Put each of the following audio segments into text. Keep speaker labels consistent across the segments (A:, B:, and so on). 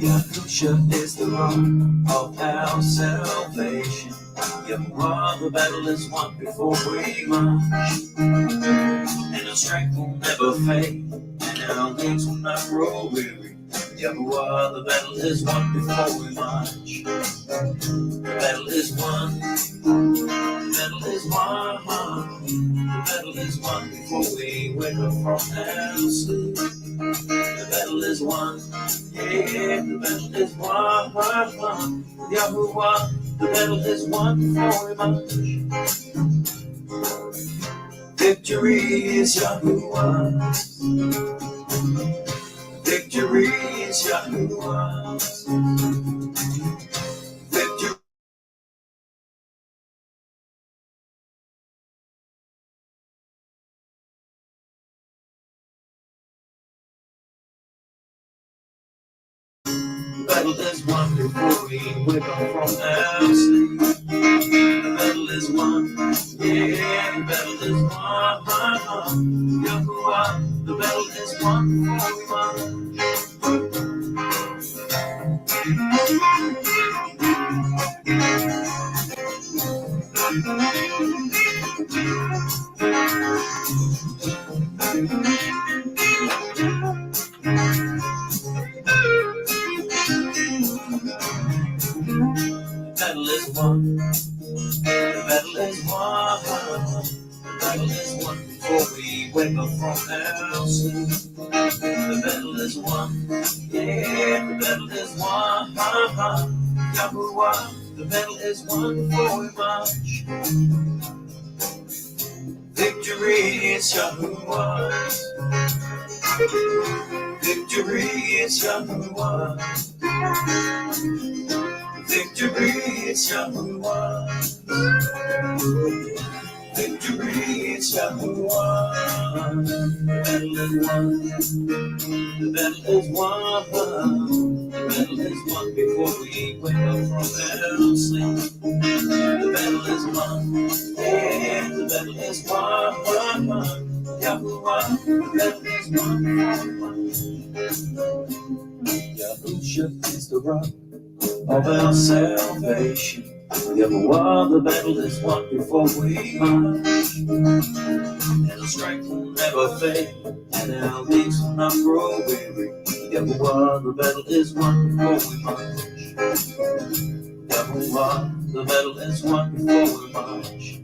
A: Yahusha is the rock of our salvation. Yahweh, the battle is won before we march, and our strength will never fade, and our legs will not grow weary. Yahweh, the battle is won before we march. The battle is won. The battle is won. The battle is won before we wake up from our sleep. The battle is won. Yeah, the battle is won. Yahuwah, the battle is won before we march. Victory is Yahuwah's. Victory is Yahuwah's. Victory. The battle is won before we wake up from our sleep. The battle is won. Yeah, the battle is won. Yahuwah, the battle is won before we march. The battle is won. The battle is won. The battle is won before we wake up from our sleep. The battle is won. Yeah, the battle is won. Yahuwah, the battle is won before we march. Victory is Yahuwah's. Victory is Yahuwah's. Victory is Yahuwah's. Victory is Yahuwah. The battle is won. The battle is won. The battle is won before we wake up from our sleep. The battle is won. Yeah, the battle is won. Yahuwah, the battle is won. Yahusha is the rock of our salvation. Yahweh, the battle is won before we march, and our strength will never fade, and our legs will not grow weary. Yahweh, the battle is won before we march. Yahweh, the battle is won before we march.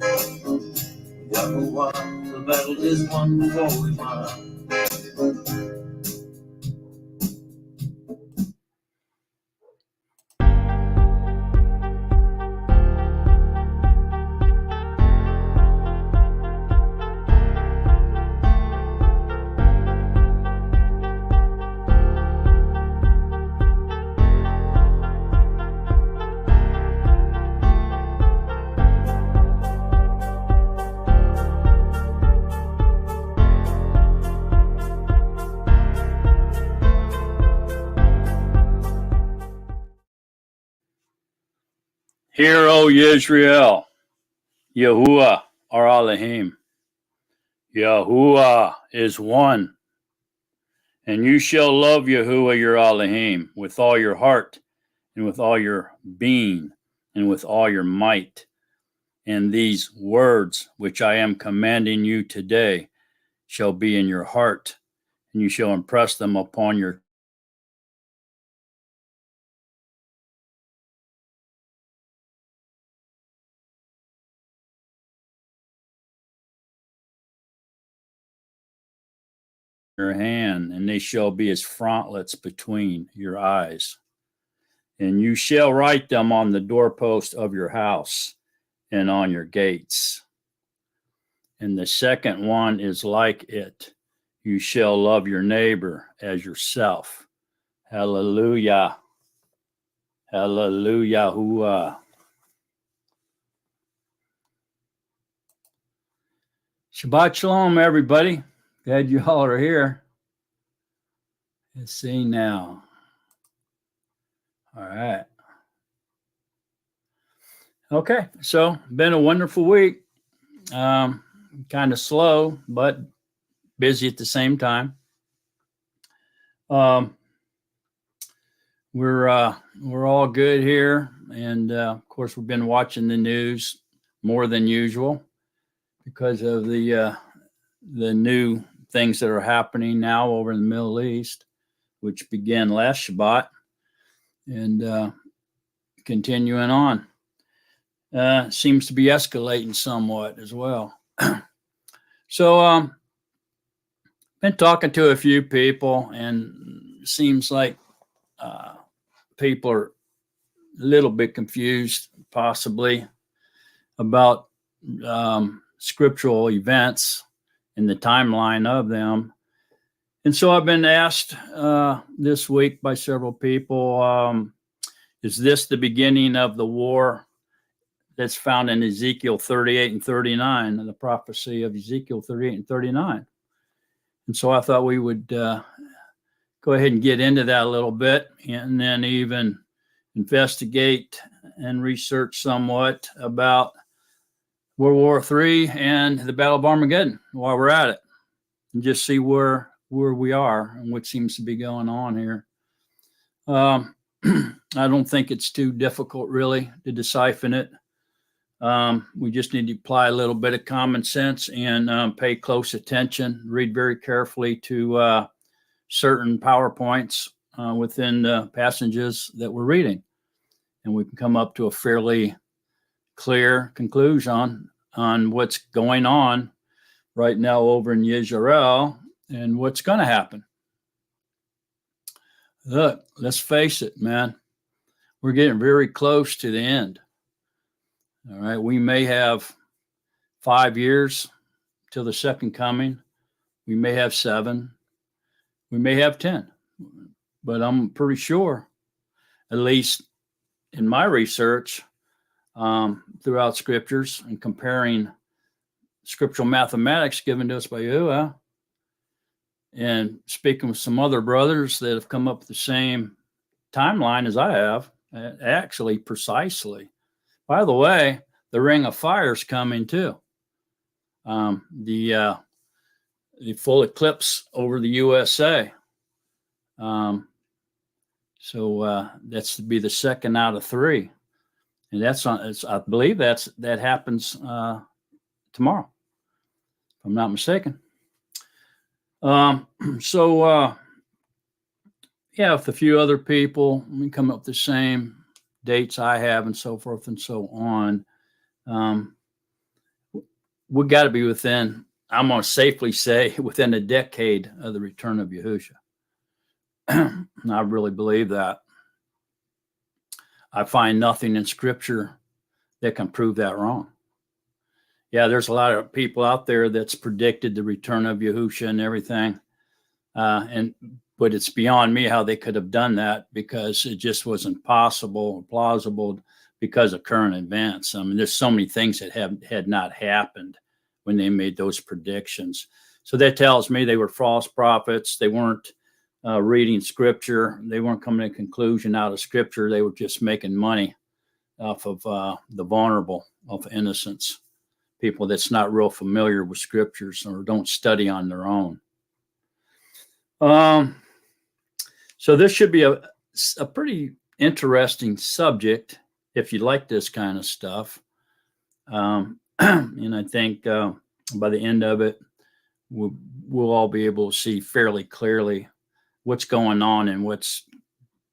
A: Yahweh, the battle is won before we march.
B: Hear, O Yisrael, Yahuwah our Elohim. Yahuwah is one, and you shall love Yahuwah your Elohim with all your heart, and with all your being, and with all your might. And these words which I am commanding you today shall be in your heart, and you shall impress them upon your hand, and they shall be as frontlets between your eyes. And you shall write them on the doorpost of your house and on your gates. And the second one is like it. You shall love your neighbor as yourself. Hallelujah. Hallelujah. Shabbat shalom, everybody. Glad you all are here. Let's see now. All right. Okay, so been a wonderful week. Kind of slow, but busy at the same time. We're all good here, and of course we've been watching the news more than usual because of the new things that are happening now over in the Middle East, which began last Shabbat and continuing on. Seems to be escalating somewhat as well. So been talking to a few people, and it seems like people are a little bit confused, possibly, about scriptural events and the timeline of them. And so I've been asked this week by several people, is this the beginning of the war that's found in Ezekiel 38 and 39, and the prophecy of Ezekiel 38 and 39? And so I thought we would go ahead and get into that a little bit, and then even investigate and research somewhat about World War III and the Battle of Armageddon while we're at it, and just see where we are and what seems to be going on here. I don't think it's too difficult, really, to decipher it. We just need to apply a little bit of common sense and pay close attention, read very carefully to certain PowerPoints within the passages that we're reading. And we can come up to a fairly clear conclusion on what's going on right now over in Israel and what's going to happen. Look, let's face it, man. We're getting very close to the end. All right. We may have 5 years till the second coming. We may have 7. We may have 10. But I'm pretty sure, at least in my research throughout scriptures and comparing scriptural mathematics given to us by Yahweh, and speaking with some other brothers that have come up with the same timeline as I have, actually precisely. By the way, the Ring of Fire is coming too. The full eclipse over the USA. So that's to be the second out of 3, and that's on. I believe that happens tomorrow, if I'm not mistaken. So yeah, with a few other people, we come up with the same dates I have, and so forth and so on. We got to be within, I'm going to safely say, within a decade of the return of Yahushua. I really believe that. I find nothing in Scripture that can prove that wrong. Yeah, there's a lot of people out there that's predicted the return of Yahushua and everything, but it's beyond me how they could have done that, because it just wasn't possible or plausible because of current events. I mean, there's so many things that had not happened when they made those predictions. So that tells me they were false prophets. They weren't reading Scripture. They weren't coming to a conclusion out of Scripture. They were just making money off of the vulnerable, of innocents, people that's not real familiar with Scriptures or don't study on their own. So this should be a pretty interesting subject if you like this kind of stuff. And I think by the end of it, we'll all be able to see fairly clearly what's going on and what's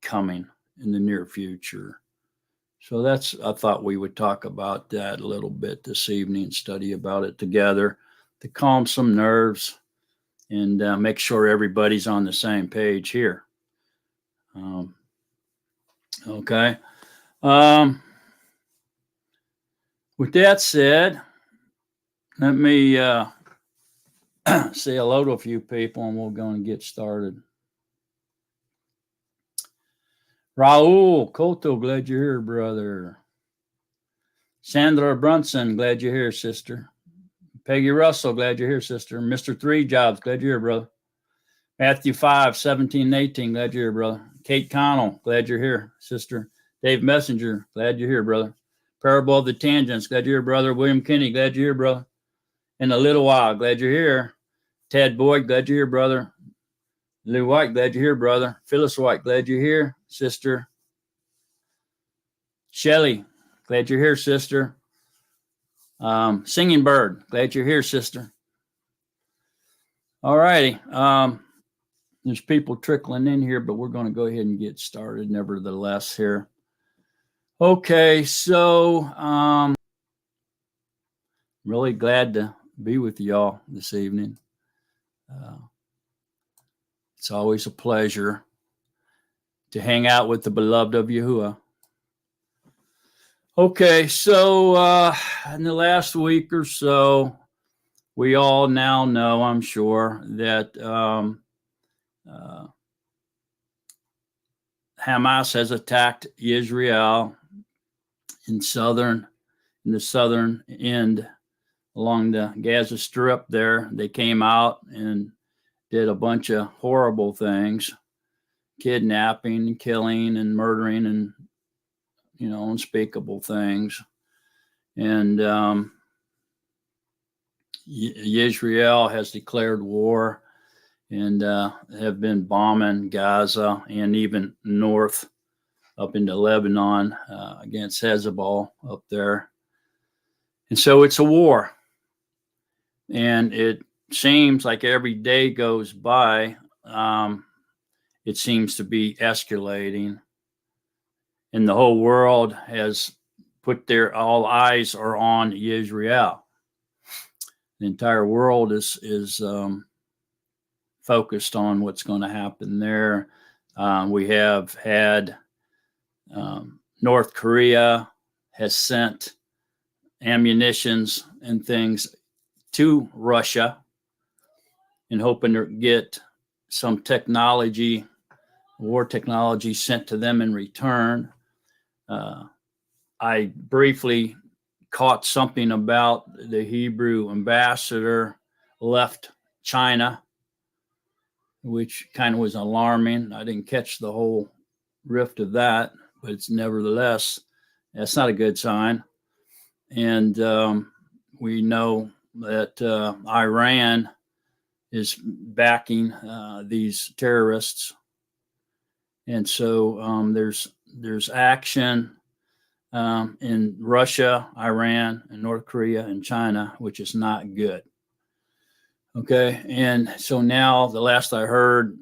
B: coming in the near future. So I thought we would talk about that a little bit this evening, study about it together to calm some nerves and make sure everybody's on the same page here. Okay. With that said, let me say hello to a few people and we're going to get started. Raul Koto, glad you're here, brother. Sandra Brunson, glad you're here, sister. Peggy Russell, glad you're here, sister. Mr. 3 Jobs, glad you're here, brother. Matthew 5:17-18. Glad you're here, brother. Kate Connell, glad you're here, sister. Dave Messenger, glad you're here, brother. Parable of the Tangents, glad you're here, brother. William Kinney, glad you're here, brother. In a little while, glad you're here. Ted Boyd, glad you're here, brother. Lou White, glad you're here, brother. Phyllis White, glad you're here, sister. Shelly, glad you're here, sister. Singing Bird, glad you're here, sister. All righty. There's people trickling in here, but we're going to go ahead and get started nevertheless here. Okay, so really glad to be with y'all this evening. It's always a pleasure to hang out with the beloved of Yahuwah. Okay, so in the last week or so, we all now know, I'm sure, that Hamas has attacked Israel in the southern end along the Gaza Strip there. They came out and did a bunch of horrible things, kidnapping, killing, and murdering, and, you know, unspeakable things. And Israel has declared war and have been bombing Gaza and even north up into Lebanon against Hezbollah up there. And so it's a war. And it seems like every day goes by, it seems to be escalating. And the whole world has put all eyes are on Israel. The entire world is focused on what's going to happen there. We have had North Korea has sent ammunitions and things to Russia and hoping to get some technology, war technology, sent to them in return. I briefly caught something about the Hebrew ambassador left China, which kind of was alarming. I didn't catch the whole rift of that, but it's nevertheless, that's not a good sign. And we know that Iran is backing these terrorists. And so there's action in Russia, Iran, and North Korea and China, which is not good. Okay, and so now the last I heard,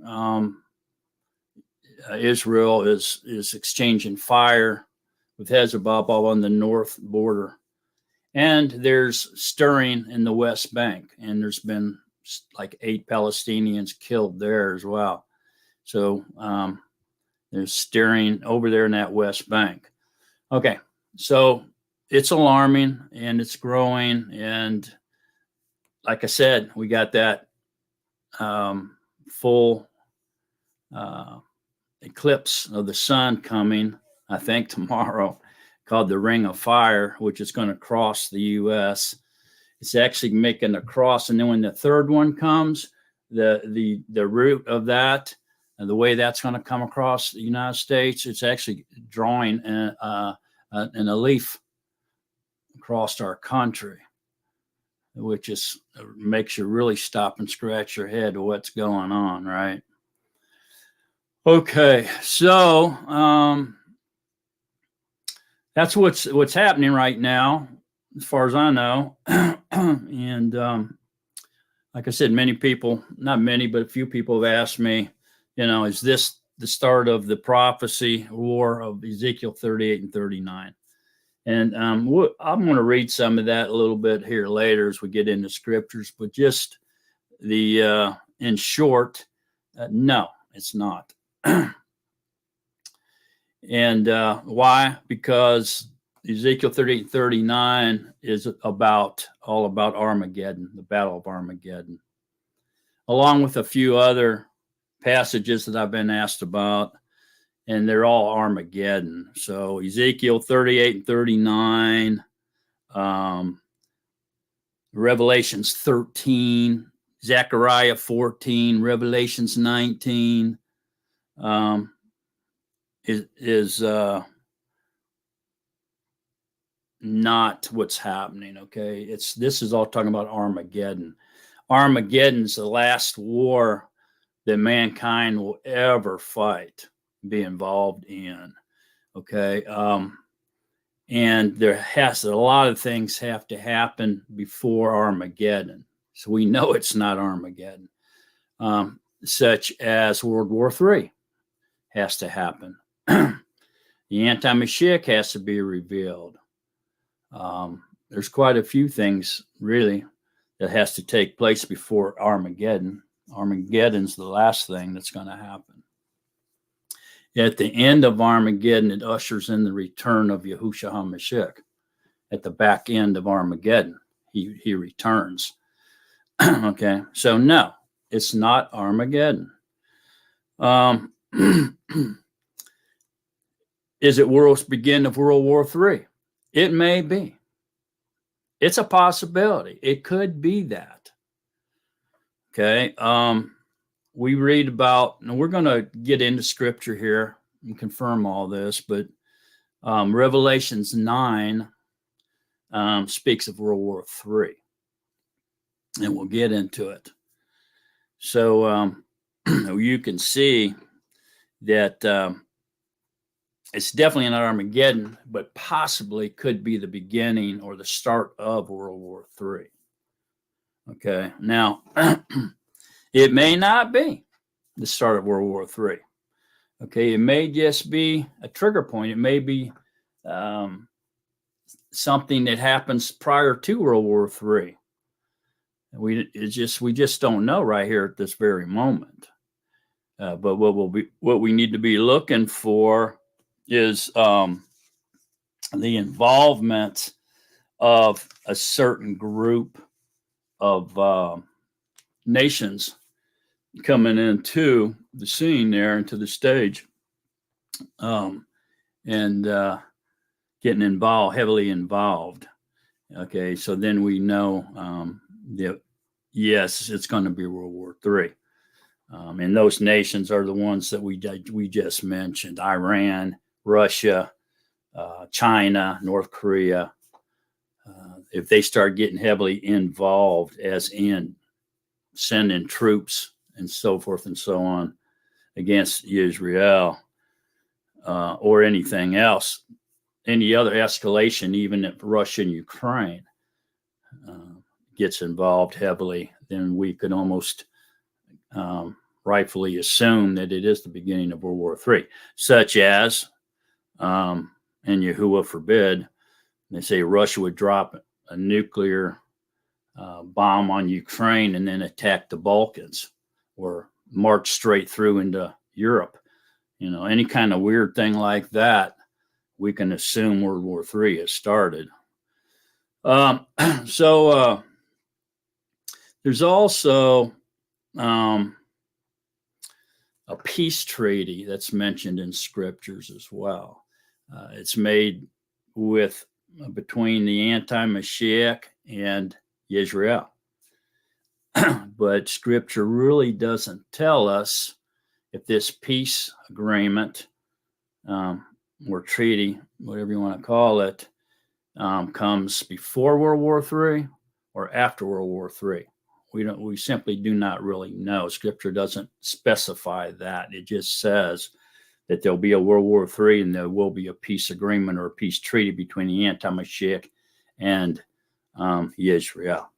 B: Israel is exchanging fire with Hezbollah on the north border. And there's stirring in the West Bank, and there's been like 8 Palestinians killed there as well. So there's stirring over there in that West Bank. Okay, so it's alarming and it's growing. And like I said, we got that full eclipse of the sun coming, I think tomorrow, called the Ring of Fire, which is going to cross the U.S. It's actually making a cross. And then when the third one comes, the root of that, and the way that's going to come across the United States, it's actually drawing a leaf across our country, which is makes you really stop and scratch your head of what's going on, right? Okay, so that's what's happening right now, as far as I know. And like I said, many people, not many, but a few people have asked me, you know, is this the start of the prophecy war of Ezekiel 38 and 39? And I'm going to read some of that a little bit here later as we get into scriptures, but just in short, no, it's not. And why? Because Ezekiel 38 and 39 is all about Armageddon, the Battle of Armageddon, along with a few other passages that I've been asked about, and they're all Armageddon. So Ezekiel 38 and 39, Revelations 13, Zechariah 14, Revelations 19 is not what's happening. Okay, this is all talking about Armageddon. Armageddon's the last war that mankind will ever fight, be involved in. Okay, and a lot of things have to happen before Armageddon, so we know it's not Armageddon. Such as World War III has to happen. The anti-Mashiach has to be revealed. There's quite a few things really that has to take place before Armageddon. Armageddon's the last thing that's going to happen. At the end of Armageddon, it ushers in the return of Yahushua HaMashiach. At the back end of Armageddon, he returns. Okay, so no, it's not Armageddon. Is it beginning of World War III? It may be. It's a possibility. It could be that. Okay. We read about, and we're going to get into scripture here and confirm all this, but Revelations 9 speaks of World War III, and we'll get into it. So you can see that it's definitely not Armageddon, but possibly could be the beginning or the start of World War III. Okay, now it may not be the start of World War III. Okay, it may just be a trigger point. It may be something that happens prior to World War III. We just don't know right here at this very moment. But what we need to be looking for is the involvement of a certain group of nations coming into the scene there, into the stage, and getting involved, heavily involved. Okay, so then we know that yes, it's going to be World War III. And those nations are the ones that we just mentioned: Iran, Russia, China, North Korea. If they start getting heavily involved, as in sending troops and so forth and so on against Israel, or anything else, any other escalation, even if Russia and Ukraine gets involved heavily, then we could almost rightfully assume that it is the beginning of World War III, such as, and Yahuwah forbid, they say Russia would drop a nuclear bomb on Ukraine and then attack the Balkans or march straight through into Europe. You know, any kind of weird thing like that, we can assume World War III has started. So there's also a peace treaty that's mentioned in scriptures as well. It's made between the anti-Mashiach and Israel. But scripture really doesn't tell us if this peace agreement or treaty, whatever you want to call it, comes before World War III or after World War III. We simply do not really know. Scripture doesn't specify that. It just says that there'll be a World War III and there will be a peace agreement or a peace treaty between the anti-Mashiach and Israel.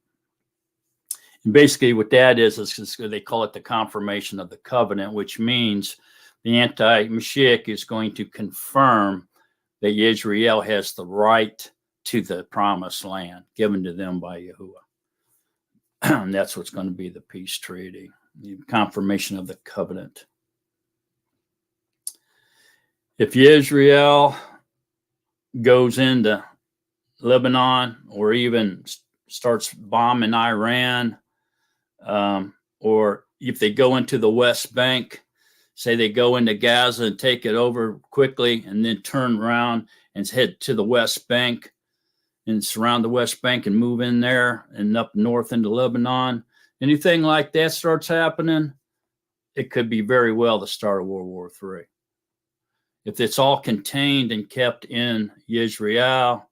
B: And basically what that is they call it the confirmation of the covenant, which means the anti-Mashiach is going to confirm that Israel has the right to the promised land given to them by Yahuwah. And that's what's going to be the peace treaty, the confirmation of the covenant. If Israel goes into Lebanon or even starts bombing Iran, or if they go into the West Bank, say they go into Gaza and take it over quickly and then turn around and head to the West Bank and surround the West Bank and move in there and up north into Lebanon, anything like that starts happening, it could be very well the start of World War III. If it's all contained and kept in Israel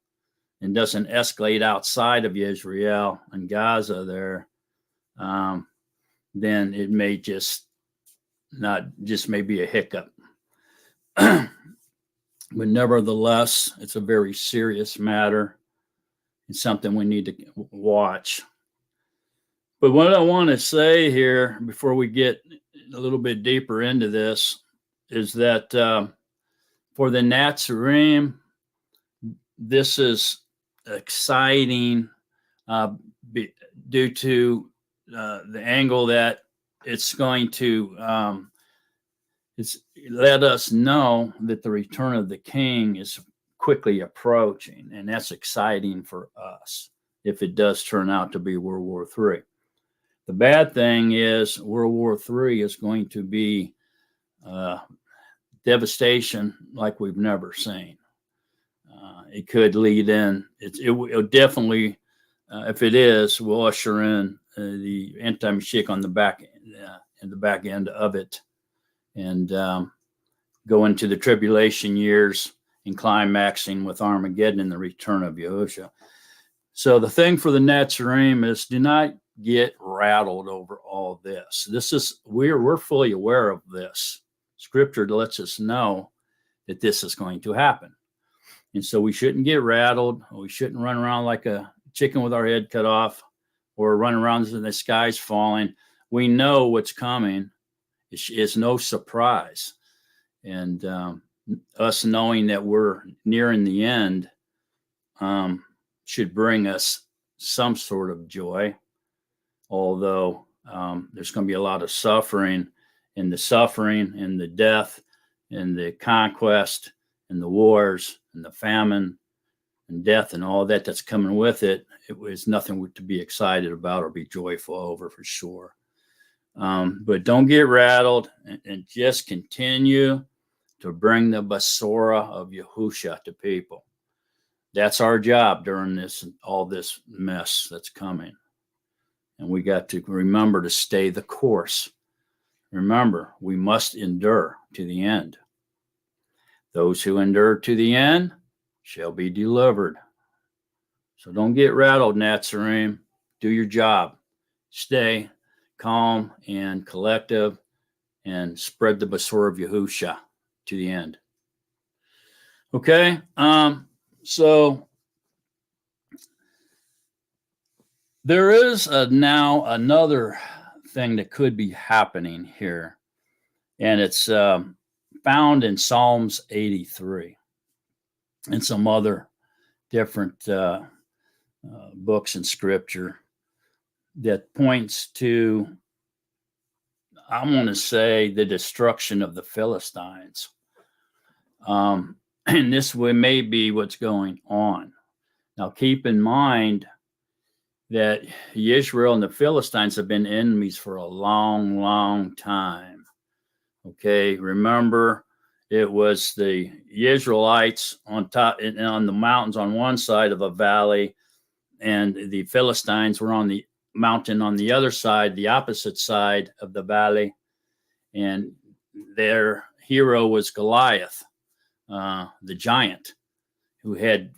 B: and doesn't escalate outside of Israel and Gaza there, then it may may be a hiccup. But nevertheless, it's a very serious matter. It's something we need to watch. But what I want to say here before we get a little bit deeper into this is that for the Nazarene, this is exciting due to the angle that it's going to it's let us know that the return of the King is quickly approaching, and that's exciting for us if it does turn out to be World War III. The bad thing is World War III is going to be devastation like we've never seen. It could lead in, it definitely, if it is, will usher in the anti-Mashiach on the back end of it, and go into the tribulation years and climaxing with Armageddon and the return of Yahushua. So the thing for the Nazarene is do not get rattled over all this. We're fully aware of this. Scripture lets us know that this is going to happen. And so we shouldn't get rattled. We shouldn't run around like a chicken with our head cut off or run around and the sky's falling. We know what's coming. It's no surprise. And us knowing that we're nearing the end should bring us some sort of joy, although there's going to be a lot of suffering, and the death and the conquest and the wars and the famine and death and all that's coming with it. It was nothing to be excited about or be joyful over, for sure. But don't get rattled and just continue to bring the Basora of Yahushua to people. That's our job during all this mess that's coming. And we got to remember to stay the course. Remember, we must endure to the end. Those who endure to the end shall be delivered. So don't get rattled, Nazarene. Do your job. Stay calm and collective and spread the Basora of Yahushua to the end. Okay, so there is now another thing that could be happening here, and it's found in Psalms 83 and some other different books in Scripture that points to, I want to say, the destruction of the Philistines. And this may be what's going on. Now, keep in mind that Israel and the Philistines have been enemies for a long, long time. Okay, remember, it was the Israelites on top and on the mountains on one side of a valley, and the Philistines were on the mountain on the other side, the opposite side of the valley, and their hero was Goliath, the giant, who had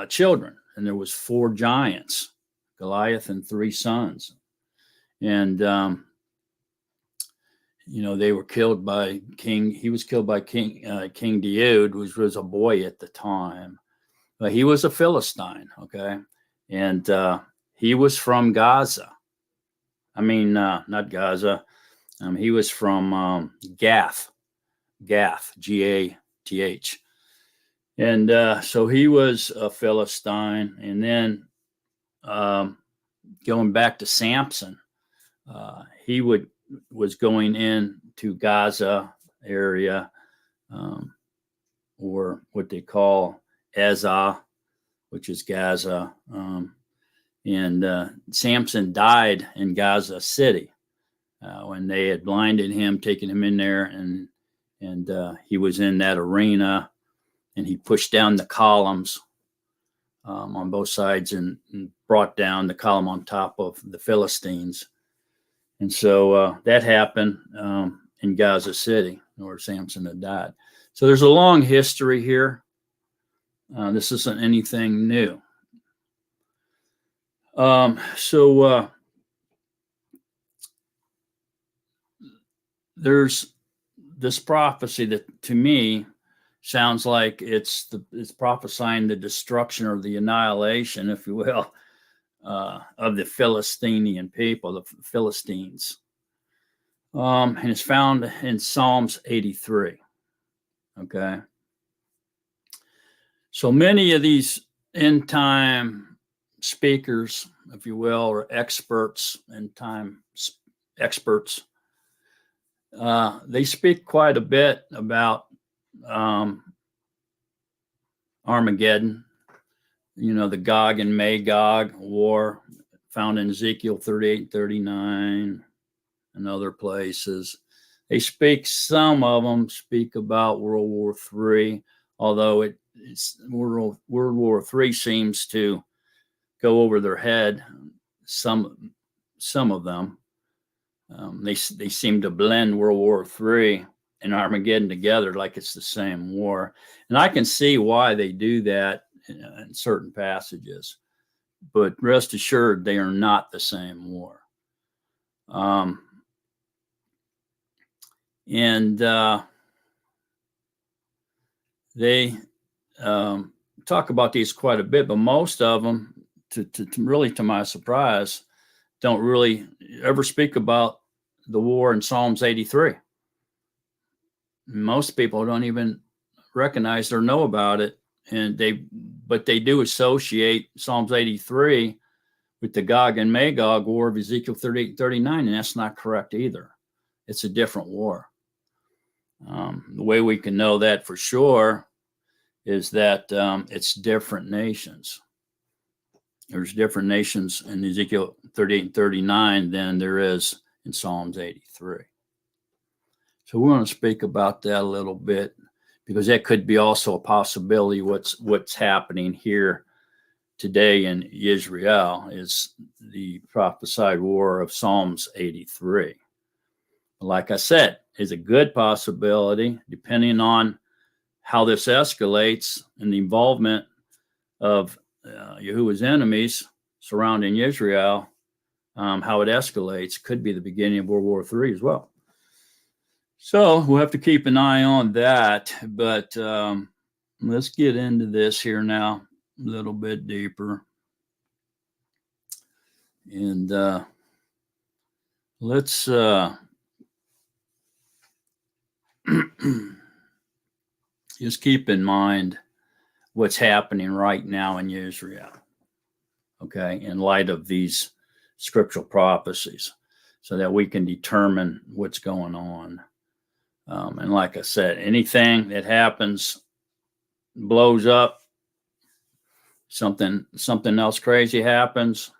B: children, and there was 4 giants, Goliath and 3 sons, and they were killed by King. He was killed by King Daud, who was a boy at the time, but he was a Philistine. Okay, and he was from Gaza. I mean, not Gaza. He was from Gath, Gath. And so he was a Philistine. And then going back to Samson, he was going in to Gaza area, or what they call Ezah, which is Gaza. And Samson died in Gaza City when they had blinded him, taken him in there, and he was in that arena, and he pushed down the columns on both sides and brought down the column on top of the Philistines. And so that happened in Gaza City, where Samson had died. So there's a long history here. This isn't anything new. There's this prophecy that, to me, sounds like it's prophesying the destruction or the annihilation, if you will, of the Philistinian people, the Philistines. And it's found in Psalms 83. Okay. So many of these end time speakers, if you will, or experts, end time experts, they speak quite a bit about Armageddon, the Gog and Magog war found in Ezekiel 38, 39, and other places. Some of them speak about World War III, although World War III seems to go over their head. Some of them, they seem to blend World War III and Armageddon together like it's the same war. And I can see why they do that in certain passages, but rest assured they are not the same war. They talk about these quite a bit, but most of them, to my surprise, don't really ever speak about the war in Psalms 83. Most people don't even recognize or know about it, but they do associate Psalms 83 with the Gog and Magog war of Ezekiel 38, 39, and that's not correct either. It's a different war. The way we can know that for sure is that it's different nations. There's different nations in Ezekiel 38 and 39 than there is in Psalms 83. So we want to speak about that a little bit, because that could be also a possibility. What's happening here today in Israel is the prophesied war of Psalms 83. Like I said, is a good possibility, depending on how this escalates and the involvement of Yahuwah's enemies surrounding Israel, how it escalates could be the beginning of World War III as well. So we'll have to keep an eye on that. But let's get into this here now a little bit deeper. And let's just keep in mind what's happening right now in Israel, okay, in light of these scriptural prophecies, so that we can determine what's going on. And like I said, anything that happens, blows up, something else crazy happens,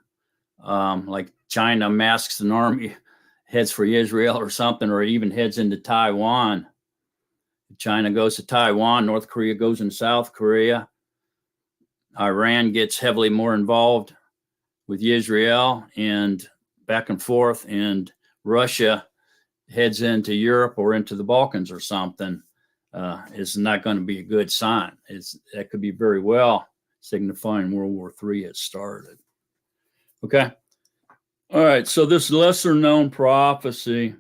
B: like China masks an army, heads for Israel or something, or even heads into Taiwan. China goes to Taiwan, North Korea goes in South Korea. Iran gets heavily more involved with Israel and back and forth, and Russia heads into Europe or into the Balkans or something, is not going to be a good sign. That could be very well signifying World War III has started. Okay. All right. So this lesser known prophecy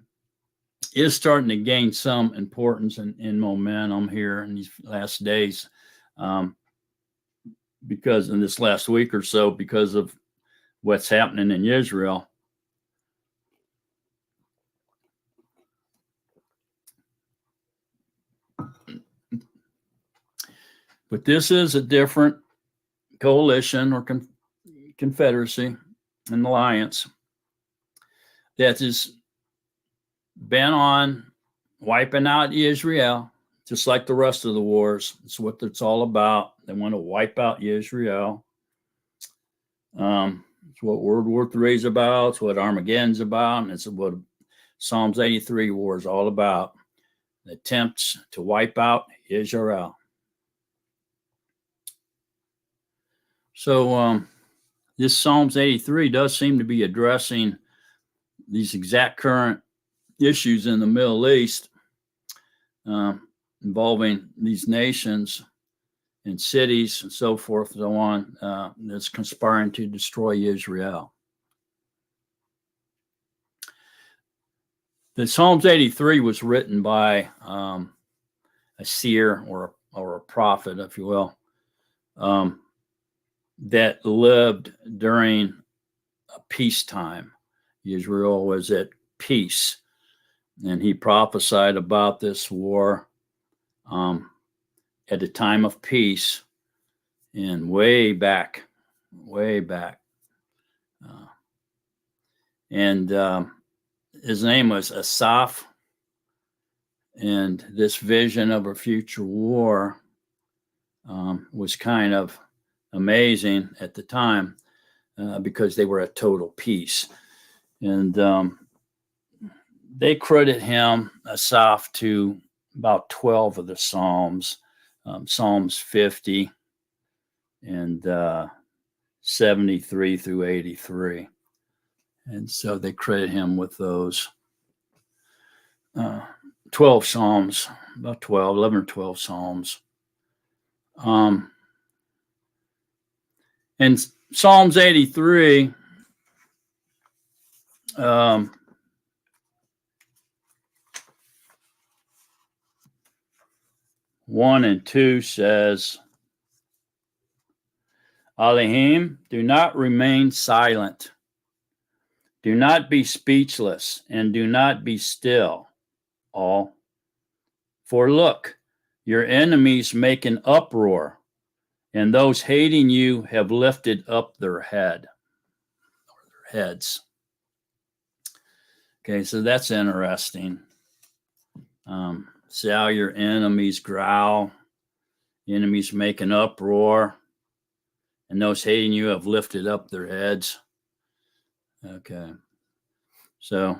B: is starting to gain some importance and momentum here in these last days, because in this last week or so, because of what's happening in Israel. But this is a different coalition or confederacy, an alliance that is bent on wiping out Israel, just like the rest of the wars. It's what it's all about. They want to wipe out Israel. It's what World War III is about. It's what Armageddon's about. And it's what Psalms 83 war is all about. The attempts to wipe out Israel. So this Psalms 83 does seem to be addressing these exact current issues in the Middle East, involving these nations and cities and so forth and so on, that's conspiring to destroy Israel. The Psalms 83 was written by a seer or a prophet, if you will, that lived during a peacetime. Israel was at peace, and he prophesied about this war at a time of peace, and way back. And his name was Asaph, and this vision of a future war was kind of amazing at the time because they were at total peace. And they credit him, Asaph, to about 12 of the Psalms, Psalms 50 and 73 through 83. And so they credit him with those 12 Psalms, about 12, 11 or 12 Psalms. And Psalms 83, 1 and 2 says, Elohim, do not remain silent. Do not be speechless, and do not be still, all. For look, your enemies make an uproar, and those hating you have lifted up their heads. Okay, so that's interesting. See how your enemies growl, enemies make an uproar, and those hating you have lifted up their heads. Okay, so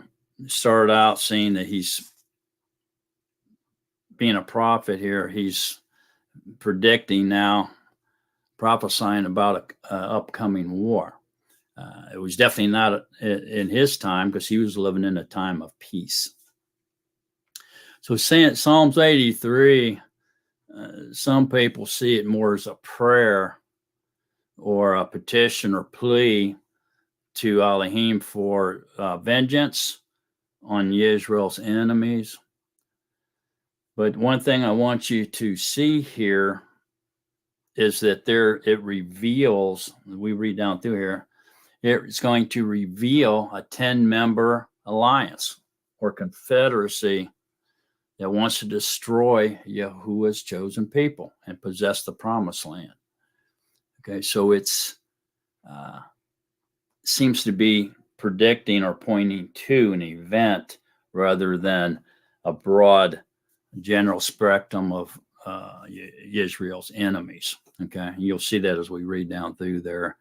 B: started out seeing that he's being a prophet here. He's predicting now, prophesying about an upcoming war. It was definitely not in his time because he was living in a time of peace. So saying Psalms 83, some people see it more as a prayer or a petition or plea to Elohim for vengeance on Israel's enemies. But one thing I want you to see here is that it reveals, we read down through here, it's going to reveal a 10-member alliance or confederacy that wants to destroy Yahuwah's chosen people and possess the promised land. Okay, so it's seems to be predicting or pointing to an event rather than a broad general spectrum of Israel's enemies. Okay, you'll see that as we read down through there.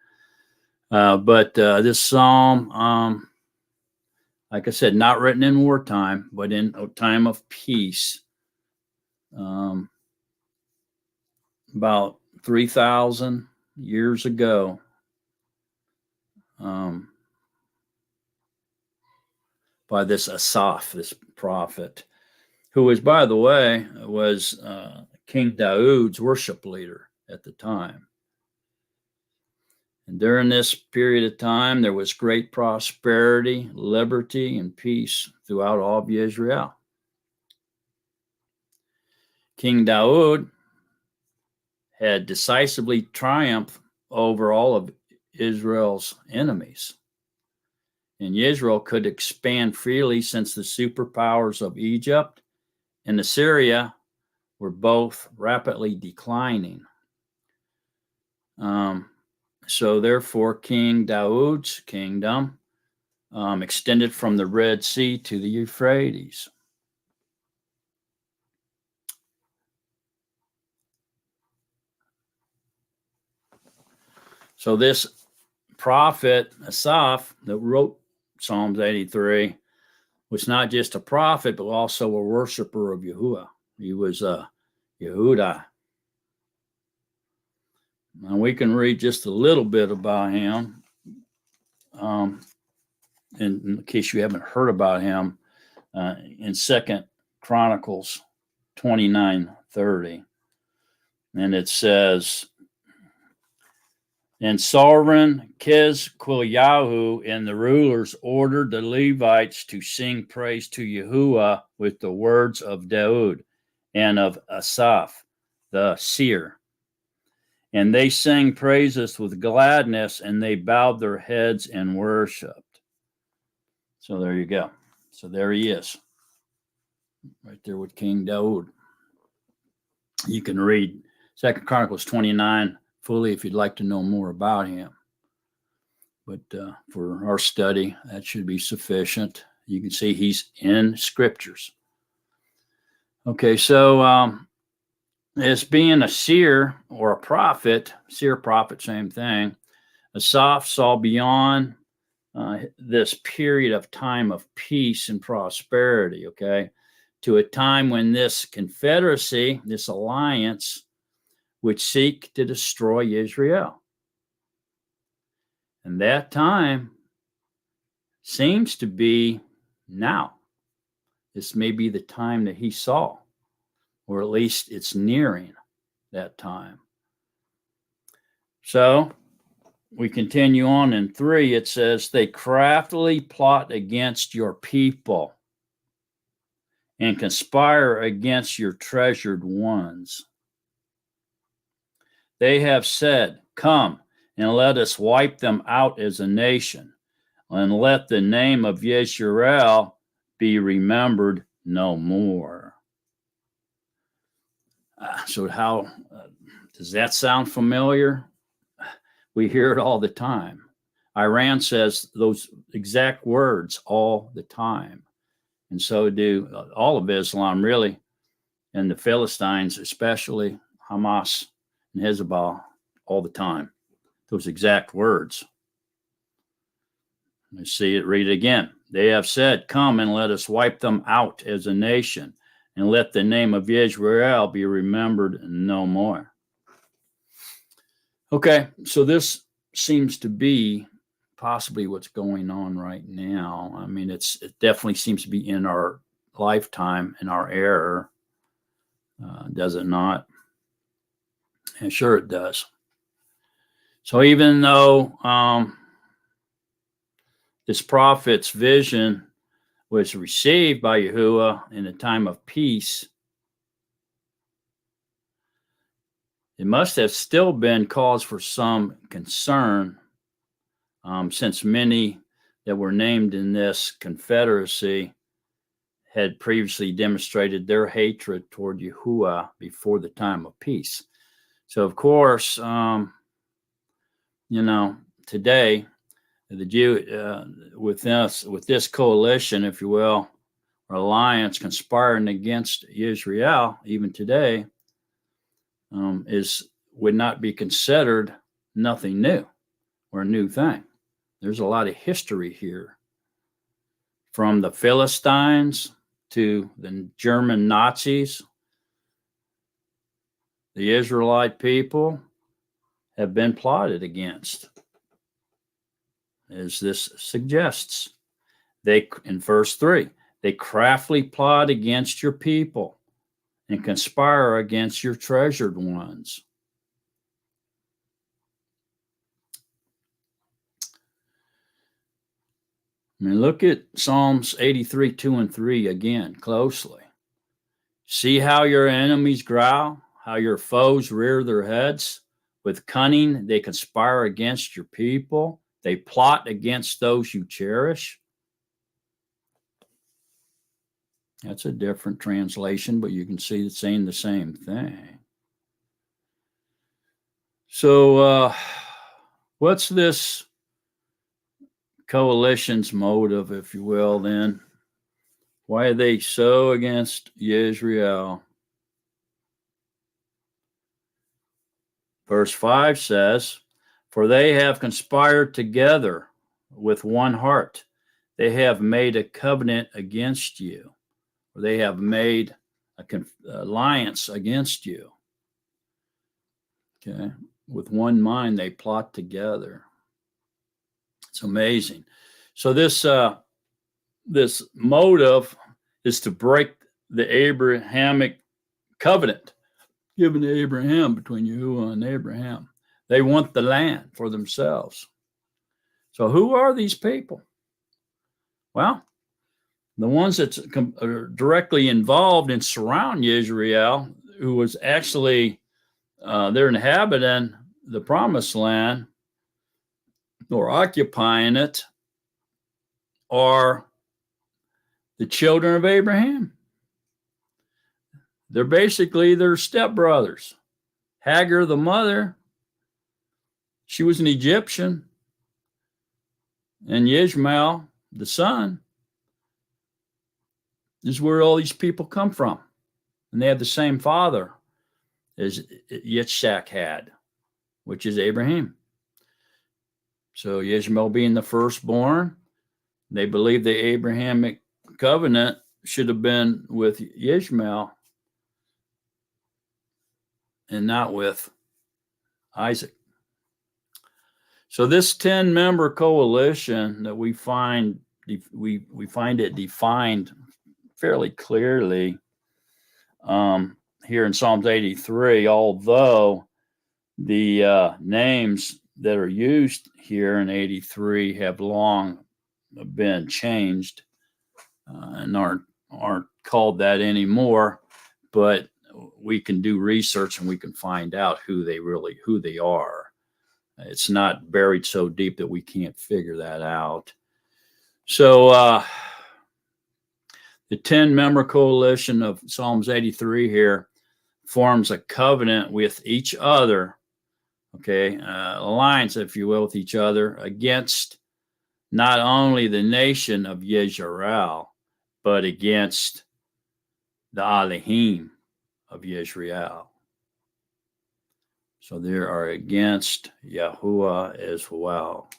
B: But this psalm, like I said, not written in wartime, but in a time of peace, about 3,000 years ago. By this Asaph, this prophet, who was, by the way, was King Dawood's worship leader at the time. And during this period of time, there was great prosperity, liberty, and peace throughout all of Israel. King Dawood had decisively triumphed over all of Israel's enemies. And Israel could expand freely since the superpowers of Egypt and Assyria were both rapidly declining. So therefore, King Dawood's kingdom extended from the Red Sea to the Euphrates. So this prophet, Asaph, that wrote Psalms 83, was not just a prophet, but also a worshiper of Yahuwah. He was a Yehudah. Now we can read just a little bit about him. In case you haven't heard about him, in 2 Chronicles 29:30. And it says, and Sovereign Quilyahu and the rulers ordered the Levites to sing praise to Yahuwah with the words of Daud and of Asaph, the seer. And they sang praises with gladness, and they bowed their heads and worshiped. So there you go. So there he is, right there with King Daud. You can read 2 Chronicles 29 fully if you'd like to know more about him. But for our study, that should be sufficient. You can see he's in scriptures. Okay, so as being a seer or a prophet, seer, prophet, same thing, Asaph saw beyond this period of time of peace and prosperity, okay, to a time when this confederacy, this alliance, would seek to destroy Israel. And that time seems to be now. This may be the time that he saw, or at least it's nearing that time. So we continue on in 3. It says, they craftily plot against your people and conspire against your treasured ones. They have said, come and let us wipe them out as a nation, and let the name of Yisrael be remembered no more. So how does that sound familiar? We hear it all the time. Iran says those exact words all the time. And so do all of Islam, really, and the Philistines, especially Hamas and Hezbollah, all the time. Those exact words. Let's see it, read it again. They have said, come and let us wipe them out as a nation, and let the name of Israel be remembered no more. Okay, so this seems to be possibly what's going on right now. I mean, it definitely seems to be in our lifetime, in our era. Does it not? And sure it does. So even though this prophet's vision was received by Yahuwah in a time of peace, it must have still been cause for some concern, since many that were named in this confederacy had previously demonstrated their hatred toward Yahuwah before the time of peace. So, of course, today, the Jew, with this coalition, if you will, or alliance conspiring against Israel, even today, would not be considered nothing new or a new thing. There's a lot of history here, from the Philistines to the German Nazis. The Israelite people have been plotted against, as this suggests. In verse 3, they craftily plot against your people and conspire against your treasured ones. I mean, look at Psalms 83, 2 and 3 again closely. See how your enemies growl, how your foes rear their heads. With cunning, they conspire against your people. They plot against those you cherish. That's a different translation, but you can see it's saying the same thing. So what's this coalition's motive, if you will, then? Why are they so against Israel? Verse 5 says, for they have conspired together with one heart. They have made a covenant against you. Or they have made an alliance against you. Okay. With one mind, they plot together. It's amazing. So this motive is to break the Abrahamic covenant given to Abraham between Yahuwah and Abraham. They want the land for themselves. So who are these people? Well, the ones that are directly involved and surround Israel, who was actually they're inhabiting the promised land or occupying it, are the children of Abraham. They're basically their stepbrothers. Hagar, the mother, she was an Egyptian, and Ishmael, the son, is where all these people come from. And they have the same father as Yitzhak had, which is Abraham. So Ishmael being the firstborn, they believe the Abrahamic covenant should have been with Ishmael and not with Isaac. So this 10-member coalition that we find it defined fairly clearly here in Psalms 83, although the names that are used here in 83 have long been changed and aren't called that anymore, but we can do research and we can find out who they are. It's not buried so deep that we can't figure that out. So the 10-member coalition of Psalms 83 here forms a covenant with each other, okay, alliance, if you will, with each other against not only the nation of Yisrael, but against the Elohim of Yisrael. So they are against Yahuwah as well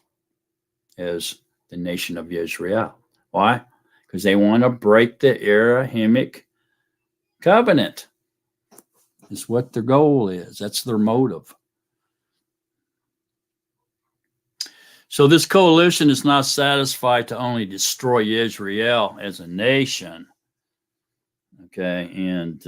B: as the nation of Israel. Why? Because they want to break the Abrahamic covenant. Is what their goal is. That's their motive. So this coalition is not satisfied to only destroy Israel as a nation, okay, and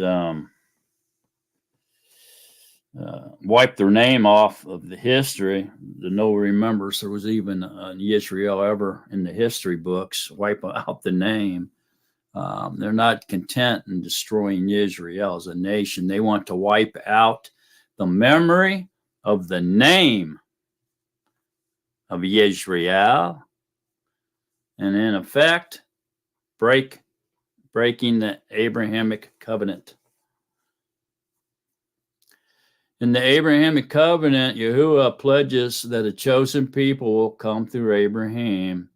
B: wipe their name off of the history. The no remembers there was even an Israel ever in the history books. Wipe out the name. They're not content in destroying Israel as a nation. They want to wipe out the memory of the name of Israel, and in effect, breaking the Abrahamic covenant. In the Abrahamic covenant, Yahuwah pledges that a chosen people will come through Abraham,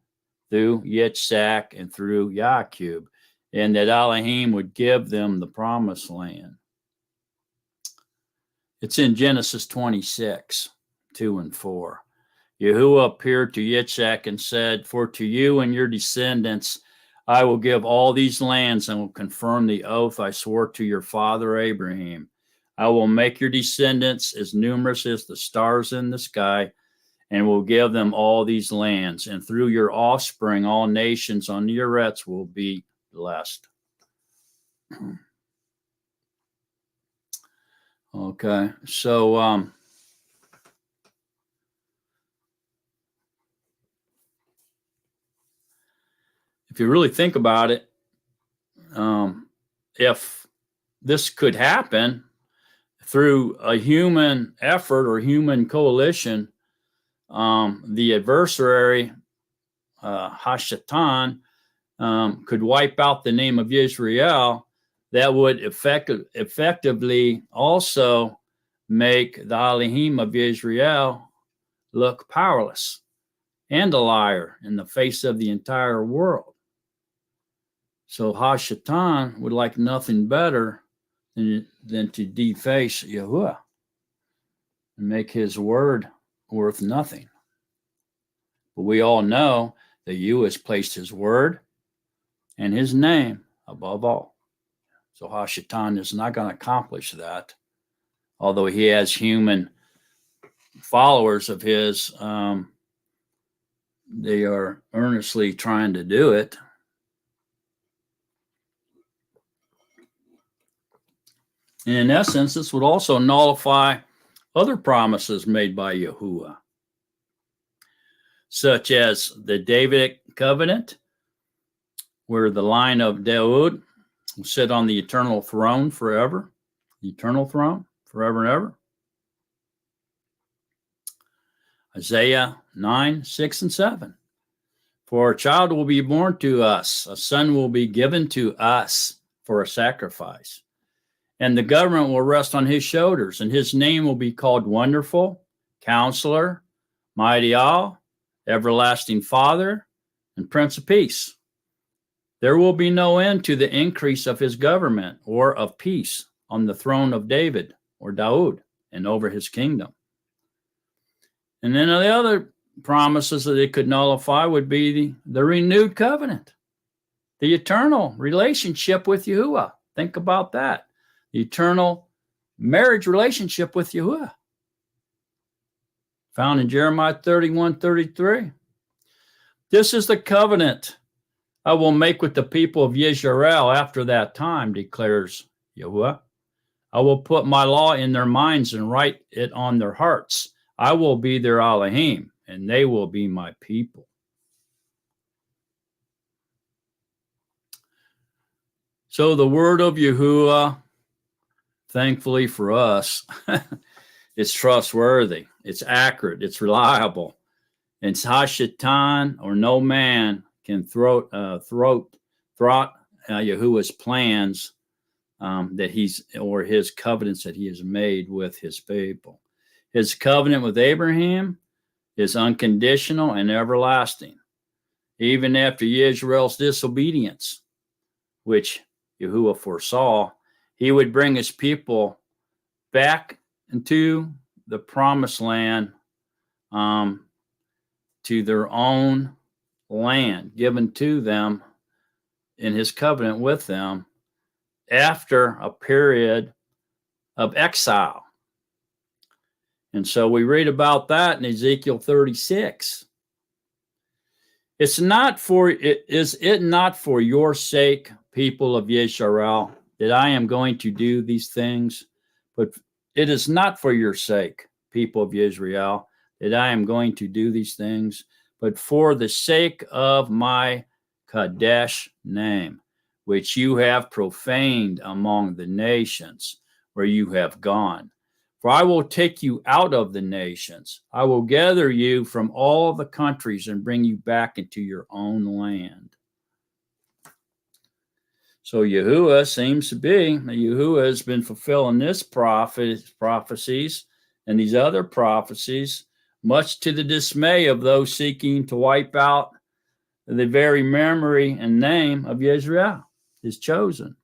B: through Yitzhak, and through Jacob, and that Elohim would give them the promised land. It's in Genesis 26, 2 and 4. Yahuwah appeared to Yitzhak and said, "For to you and your descendants I will give all these lands and will confirm the oath I swore to your father Abraham. I will make your descendants as numerous as the stars in the sky, and will give them all these lands. And through your offspring, all nations on the earth will be blessed." Okay, so if you really think about it, if this could happen through a human effort or human coalition, the adversary, Hashatan, could wipe out the name of Israel. That would effectively also make the Elohim of Israel look powerless and a liar in the face of the entire world. So Hashatan would like nothing better than to deface Yahuwah and make his word worth nothing. But we all know that Yahuwah has placed his word and his name above all. So Hashatan is not going to accomplish that, although he has human followers of his, they are earnestly trying to do it. And in essence, this would also nullify other promises made by Yahuwah, such as the Davidic covenant, where the line of Daud will sit on the eternal throne forever, the eternal throne forever and ever. Isaiah 9, 6, and 7. For a child will be born to us, a son will be given to us for a sacrifice. And the government will rest on his shoulders, and his name will be called Wonderful, Counselor, Mighty God, Everlasting Father, and Prince of Peace. There will be no end to the increase of his government or of peace on the throne of David or Daud and over his kingdom. And then the other promises that it could nullify would be the renewed covenant, the eternal relationship with Yahuwah. Think about that. The eternal marriage relationship with Yahuwah, found in Jeremiah 31:33. This is the covenant I will make with the people of Israel after that time, declares Yahuwah. I will put my law in their minds and write it on their hearts. I will be their Elohim, and they will be my people. So the word of Yahuwah, thankfully for us, it's trustworthy, it's accurate, it's reliable. It's Hashatan, or no man can thwart Yahuwah's plans that he's, or his covenants that he has made with his people. His covenant with Abraham is unconditional and everlasting, even after Israel's disobedience, which Yahuwah foresaw. He would bring his people back into the promised land, to their own land given to them in his covenant with them after a period of exile. And so we read about that in Ezekiel 36. Is it not for your sake, people of Yisrael, that I am going to do these things? But it is not for your sake, people of Israel, that I am going to do these things, but for the sake of my Kadesh name, which you have profaned among the nations where you have gone. For I will take you out of the nations. I will gather you from all the countries and bring you back into your own land. So Yahuwah seems to be, Yahuwah has been fulfilling this prophecies and these other prophecies, much to the dismay of those seeking to wipe out the very memory and name of Yisrael, his chosen.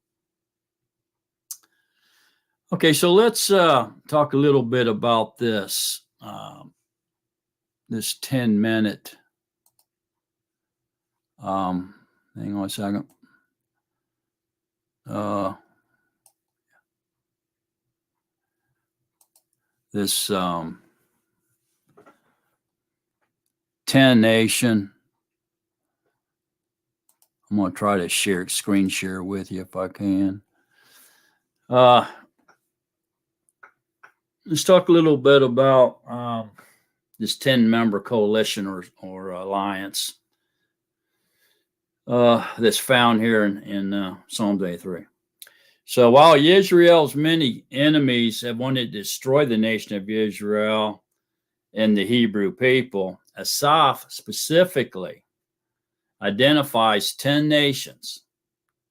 B: Okay, so let's talk a little bit about this, this 10-minute. Hang on a second. This 10 nation. I'm going to try to screen share with you if I can. Let's talk a little bit about this 10-member coalition or alliance that's found here in Psalms 83. So while Israel's many enemies have wanted to destroy the nation of Israel and the Hebrew people, Asaph specifically identifies 10 nations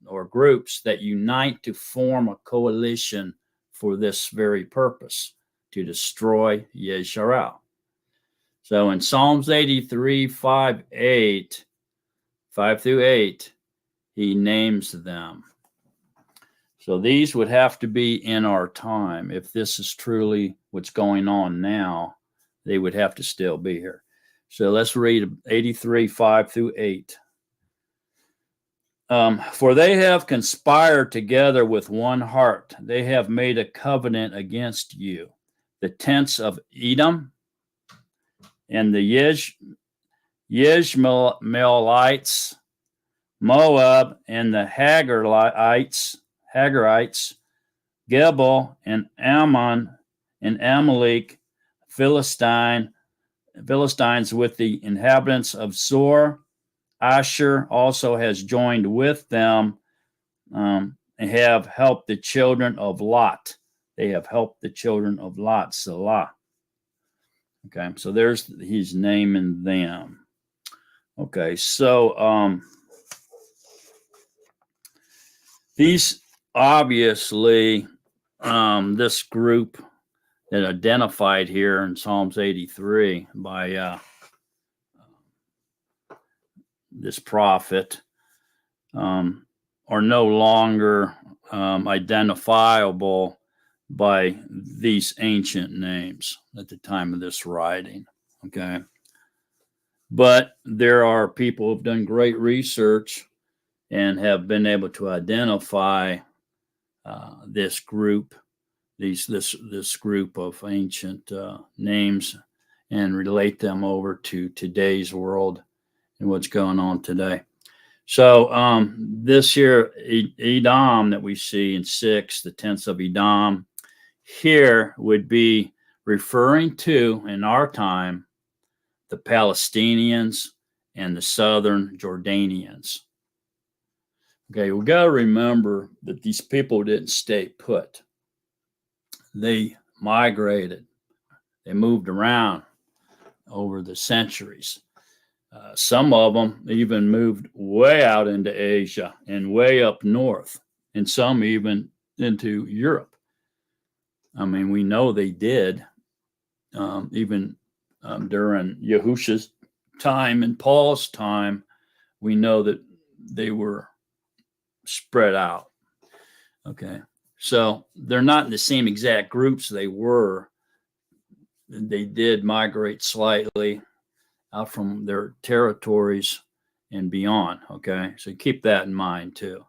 B: or groups that unite to form a coalition for this very purpose, to destroy Yisrael. So in Psalms 83, 5 through 8, he names them. So these would have to be in our time. If this is truly what's going on now, they would have to still be here. So let's read 83, 5 through 8. For they have conspired together with one heart. They have made a covenant against you. The tents of Edom and the Yishmaelites, Moab, and the Hagarites, Gebal, and Ammon, and Amalek, Philistines with the inhabitants of Zor. Asher also has joined with them, and have helped the children of Lot. They have helped the children of Lot, Selah. Okay, so he's naming them. Okay, so these obviously, this group that identified here in Psalms 83 by this prophet are no longer identifiable by these ancient names at the time of this writing. Okay. But there are people who've done great research and have been able to identify this group, this group of ancient names, and relate them over to today's world and what's going on today. So this here Edom that we see in 6, the tents of Edom, here would be referring to, in our time, the Palestinians and the southern Jordanians. Okay, we got to remember that these people didn't stay put. They migrated. They moved around over the centuries. Some of them even moved way out into Asia and way up north, and some even into Europe. I mean, we know they did, even during Yahusha's time and Paul's time. We know that they were spread out. Okay, so they're not in the same exact groups they were. They did migrate slightly out from their territories and beyond. Okay, so keep that in mind too.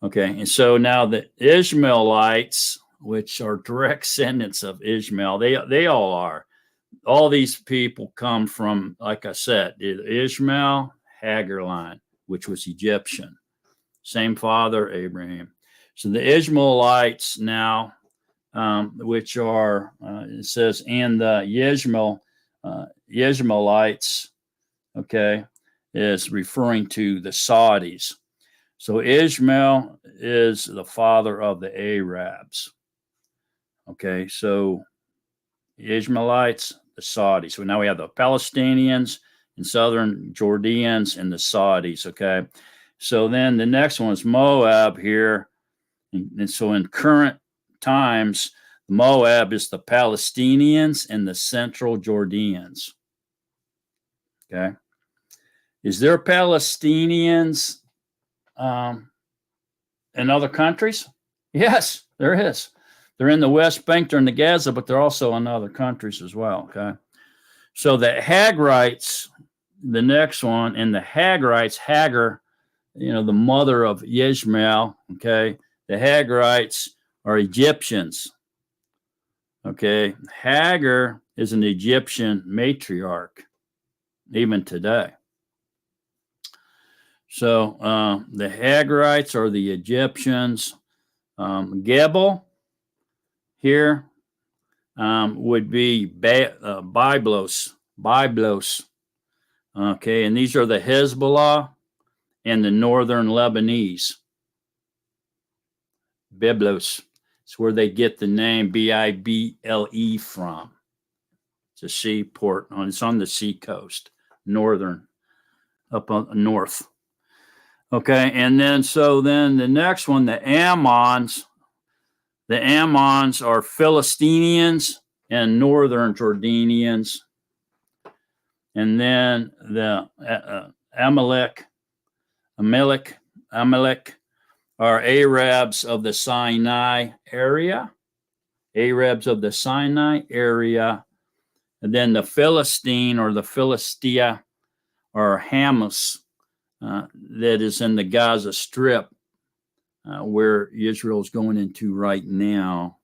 B: Okay, and so now the Ishmaelites, which are direct descendants of Ishmael, they all are. All these people come from, like I said, Ishmael, Hagar line, which was Egyptian. Same father, Abraham. So the Ishmaelites now, which are, it says, and the Ishmaelites, okay, is referring to the Saudis. So Ishmael is the father of the Arabs. Okay, so the Ishmaelites, the Saudis. So now we have the Palestinians and southern Jordanians and the Saudis. Okay, so then the next one is Moab here. And so in current times, Moab is the Palestinians and the central Jordanians. Okay. Is there Palestinians in other countries? Yes, there is. They're in the West Bank, they're in the Gaza, but they're also in other countries as well. Okay. So the Hagarites, the next one, and the Hagarites, Hagar, the mother of Ishmael. Okay. The Hagarites are Egyptians. Okay. Hagar is an Egyptian matriarch, even today. So the Hagarites are the Egyptians. Gebal here would be Byblos. Okay, and these are the Hezbollah and the northern Lebanese. Byblos. It's where they get the name Bible from. It's a seaport. It's on the sea coast, northern, up on north. Okay, and then the next one, the Ammons. The Ammons are Philistinians and northern Jordanians. And then the Amalek are Arabs of the Sinai area. Arabs of the Sinai area. And then the Philistine or the Philistia or Hamas that is in the Gaza Strip, where Israel is going into right now.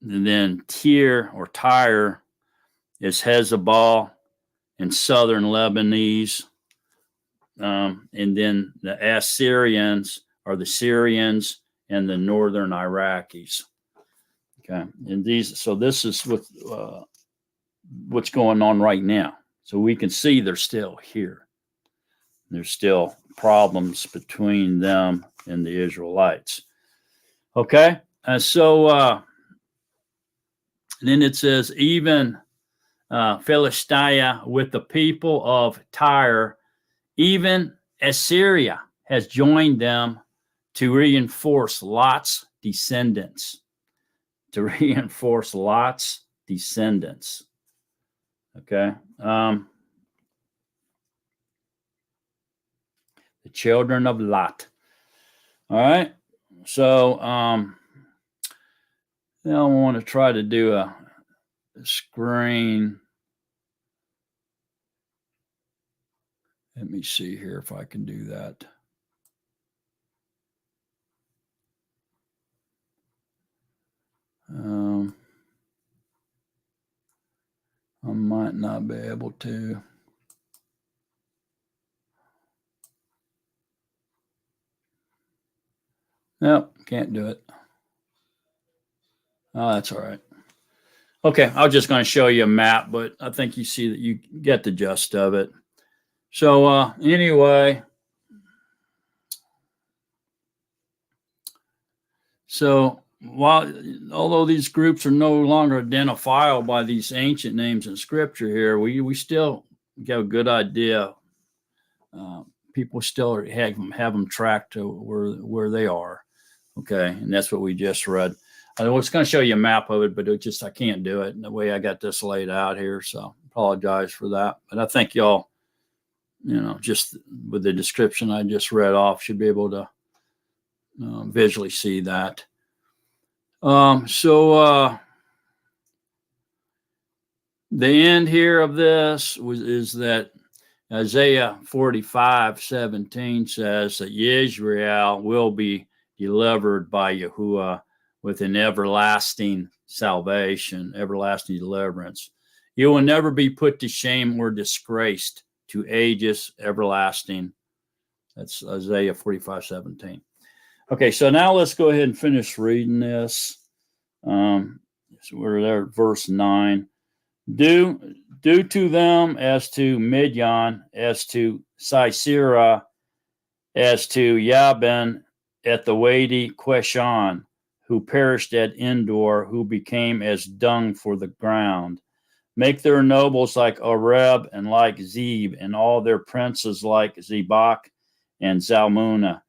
B: And then Tyre is Hezbollah in southern Lebanese. And then the Assyrians are the Syrians and the northern Iraqis. Okay, and this is what's going on right now. So we can see they're still here. There's still problems between them and the Israelites. Okay, so then it says, even Philistia with the people of Tyre, even Assyria has joined them to reinforce Lot's descendants. Okay. The children of Lot. All right. So now I want to try to do a screen. Let me see here if I can do that. I might not be able to. Nope, can't do it. Oh, that's all right. Okay, I was just going to show you a map, but I think you see that you get the gist of it. So anyway, although these groups are no longer identifiable by these ancient names in Scripture here, we still get a good idea. People still have them tracked to where they are. Okay, and that's what we just read. I was going to show you a map of it, but I can't do it in the way I got this laid out here. So apologize for that. But I think y'all, just with the description I just read off, should be able to visually see that. So the end here of this is that Isaiah 45:17 says that Yisrael will be delivered by Yahuwah with an everlasting salvation, everlasting deliverance. You will never be put to shame or disgraced to ages everlasting. That's Isaiah 45:17. Okay, so now let's go ahead and finish reading this. So we're there at verse 9. Do to them as to Midian, as to Sisera, as to Yabin at the Wadi Queshan, who perished at Endor, who became as dung for the ground. Make their nobles like Oreb and like Zeb, and all their princes like Zebach and Zalmunna,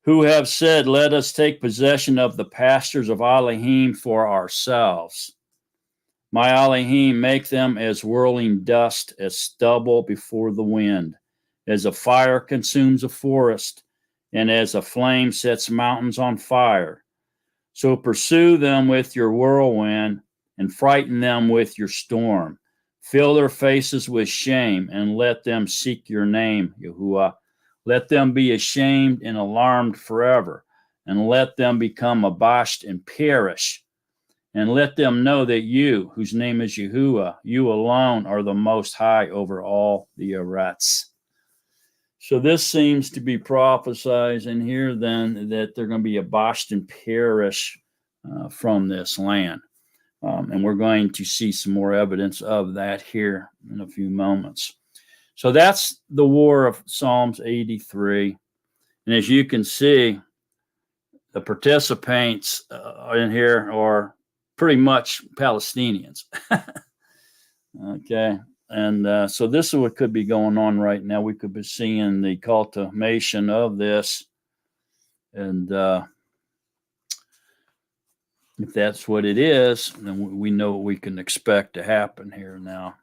B: who have said, let us take possession of the pastures of Elohim for ourselves. My Elohim, make them as whirling dust, as stubble before the wind, as a fire consumes a forest, and as a flame sets mountains on fire. So pursue them with your whirlwind, and frighten them with your storm. Fill their faces with shame, and let them seek your name, Yahuwah. Let them be ashamed and alarmed forever, and let them become abashed and perish. And let them know that you, whose name is Yahuwah, you alone are the most high over all the Eretz. So this seems to be prophesizing here then that they're going to be abashed and perish from this land. And we're going to see some more evidence of that here in a few moments. So that's the war of Psalms 83. And as you can see, the participants in here are pretty much Palestinians. Okay. And so this is what could be going on right now. We could be seeing the culmination of this. And if that's what it is, then we know what we can expect to happen here now.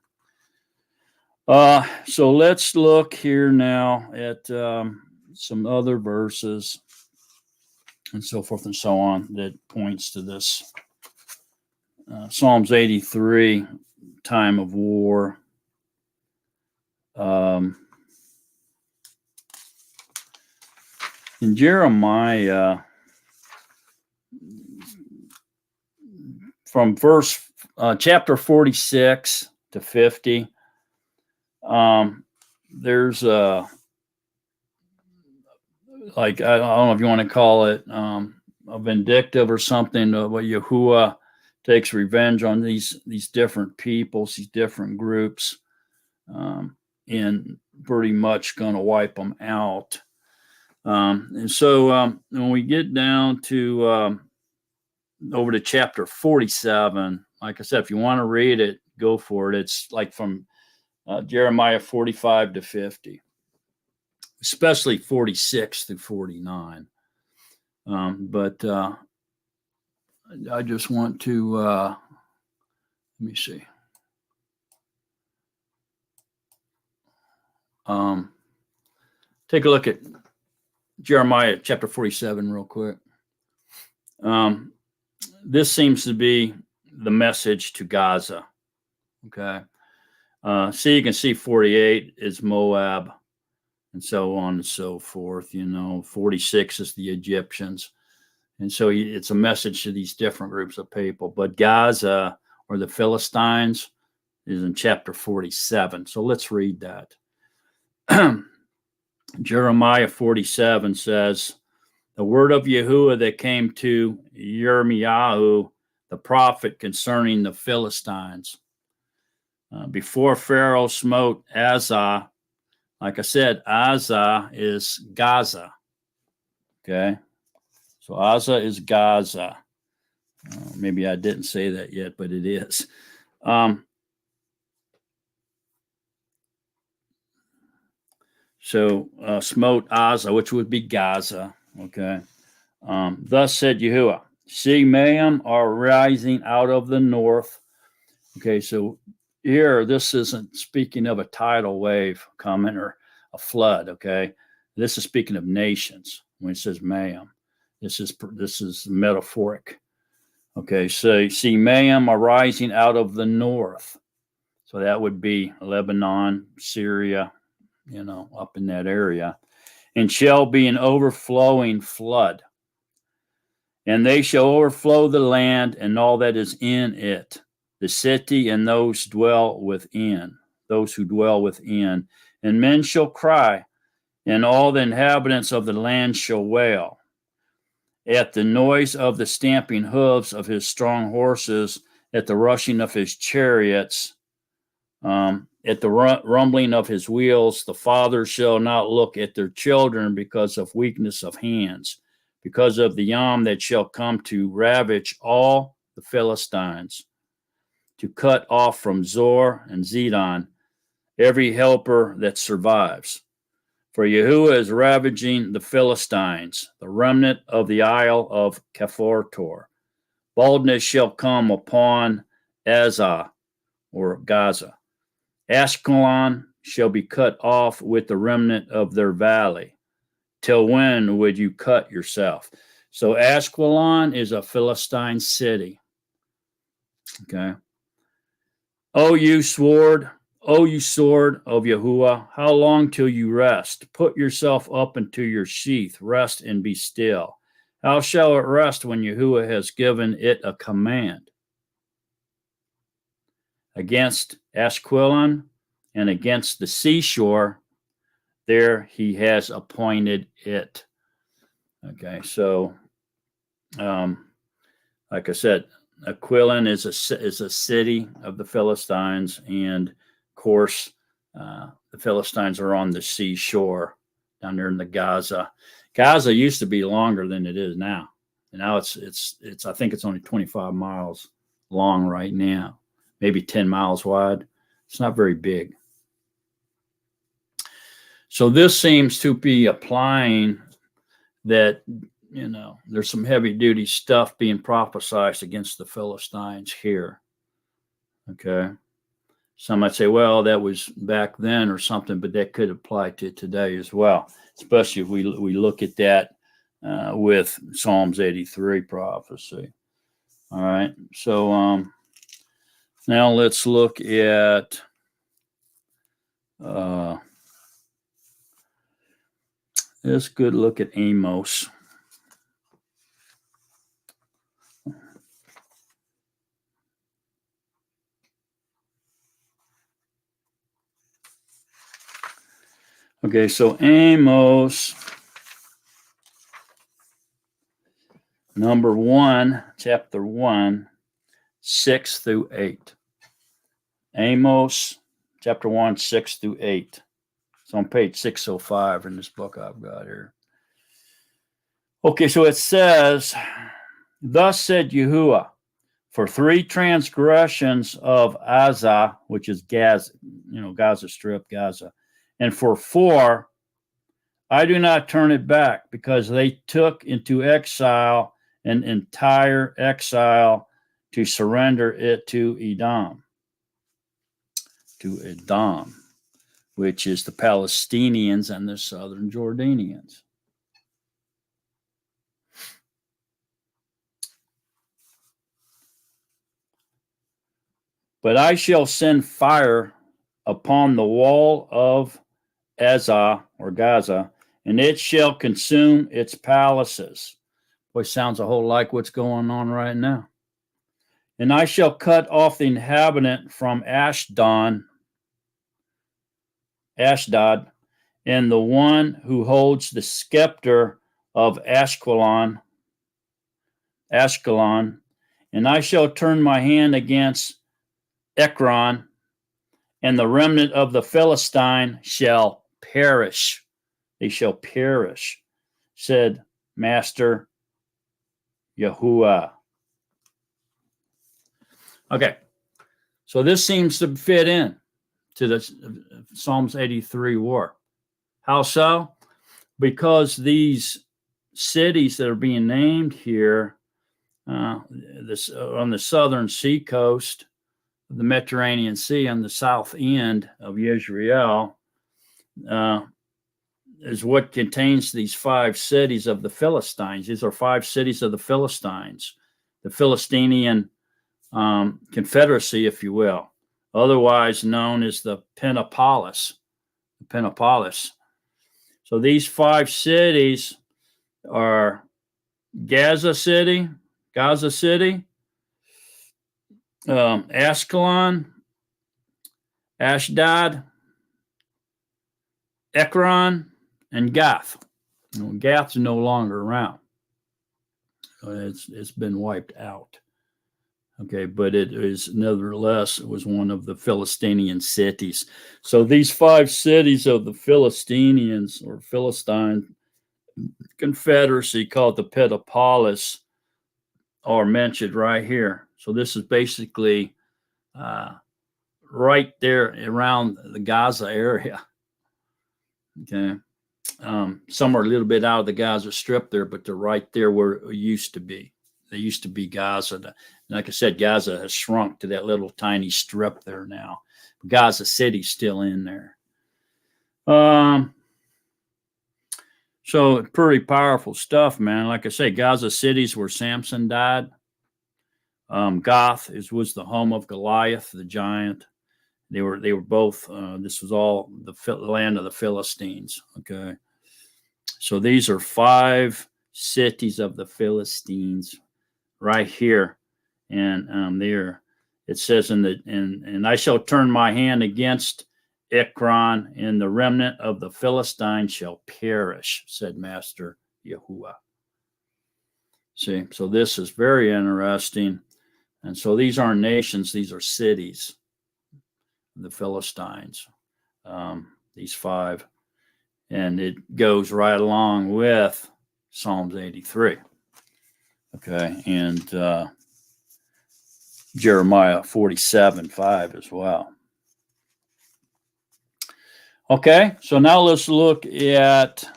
B: So let's look here now at some other verses and so forth and so on that points to this. Psalms 83, time of war. In Jeremiah from chapter 46 to 50. There's like, I don't know if you want to call it a vindictive or something, where Yahuwah takes revenge on these different peoples, these different groups, and pretty much going to wipe them out. And so when we get down to over to chapter 47, like I said, if you want to read it, go for it. It's like from Jeremiah 45 to 50, especially 46 through 49. But I just want to, let me see. Take a look at Jeremiah chapter 47 real quick. This seems to be the message to Gaza. Okay. So you can see 48 is Moab and so on and so forth. 46 is the Egyptians. And so it's a message to these different groups of people. But Gaza, or the Philistines, is in chapter 47. So let's read that. Jeremiah 47 says, the word of Yahuwah that came to Yirmiyahu, the prophet, concerning the Philistines. Before Pharaoh smote Azah, like I said, Azah is Gaza. Okay. So Azah is Gaza. Maybe I didn't say that yet, but it is. So smote Azah, which would be Gaza. Okay. Thus said Yahuwah, see, Mayim are rising out of the north. Okay, so here, this isn't speaking of a tidal wave coming or a flood. Okay, this is speaking of nations when it says Mayim. This is metaphoric. Okay, so see, Mayim are rising out of the north. So that would be Lebanon, Syria, up in that area, and shall be an overflowing flood. And they shall overflow the land and all that is in it, the city and those who dwell within. And men shall cry, and all the inhabitants of the land shall wail at the noise of the stamping hooves of his strong horses, at the rushing of his chariots, at the rumbling of his wheels. The fathers shall not look at their children because of weakness of hands, because of the Yam that shall come to ravage all the Philistines, to cut off from Zor and Zidon every helper that survives. For Yahuwah is ravaging the Philistines, the remnant of the isle of Caphator. Baldness shall come upon Azah, or Gaza. Ashkelon shall be cut off with the remnant of their valley. Till when would you cut yourself? So Ashkelon is a Philistine city. Okay. O you sword of Yahuwah, how long till you rest? Put yourself up into your sheath, rest and be still. How shall it rest when Yahuwah has given it a command? Against Ashkelon and against the seashore, there he has appointed it. Okay, so like I said, Aquilon is a city of the Philistines, and of course, the Philistines are on the seashore down there in the Gaza. Gaza used to be longer than it is now. And now it's I think it's only 25 miles long right now, maybe 10 miles wide. It's not very big. So this seems to be applying that, there's some heavy duty stuff being prophesied against the Philistines here. Okay. Some might say, well, that was back then or something, but that could apply to today as well, especially if we look at that with Psalms 83 prophecy. All right. So now let's look at let's good look at Amos. Okay, so Amos, number 1, chapter 1, 6 through 8. Amos, chapter 1, 6 through 8. It's on page 605 in this book I've got here. Okay, so it says, thus said Yahuwah, for 3 transgressions of Gaza, which is Gaza, Gaza Strip, Gaza, and for 4, I do not turn it back, because they took into exile, an entire exile, to surrender it to Edom, which is the Palestinians and the southern Jordanians. But I shall send fire upon the wall of Gaza, and it shall consume its palaces. Boy, sounds a whole like what's going on right now. And I shall cut off the inhabitant from Ashdod, and the one who holds the scepter of Ashkelon, and I shall turn my hand against Ekron, and the remnant of the Philistine shall perish. They shall perish, said Master Yahuwah. Okay, so this seems to fit in to the Psalms 83 war. How so? Because these cities that are being named here on the southern sea coast of the Mediterranean Sea, on the south end of Israel, is what contains these 5 cities of the Philistines. These are 5 cities of the Philistines, the Philistinian confederacy, if you will, otherwise known as the Pentapolis. So these 5 cities are Gaza City, Ashkelon, Ashdod, Ekron, and Gath. Gath's no longer around. It's been wiped out. Okay, but it is nevertheless, it was one of the Philistinian cities. So these 5 cities of the Philistinians or Philistine confederacy called the Pentapolis are mentioned right here. So this is basically right there around the Gaza area. Okay. Some are a little bit out of the Gaza Strip there, but they're right there where it used to be. They used to be Gaza. Like I said, Gaza has shrunk to that little tiny strip there now. Gaza City's still in there. So pretty powerful stuff, man. Like I say, Gaza City's where Samson died. Gath was the home of Goliath, the giant. They were both. This was all the land of the Philistines. Okay, so these are 5 cities of the Philistines right here, and there it says and I shall turn my hand against Ekron, and the remnant of the Philistines shall perish, said Master Yahuwah. See, so this is very interesting, and so these aren't nations; these are cities. The Philistines, these 5, and it goes right along with Psalms 83. Okay, and Jeremiah 47:5 as well. Okay, so now let's look at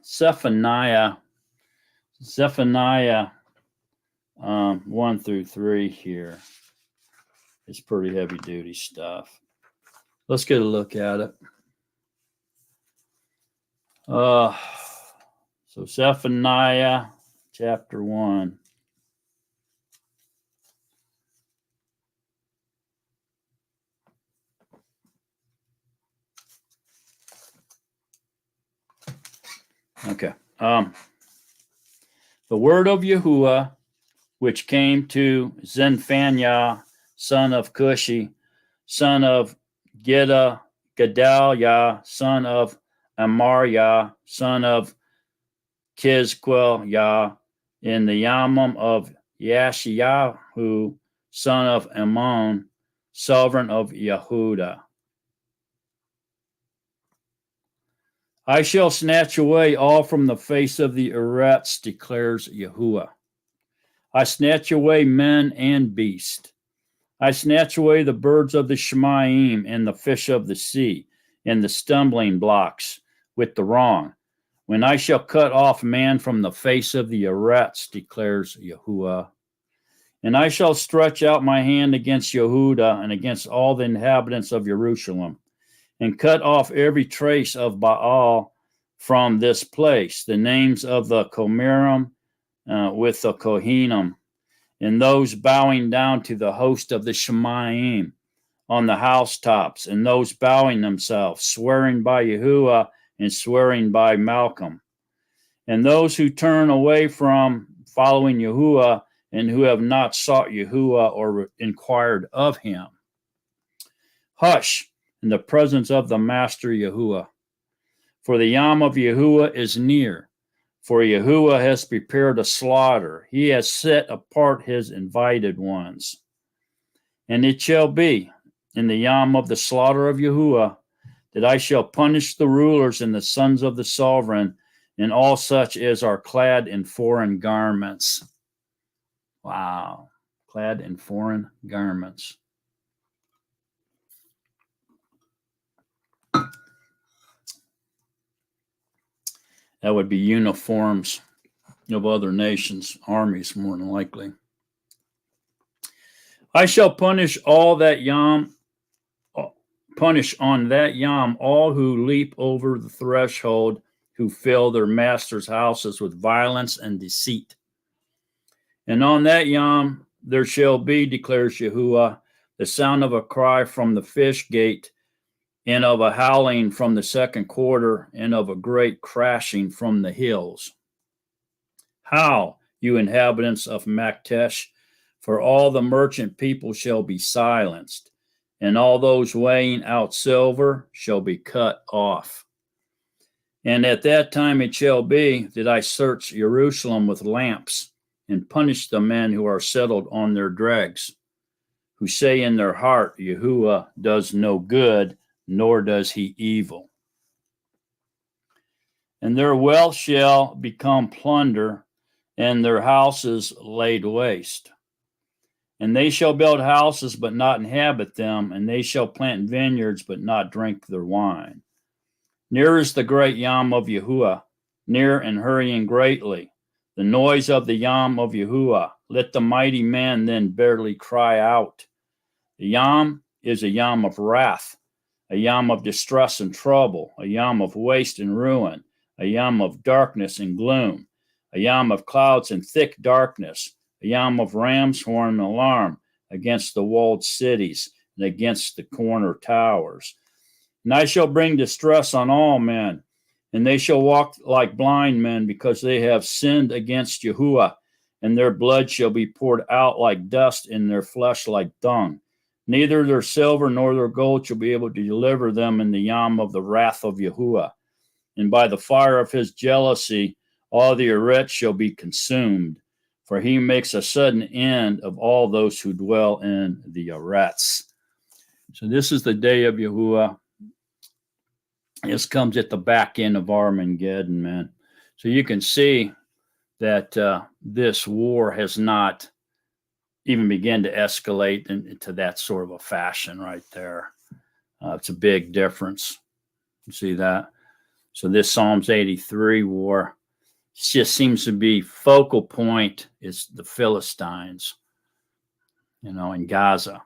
B: Zephaniah 1 through 3 here. It's pretty heavy duty stuff. Let's get a look at it. So Zephaniah chapter 1. Okay. The word of Yahuwah, which came to Zephaniah, son of Cushi, son of Gidaltiel, Gedaliah, son of Amariah, son of Kizquiah, in the Yamam of Yashiyahu, son of Ammon, sovereign of Yehuda. I shall snatch away all from the face of the Eretz, declares Yahuwah. I snatch away men and beast. I snatch away the birds of the Shemayim and the fish of the sea and the stumbling blocks with the wrong. When I shall cut off man from the face of the Eretz, declares Yahuwah. And I shall stretch out my hand against Yehuda and against all the inhabitants of Jerusalem, and cut off every trace of Baal from this place, the names of the Comerim with the Kohanim, and those bowing down to the host of the Shemayim on the housetops, and those bowing themselves, swearing by Yahuwah and swearing by Malcolm, and those who turn away from following Yahuwah and who have not sought Yahuwah or inquired of him. Hush in the presence of the Master Yahuwah, for the Yom of Yahuwah is near. For Yahuwah has prepared a slaughter. He has set apart his invited ones. And it shall be in the Yom of the slaughter of Yahuwah that I shall punish the rulers and the sons of the sovereign and all such as are clad in foreign garments. Wow. Clad in foreign garments. That would be uniforms of other nations, armies more than likely. I shall punish on that Yom all who leap over the threshold, who fill their masters' houses with violence and deceit. And on that Yom there shall be, declares Yahuwah, the sound of a cry from the fish gate, and of a howling from the second quarter, and of a great crashing from the hills. Howl, you inhabitants of Maktesh, for all the merchant people shall be silenced, and all those weighing out silver shall be cut off. And at that time it shall be that I search Jerusalem with lamps, and punish the men who are settled on their dregs, who say in their heart, Yahuwah does no good, nor does he evil. And their wealth shall become plunder, and their houses laid waste. And they shall build houses, but not inhabit them, and they shall plant vineyards, but not drink their wine. Near is the great Yom of Yahuwah, near and hurrying greatly, the noise of the Yom of Yahuwah. Let the mighty man then barely cry out. The Yom is a Yom of wrath, a Yom of distress and trouble, a Yom of waste and ruin, a Yom of darkness and gloom, a Yom of clouds and thick darkness, a Yom of ram's horn and alarm against the walled cities and against the corner towers. And I shall bring distress on all men, and they shall walk like blind men, because they have sinned against Yahuwah, and their blood shall be poured out like dust, and their flesh like dung. Neither their silver nor their gold shall be able to deliver them in the Yom of the wrath of Yahuwah. And by the fire of his jealousy, all the Eretz shall be consumed, for he makes a sudden end of all those who dwell in the Eretz. So this is the day of Yahuwah. This comes at the back end of Armageddon, man. So you can see that this war has not even began to escalate into that sort of a fashion right there. It's a big difference. You see that? So this Psalms 83 war just seems to be focal point is the Philistines, in Gaza,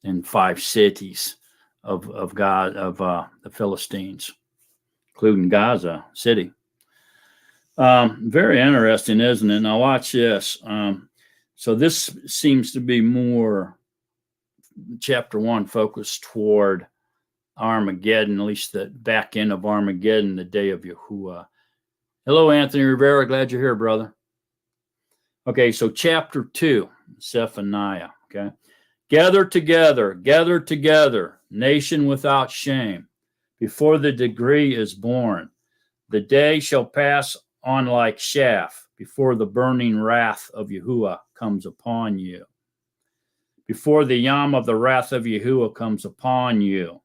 B: in 5 cities of the Philistines, including Gaza city. Very interesting, isn't it? Now watch this. So this seems to be more chapter 1 focused toward Armageddon, at least the back end of Armageddon, the day of Yahuwah. Hello, Anthony Rivera. Glad you're here, brother. Okay, so chapter 2, Zephaniah. Okay. Gather together, nation without shame, before the decree is born. The day shall pass on like chaff, before the burning wrath of Yahuwah comes upon you. Before the yam of the wrath of Yahuwah comes upon you.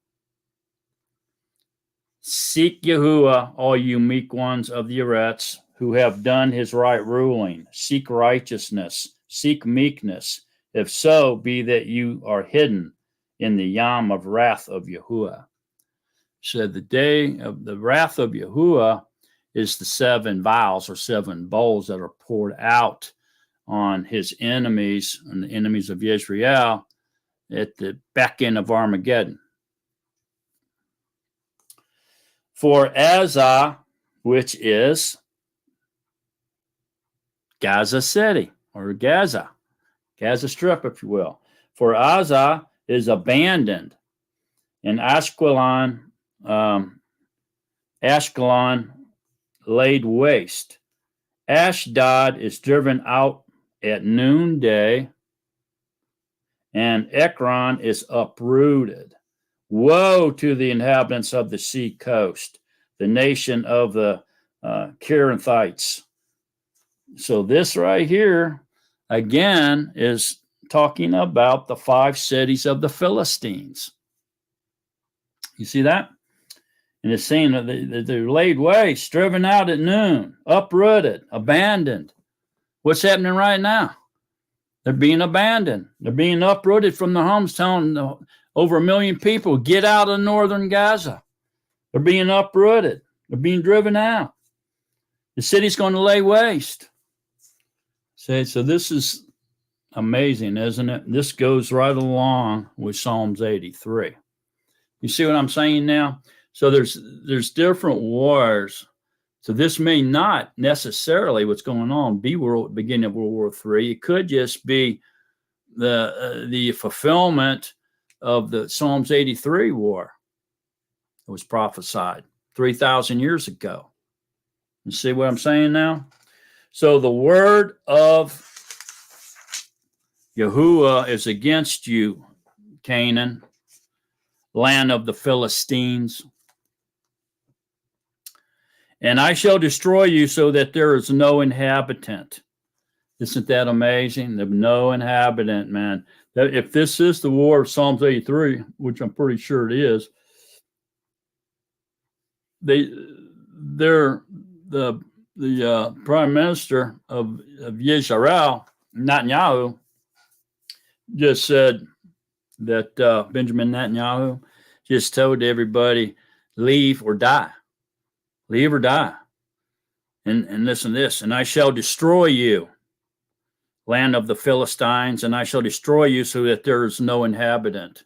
B: Seek Yahuwah, all you meek ones of the Eretz, who have done his right ruling. Seek righteousness, seek meekness. If so, be that you are hidden in the yam of wrath of Yahuwah. So the day of the wrath of Yahuwah is the 7 vials or 7 bowls that are poured out on his enemies and the enemies of Israel at the back end of Armageddon. For Azah, which is Gaza City or Gaza Strip, if you will. For Azah is abandoned, and Ashkelon laid waste. Ashdod is driven out at noonday, and Ekron is uprooted. Woe to the inhabitants of the sea coast, the nation of the Kerinthites. So this right here, again, is talking about the 5 cities of the Philistines. You see that? And it's saying that they're laid waste, driven out at noon, uprooted, abandoned. What's happening right now? They're being abandoned. They're being uprooted from their homes, telling over 1 million people, get out of northern Gaza. They're being uprooted. They're being driven out. The city's going to lay waste. So this is amazing, isn't it? This goes right along with Psalms 83. You see what I'm saying now? So there's different wars. So this may not necessarily what's going on be beginning of World War III. It could just be the fulfillment of the Psalms 83 war that was prophesied 3,000 years ago. You see what I'm saying now? So the word of Yahuwah is against you, Canaan, land of the Philistines. And I shall destroy you so that there is no inhabitant. Isn't that amazing? There's no inhabitant, man. If this is the war of Psalms 83, which I'm pretty sure it is, the prime minister of Israel, Netanyahu, just said that Benjamin Netanyahu just told everybody, leave or die. Leave or die. And listen to this. And I shall destroy you, land of the Philistines, and I shall destroy you so that there is no inhabitant.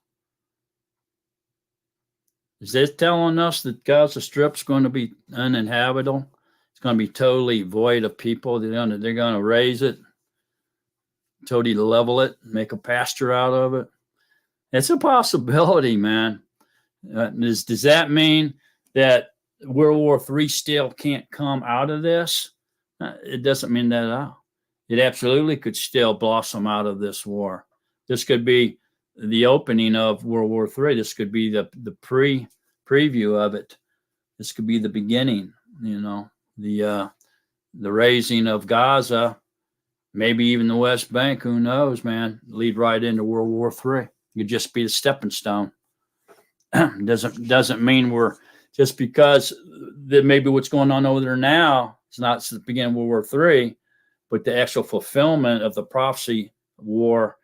B: Is this telling us that Gaza Strip's going to be uninhabitable? It's going to be totally void of people. They're going to raise it, totally level it, make a pasture out of it. It's a possibility, man. Does that mean that World War III still can't come out of this? It doesn't mean that at all. It absolutely could still blossom out of this war. This could be the opening of World War III. This could be the preview of it. This could be the beginning, the raising of Gaza, maybe even the West Bank, who knows, man, lead right into World War III. It could just be the stepping stone. Doesn't mean we're, just because that maybe what's going on over there now is not the beginning of World War III, but the actual fulfillment of the prophecy war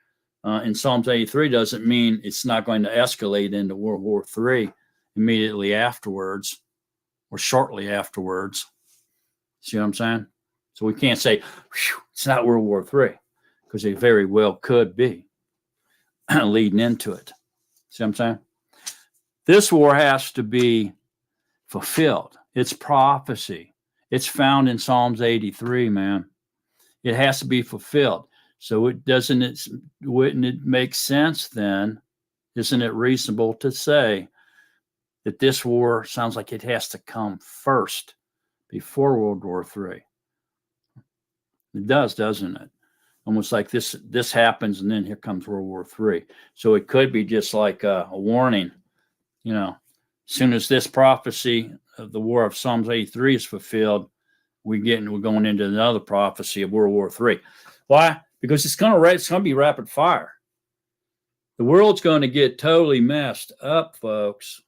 B: in Psalms 83 doesn't mean it's not going to escalate into World War III immediately afterwards or shortly afterwards. See what I'm saying? So we can't say, it's not World War III, because it very well could be leading into it. See what I'm saying? This war has to be fulfilled. It's prophecy. It's found in Psalms 83, man. It has to be fulfilled. So wouldn't it make sense then? Isn't it reasonable to say that this war sounds like it has to come first before World War III? It does, doesn't it? Almost like this happens and then here comes World War III. So it could be just like a warning as soon as this prophecy of the war of Psalms 83 is fulfilled, we're going into another prophecy of World War III. Why? Because it's going to be rapid fire. The world's going to get totally messed up, folks.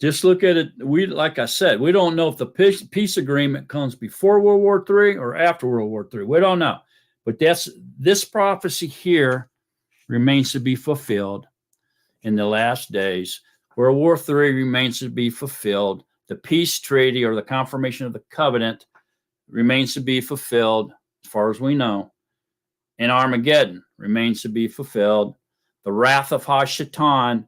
B: Just look at it. Like I said, we don't know if the peace agreement comes before World War III or after World War III. We don't know. But this prophecy here remains to be fulfilled in the last days. World War III remains to be fulfilled. The peace treaty or the confirmation of the covenant remains to be fulfilled, as far as we know. And Armageddon remains to be fulfilled. The wrath of Hashatan,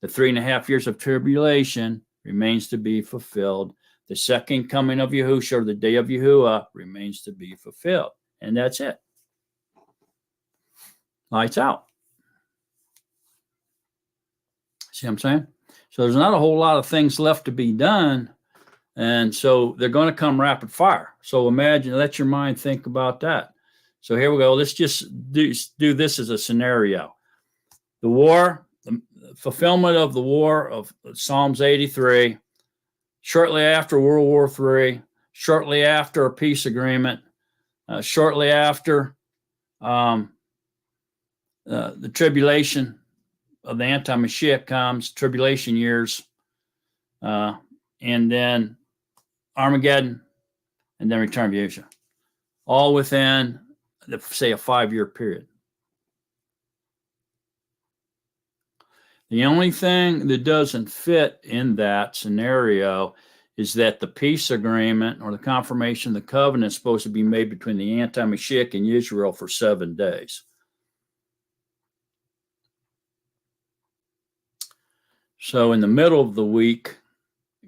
B: the 3.5 years of tribulation, remains to be fulfilled. The second coming of Yahushua, or the day of Yahuwah, remains to be fulfilled. And that's it. Lights out. See what I'm saying? So there's not a whole lot of things left to be done. And so they're going to come rapid fire. So imagine, let your mind think about that. So here we go. Let's just do this as a scenario. The war, the fulfillment of the war of Psalms 83, shortly after World War III, shortly after a peace agreement, shortly after the tribulation of the anti-Mashiach comes, tribulation years, and then Armageddon, and then return of Yahushua. All within, say, a 5-year period. The only thing that doesn't fit in that scenario is that the peace agreement or the confirmation of the covenant is supposed to be made between the anti-Mashiach and Israel for 7 days. So in the middle of the week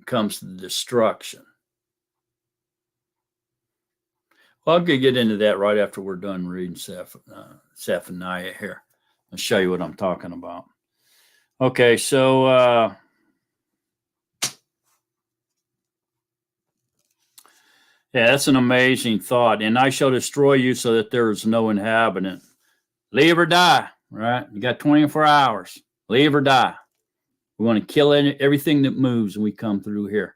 B: comes the destruction. Well, I'll get into that right after we're done reading Zephaniah here. I'll show you what I'm talking about. Okay, so yeah, that's an amazing thought. And I shall destroy you so that there is no inhabitant. Leave or die, right? You got 24 hours. Leave or die. We want to kill everything that moves when we come through here.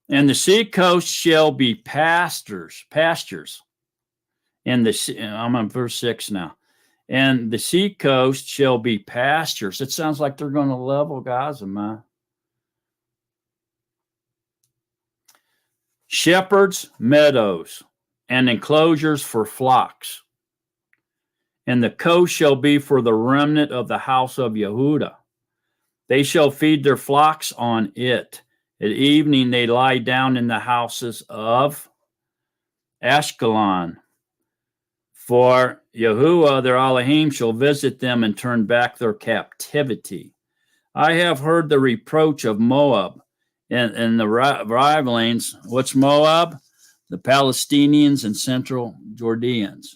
B: And the sea coast shall be pastures. And I'm on verse 6 now. And the sea coast shall be pastures. It sounds like they're going to level Gaza, man. Shepherds, meadows, and enclosures for flocks. And the coast shall be for the remnant of the house of Yehudah. They shall feed their flocks on it. At evening they lie down in the houses of Ashkelon. For Yahuwah, their Elohim, shall visit them and turn back their captivity. I have heard the reproach of Moab and the rivalings. What's Moab? The Palestinians and Central Jordians.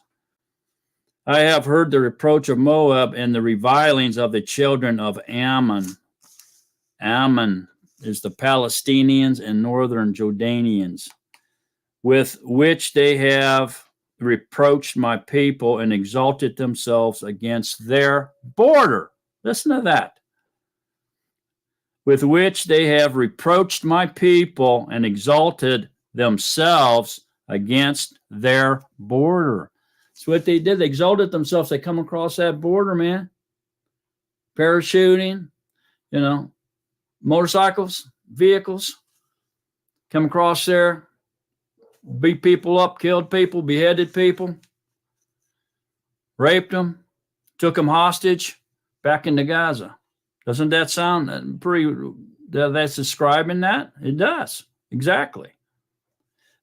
B: I have heard the reproach of Moab and the revilings of the children of Ammon. Ammon is the Palestinians and Northern Jordanians, with which they have reproached my people and exalted themselves against their border. Listen to that. With which they have reproached my people and exalted themselves against their border. That's what they did. They exalted themselves. They come across that border, man. Parachuting, motorcycles, vehicles, come across there, beat people up, killed people, beheaded people, raped them, took them hostage, back into Gaza. Doesn't that sound pretty, that's describing that? It does, exactly.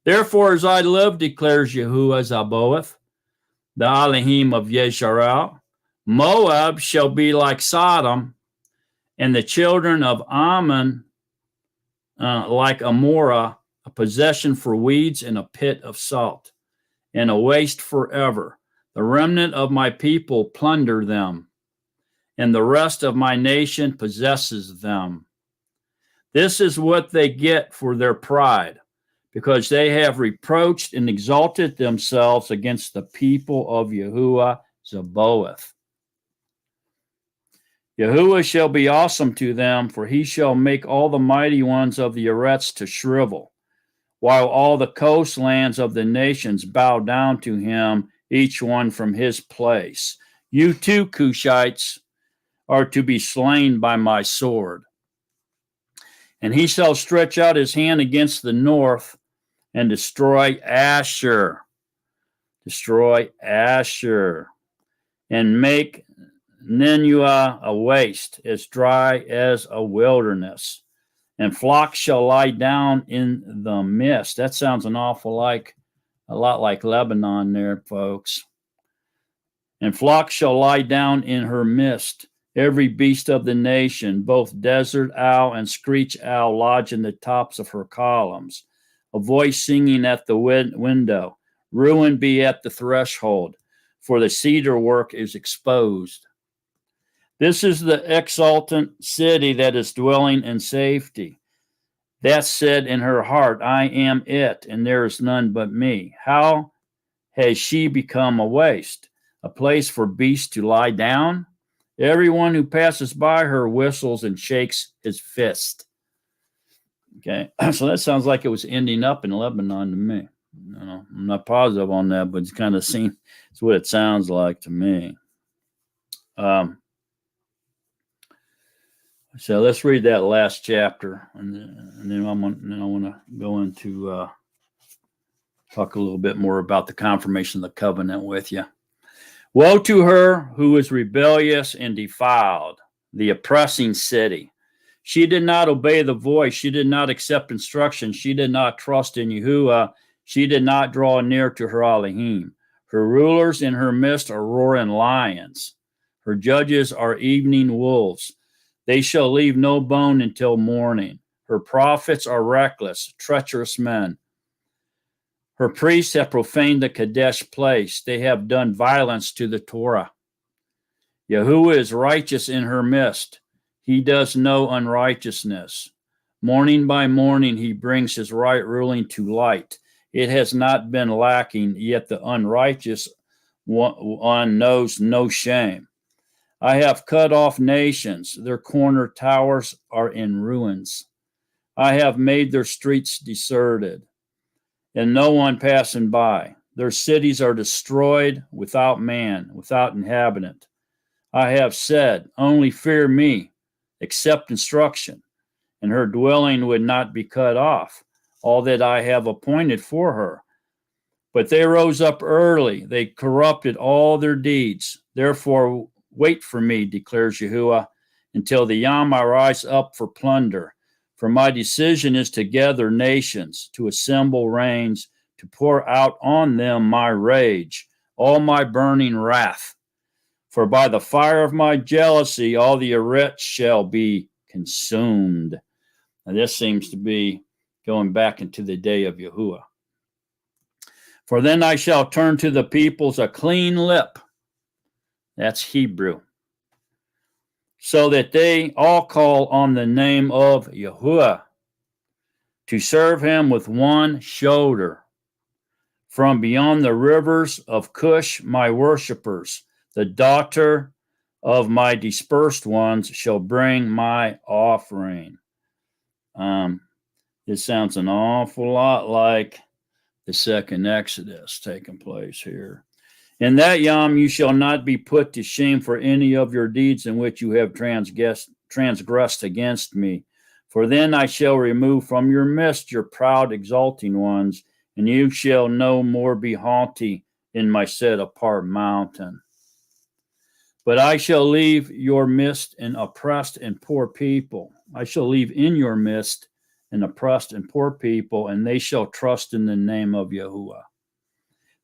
B: Therefore, as I live, declares Yahuwah Zaboeth, the Elohim of Yesharel, Moab shall be like Sodom, and the children of Ammon like Amorah, a possession for weeds and a pit of salt, and a waste forever. The remnant of my people plunder them, and the rest of my nation possesses them. This is what they get for their pride, because they have reproached and exalted themselves against the people of Yahuwah Zaboeth. Yahuwah shall be awesome to them, for he shall make all the mighty ones of the Eretz to shrivel, while all the coastlands of the nations bow down to him, each one from his place. You too, Cushites, are to be slain by my sword. And he shall stretch out his hand against the north and destroy Asher. Destroy Asher. And make Ninua a waste, as dry as a wilderness. And flocks shall lie down in the mist. That sounds an awful a lot like Lebanon there, folks. And flocks shall lie down in her mist. Every beast of the nation, both desert owl and screech owl, lodge in the tops of her columns. A voice singing at the window. Ruin be at the threshold, for the cedar work is exposed. This is the exultant city that is dwelling in safety. That said in her heart, I am it, and there is none but me. How has she become a waste, a place for beasts to lie down? Everyone who passes by her whistles and shakes his fist. Okay, so that sounds like it was ending up in Lebanon to me. I'm not positive on that, but it's kind of it's what it sounds like to me. So let's read that last chapter, and then I want to go into talk a little bit more about the confirmation of the covenant with you. Woe to her who is rebellious and defiled, the oppressing city. She did not obey the voice. She did not accept instruction. She did not trust in Yahuwah. She did not draw near to her Elohim. Her rulers in her midst are roaring lions. Her judges are evening wolves. They shall leave no bone until morning. Her prophets are reckless, treacherous men. Her priests have profaned the Kadesh place. They have done violence to the Torah. Yahuwah is righteous in her midst. He does no unrighteousness. Morning by morning he brings his right ruling to light. It has not been lacking, yet the unrighteous one knows no shame. I have cut off nations. Their corner towers are in ruins. I have made their streets deserted, and no one passing by. Their cities are destroyed without man, without inhabitant. I have said, only fear me, accept instruction, and her dwelling would not be cut off, all that I have appointed for her. But they rose up early. They corrupted all their deeds. Therefore, wait for me, declares Yahuwah, until the Yom I rise up for plunder. For my decision is to gather nations, to assemble reigns, to pour out on them my rage, all my burning wrath. For by the fire of my jealousy, all the Eretz shall be consumed. Now, this seems to be going back into the day of Yahuwah. For then I shall turn to the peoples a clean lip. That's Hebrew. So that they all call on the name of Yahuwah to serve him with one shoulder. From beyond the rivers of Cush, my worshipers, the daughter of my dispersed ones, shall bring my offering. This sounds an awful lot like the second Exodus taking place here. In that Yom you shall not be put to shame for any of your deeds in which you have transgressed against me. For then I shall remove from your midst your proud exalting ones, and you shall no more be haughty in my set apart mountain. But I shall leave your midst an oppressed and poor people. I shall leave in your midst an oppressed and poor people, and they shall trust in the name of Yahuwah.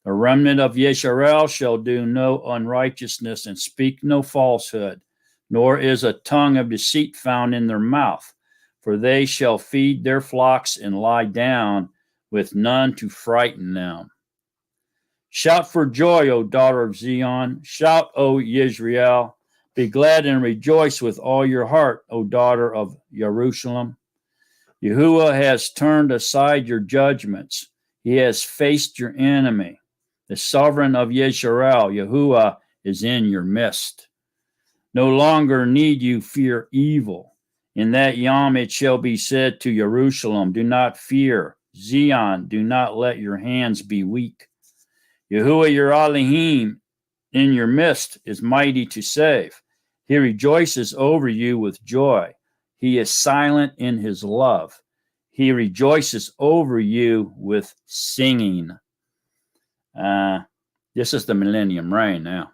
B: The remnant of Yisrael shall do no unrighteousness and speak no falsehood, nor is a tongue of deceit found in their mouth. For they shall feed their flocks and lie down, with none to frighten them. Shout for joy, O daughter of Zion. Shout, O Yisrael. Be glad and rejoice with all your heart, O daughter of Jerusalem. Yahuwah has turned aside your judgments. He has faced your enemy. The sovereign of Yisrael, Yahuwah, is in your midst. No longer need you fear evil. In that yom it shall be said to Jerusalem, do not fear. Zion, do not let your hands be weak. Yahuwah your Elohim in your midst is mighty to save. He rejoices over you with joy. He is silent in his love. He rejoices over you with singing. This is the millennium reign now.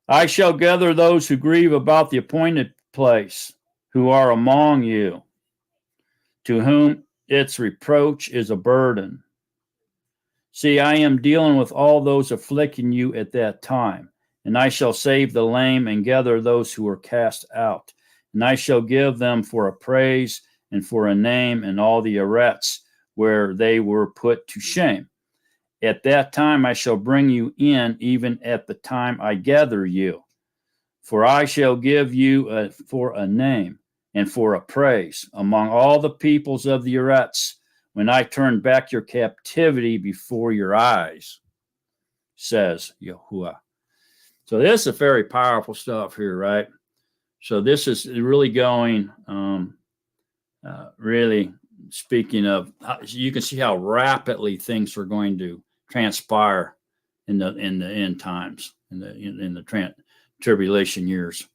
B: I shall gather those who grieve about the appointed place, who are among you, to whom its reproach is a burden. See, I am dealing with all those afflicting you at that time, and I shall save the lame and gather those who are cast out. And I shall give them for a praise and for a name in all the arets where they were put to shame. At that time I shall bring you in, even at the time I gather you. For I shall give you for a name and for a praise among all the peoples of the arets, when I turn back your captivity before your eyes, says Yahuwah. So this is very powerful stuff here, right? So this is really going, really speaking of, you can see how rapidly things are going to transpire in the end times, in the tribulation years.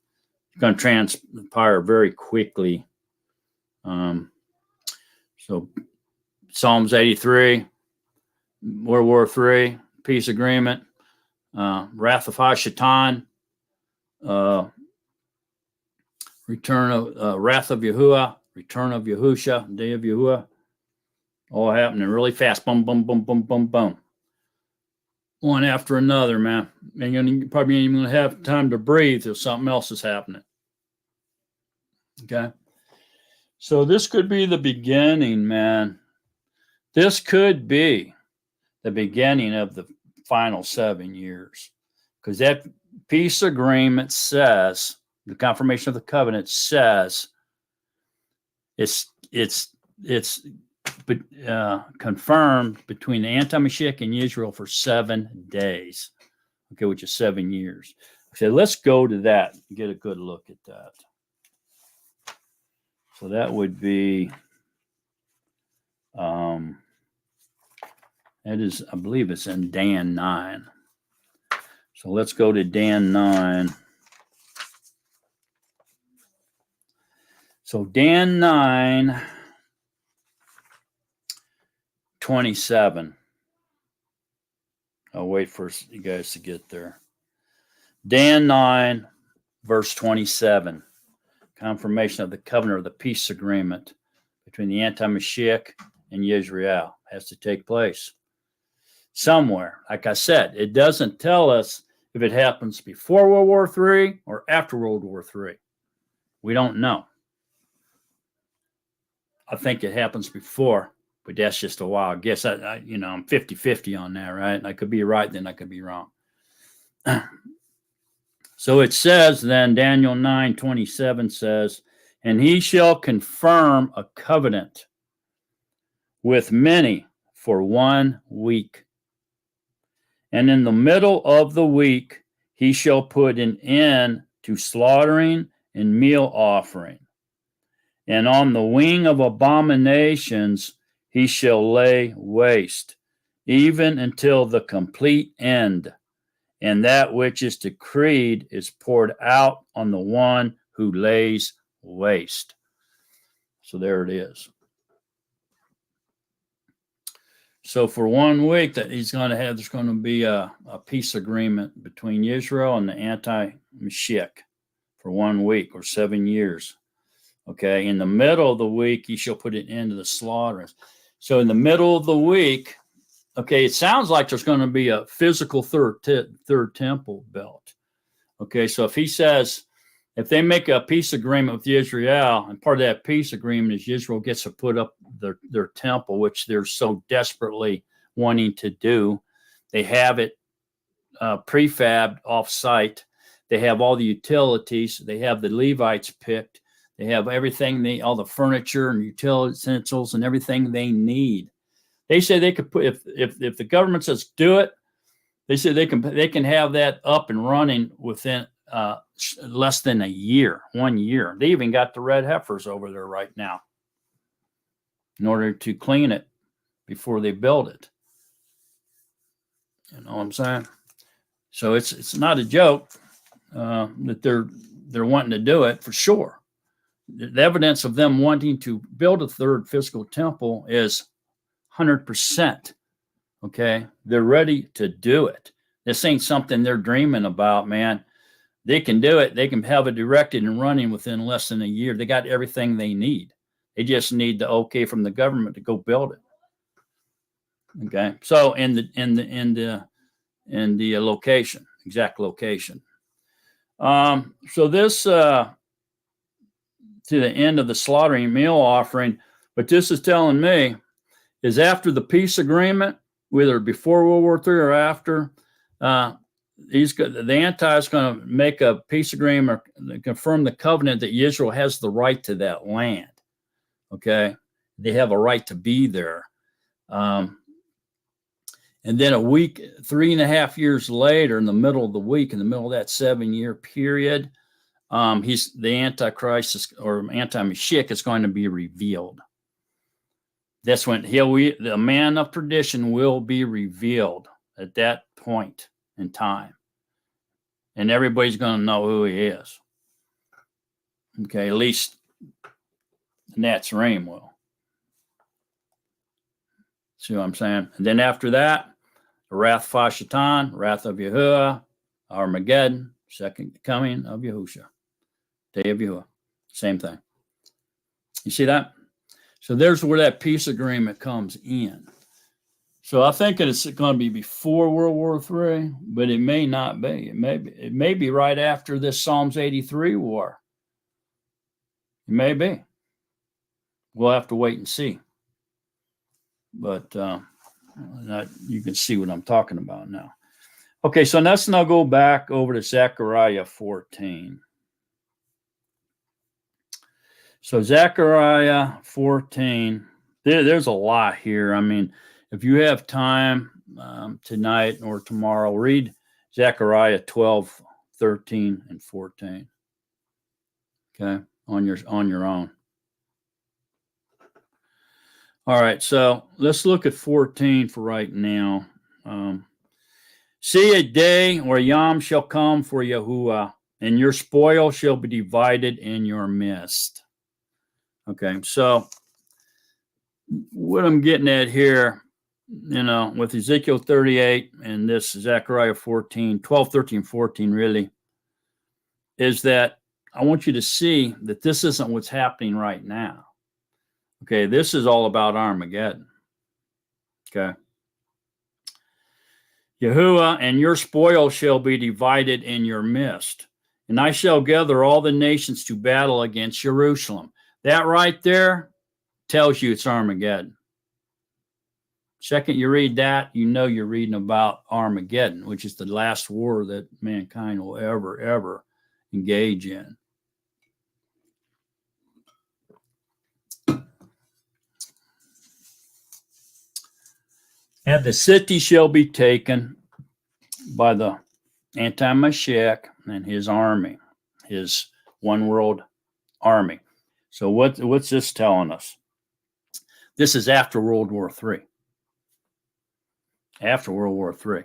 B: It's going to transpire very quickly. So Psalms 83, World War III, peace agreement, wrath of Hashatan, return of wrath of Yahuwah, return of Yahusha, day of Yahuwah, all happening really fast. Boom, boom, boom, boom, boom, boom. One after another, man. And you probably ain't even gonna have time to breathe if something else is happening. Okay. So this could be the beginning, man. This could be the beginning of the final 7 years, because that peace agreement says, the confirmation of the covenant says, it's confirmed between the anti-Mashiach and Israel for 7 days, okay, which is 7 years. So let's go to that and get a good look at that. So that would be, that is, I believe it's in Dan 9. So let's go to Dan 9. So Dan 9, 27. I'll wait for you guys to get there. Dan 9, verse 27. Confirmation of the covenant or the peace agreement between the anti-Mashiach and Israel has to take place somewhere. Like I said, it doesn't tell us if it happens before World War III or after World War III. We don't know. I think it happens before, but that's just a wild guess. I'm 50-50 on that, right? I could be right, then I could be wrong. So it says then, Daniel 9:27 says, and he shall confirm a covenant with many for 1 week. And in the middle of the week, he shall put an end to slaughtering and meal offering. And on the wing of abominations, he shall lay waste, even until the complete end. And that which is decreed is poured out on the one who lays waste. So there it is. So for 1 week that he's going to have, there's going to be a peace agreement between Israel and the anti-Mashiach for 1 week or 7 years. Okay, in the middle of the week, he shall put an end to the slaughter. So in the middle of the week, okay, it sounds like there's going to be a physical third temple built. Okay, so if he says, if they make a peace agreement with Israel, and part of that peace agreement is Israel gets to put up their temple, which they're so desperately wanting to do. They have it prefabbed off-site. They have all the utilities. They have the Levites picked. They have everything, all the furniture and utensils and everything they need. They say they could put, if the government says do it, they say they can have that up and running within less than a year, 1 year. They even got the red heifers over there right now in order to clean it before they build it. You know what I'm saying? So it's not a joke that they're wanting to do it for sure. The evidence of them wanting to build a third physical temple is 100%. Okay, they're ready to do it. This ain't something they're dreaming about, man. They can do it. They can have it erected and running within less than a year. They got everything they need. They just need the okay from the government to go build it. Okay, so in the location, exact location. So this to the end of the slaughtering meal offering, but this is telling me is after the peace agreement, whether before World War III or after, the anti is going to make a peace agreement or confirm the covenant that Israel has the right to that land. Okay, they have a right to be there. And then a week, 3.5 years later, in the middle of the week, in the middle of that 7-year period, the Antichrist or anti-Mashiach is going to be revealed. That's when the man of perdition will be revealed at that point in time. And everybody's going to know who he is. Okay, at least the Nazarene will. See what I'm saying? And then after that, the Wrath Fashatan, Wrath of Yahuwah, Armageddon, second coming of Yahusha, Day of Yahuwah. Same thing. You see that? So there's where that peace agreement comes in. So I think it's going to be before World War III, but it may not be. It may be right after this Psalms 83 war. It may be. We'll have to wait and see. But you can see what I'm talking about now. Okay, so let's now go back over to Zechariah 14. So Zechariah 14, there's a lot here. I mean, if you have time tonight or tomorrow, read Zechariah 12, 13, and 14. Okay, on your own. All right, so let's look at 14 for right now. See a day where Yom shall come for Yahuwah, and your spoil shall be divided in your midst. Okay, so what I'm getting at here, with Ezekiel 38 and this Zechariah 14, 12, 13, 14 really, is that I want you to see that this isn't what's happening right now. Okay, this is all about Armageddon. Okay. Yahuwah, and your spoil shall be divided in your midst, and I shall gather all the nations to battle against Jerusalem. That right there tells you it's Armageddon. Second you read that, you're reading about Armageddon, which is the last war that mankind will ever engage in. And the city shall be taken by the anti-Mashiach and his army, his one world army. So what's this telling us? This is after World War III. After World War III.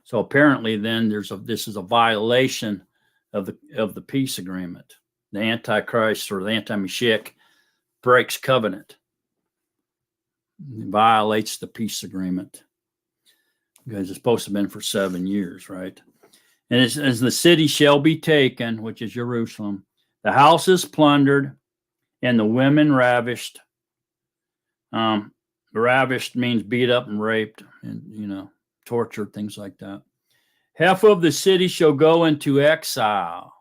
B: So apparently then this is a violation of the peace agreement. The Antichrist or the anti-Mashiach breaks covenant. Violates the peace agreement because it's supposed to have been for 7 years, right? And as the city shall be taken, which is Jerusalem, the house is plundered and the women ravished. Ravished means beat up and raped and, tortured, things like that. Half of the city shall go into exile,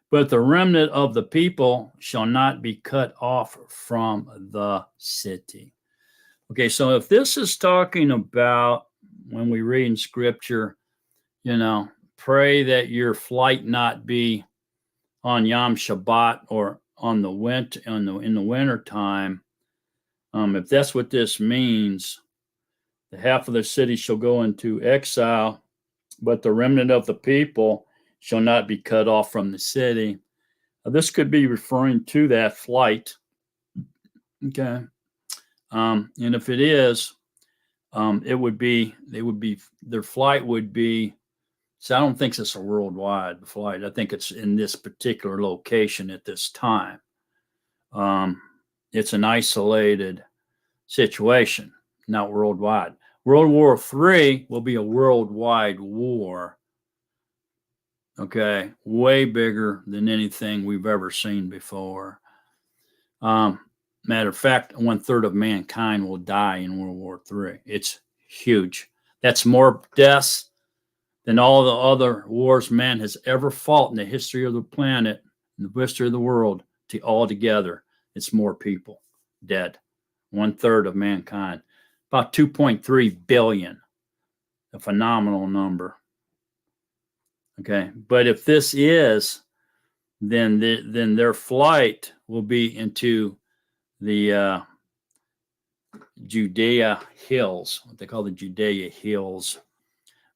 B: but the remnant of the people shall not be cut off from the city. Okay, so if this is talking about when we read in scripture, pray that your flight not be on Yom Shabbat or on the in the winter time. If that's what this means, the half of the city shall go into exile, but the remnant of the people shall not be cut off from the city. This could be referring to that flight. Okay. And if it is, their flight would be, so I don't think it's a worldwide flight. I think it's in this particular location at this time. It's an isolated situation, not worldwide. World War III will be a worldwide war. Okay, way bigger than anything we've ever seen before. Matter of fact, 1/3 of mankind will die in World War III. It's huge. That's more deaths than all the other wars man has ever fought in the history of the planet, in the history of the world, all together. It's more people dead. 1/3 of mankind. About 2.3 billion. A phenomenal number. Okay, but if this is, then their flight will be into the Judea Hills, what they call the Judea Hills,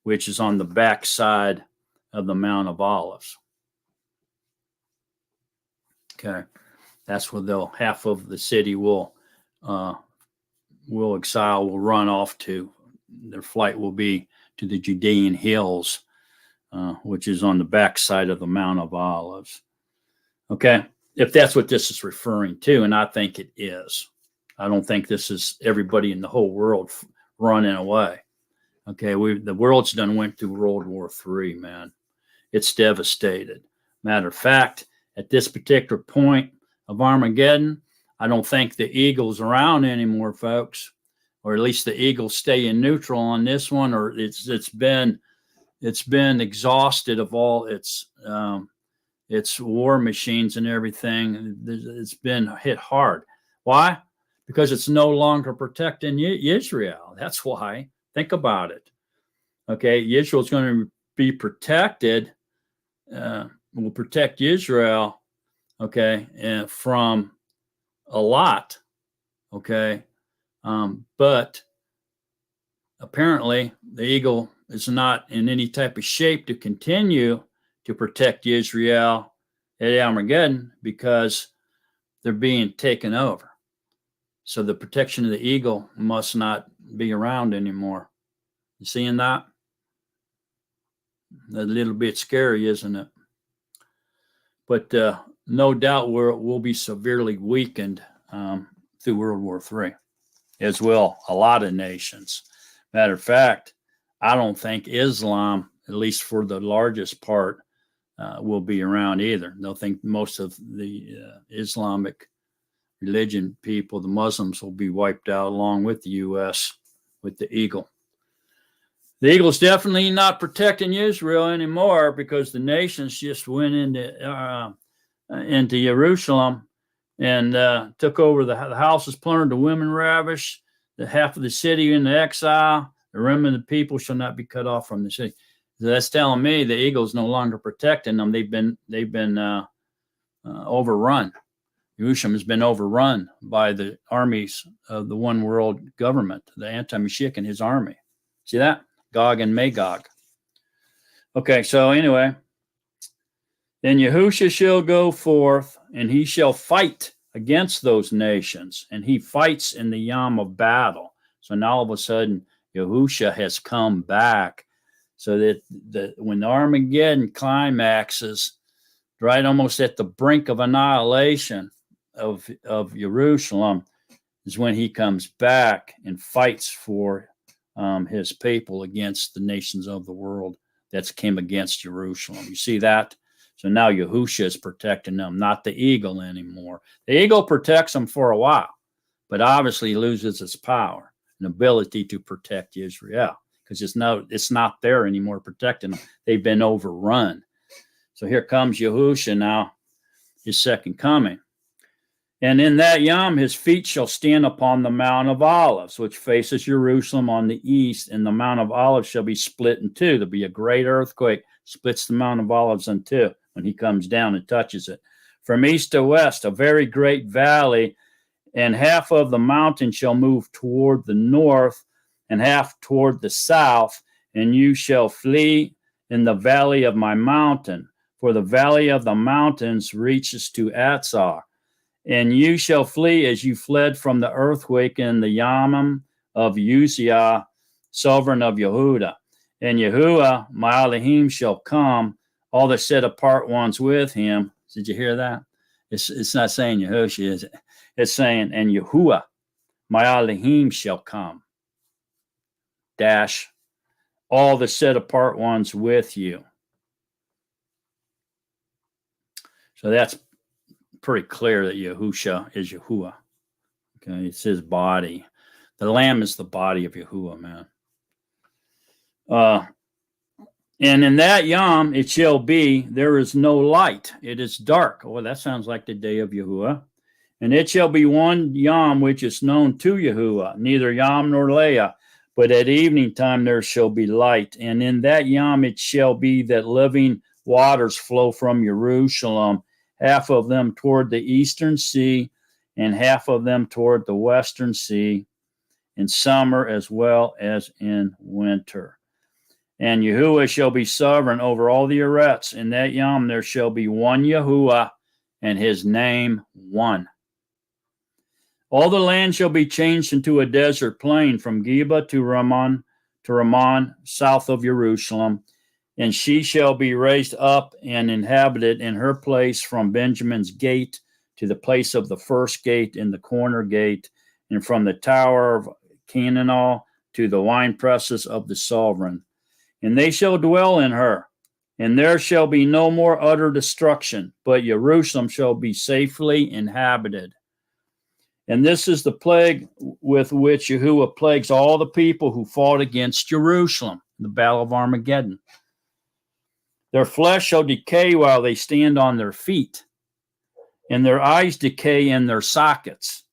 B: which is on the backside of the Mount of Olives. Okay, that's where half of the city will run off to. Their flight will be to the Judean Hills, which is on the backside of the Mount of Olives. Okay, if that's what this is referring to, and I think it is. I don't think this is everybody in the whole world running away. Okay, the world's done went through World War III, man. It's devastated. Matter of fact, at this particular point of Armageddon, I don't think the eagle's around anymore, folks, or at least the eagles stay in neutral on this one, or it's been exhausted of all its war machines and everything. It's been hit hard. Why? Because it's no longer protecting Israel. That's why. Think about it. Okay, Israel's going to be protected. Will protect Israel. Okay, and from a lot. Okay, but apparently the eagle is not in any type of shape to continue to protect Israel at Armageddon because they're being taken over. So the protection of the eagle must not be around anymore. You seeing that? A little bit scary, isn't it? But no doubt we'll be severely weakened through World War III as well. A lot of nations. Matter of fact, I don't think Islam, at least for the largest part, will be around either. They'll think most of the Islamic religion people, the Muslims, will be wiped out along with the U.S. with the eagle. The eagle's definitely not protecting Israel anymore because the nations just went into Jerusalem and took over the houses, plundered, the women ravished, the half of the city into exile. The remnant of the people shall not be cut off from the city. So that's telling me the eagle's no longer protecting them. They've been overrun. Jerusalem has been overrun by the armies of the one world government, the anti-Mashiach and his army. See that? Gog and Magog. Okay, so anyway, then Yahusha shall go forth, and he shall fight against those nations, and he fights in the yom of battle. So now all of a sudden, Yahusha has come back, so that when the Armageddon climaxes, right almost at the brink of annihilation of Jerusalem, is when he comes back and fights for his people against the nations of the world that came against Jerusalem. You see that? So now Yahusha is protecting them, not the eagle anymore. The eagle protects them for a while, but obviously loses its power and ability to protect Israel because it's not there anymore protecting them. They've been overrun. So here comes Yahusha now, his second coming. And in that yom, his feet shall stand upon the Mount of Olives, which faces Jerusalem on the east, and the Mount of Olives shall be split in two. There'll be a great earthquake, splits the Mount of Olives in two when he comes down and touches it. From east to west, a very great valley, and half of the mountain shall move toward the north, and half toward the south, and you shall flee in the valley of my mountain, for the valley of the mountains reaches to Atzar. And you shall flee as you fled from the earthquake in the Yamam of Uzziah, sovereign of Yehuda. And Yahuwah, my Elohim, shall come, all the set apart ones with him. Did you hear that? It's not saying Yehoshua, is it? It's saying, and Yahuwah, my Elohim, shall come. Dash, all the set apart ones with you. So that's pretty clear that Yahusha is Yahuwah. Okay, it's his body. The lamb is the body of Yahuwah, man. And in that Yom it shall be, there is no light. It is dark. Oh, that sounds like the day of Yahuwah. And it shall be one Yom which is known to Yahuwah, neither Yom nor Leah, but at evening time there shall be light. And in that Yom it shall be that living waters flow from Jerusalem, half of them toward the eastern sea, and half of them toward the western sea, in summer as well as in winter. And Yahuwah shall be sovereign over all the Eretz. In that Yom there shall be one Yahuwah, and his name one. All the land shall be changed into a desert plain from Geba to Ramon, south of Jerusalem. And she shall be raised up and inhabited in her place from Benjamin's gate to the place of the first gate in the corner gate, and from the tower of Canaanall to the wine presses of the sovereign. And they shall dwell in her, and there shall be no more utter destruction, but Jerusalem shall be safely inhabited. And this is the plague with which Yahuwah plagues all the people who fought against Jerusalem, the battle of Armageddon. Their flesh shall decay while they stand on their feet, and their eyes decay in their sockets,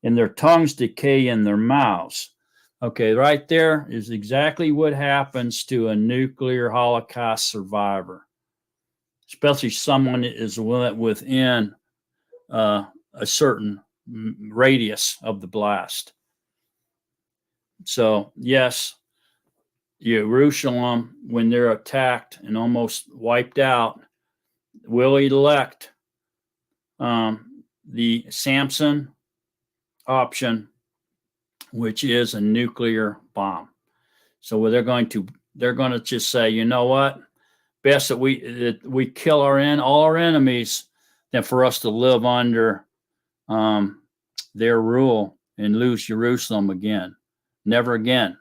B: and their tongues decay in their mouths. Okay, right there is exactly what happens to a nuclear Holocaust survivor, especially someone that is within a certain radius of the blast. So, yes, Jerusalem, when they're attacked and almost wiped out, will elect the Samson option, which is a nuclear bomb. So they're going to just say, you know what, best that we kill all our enemies than for us to live under their rule and lose Jerusalem again. Never again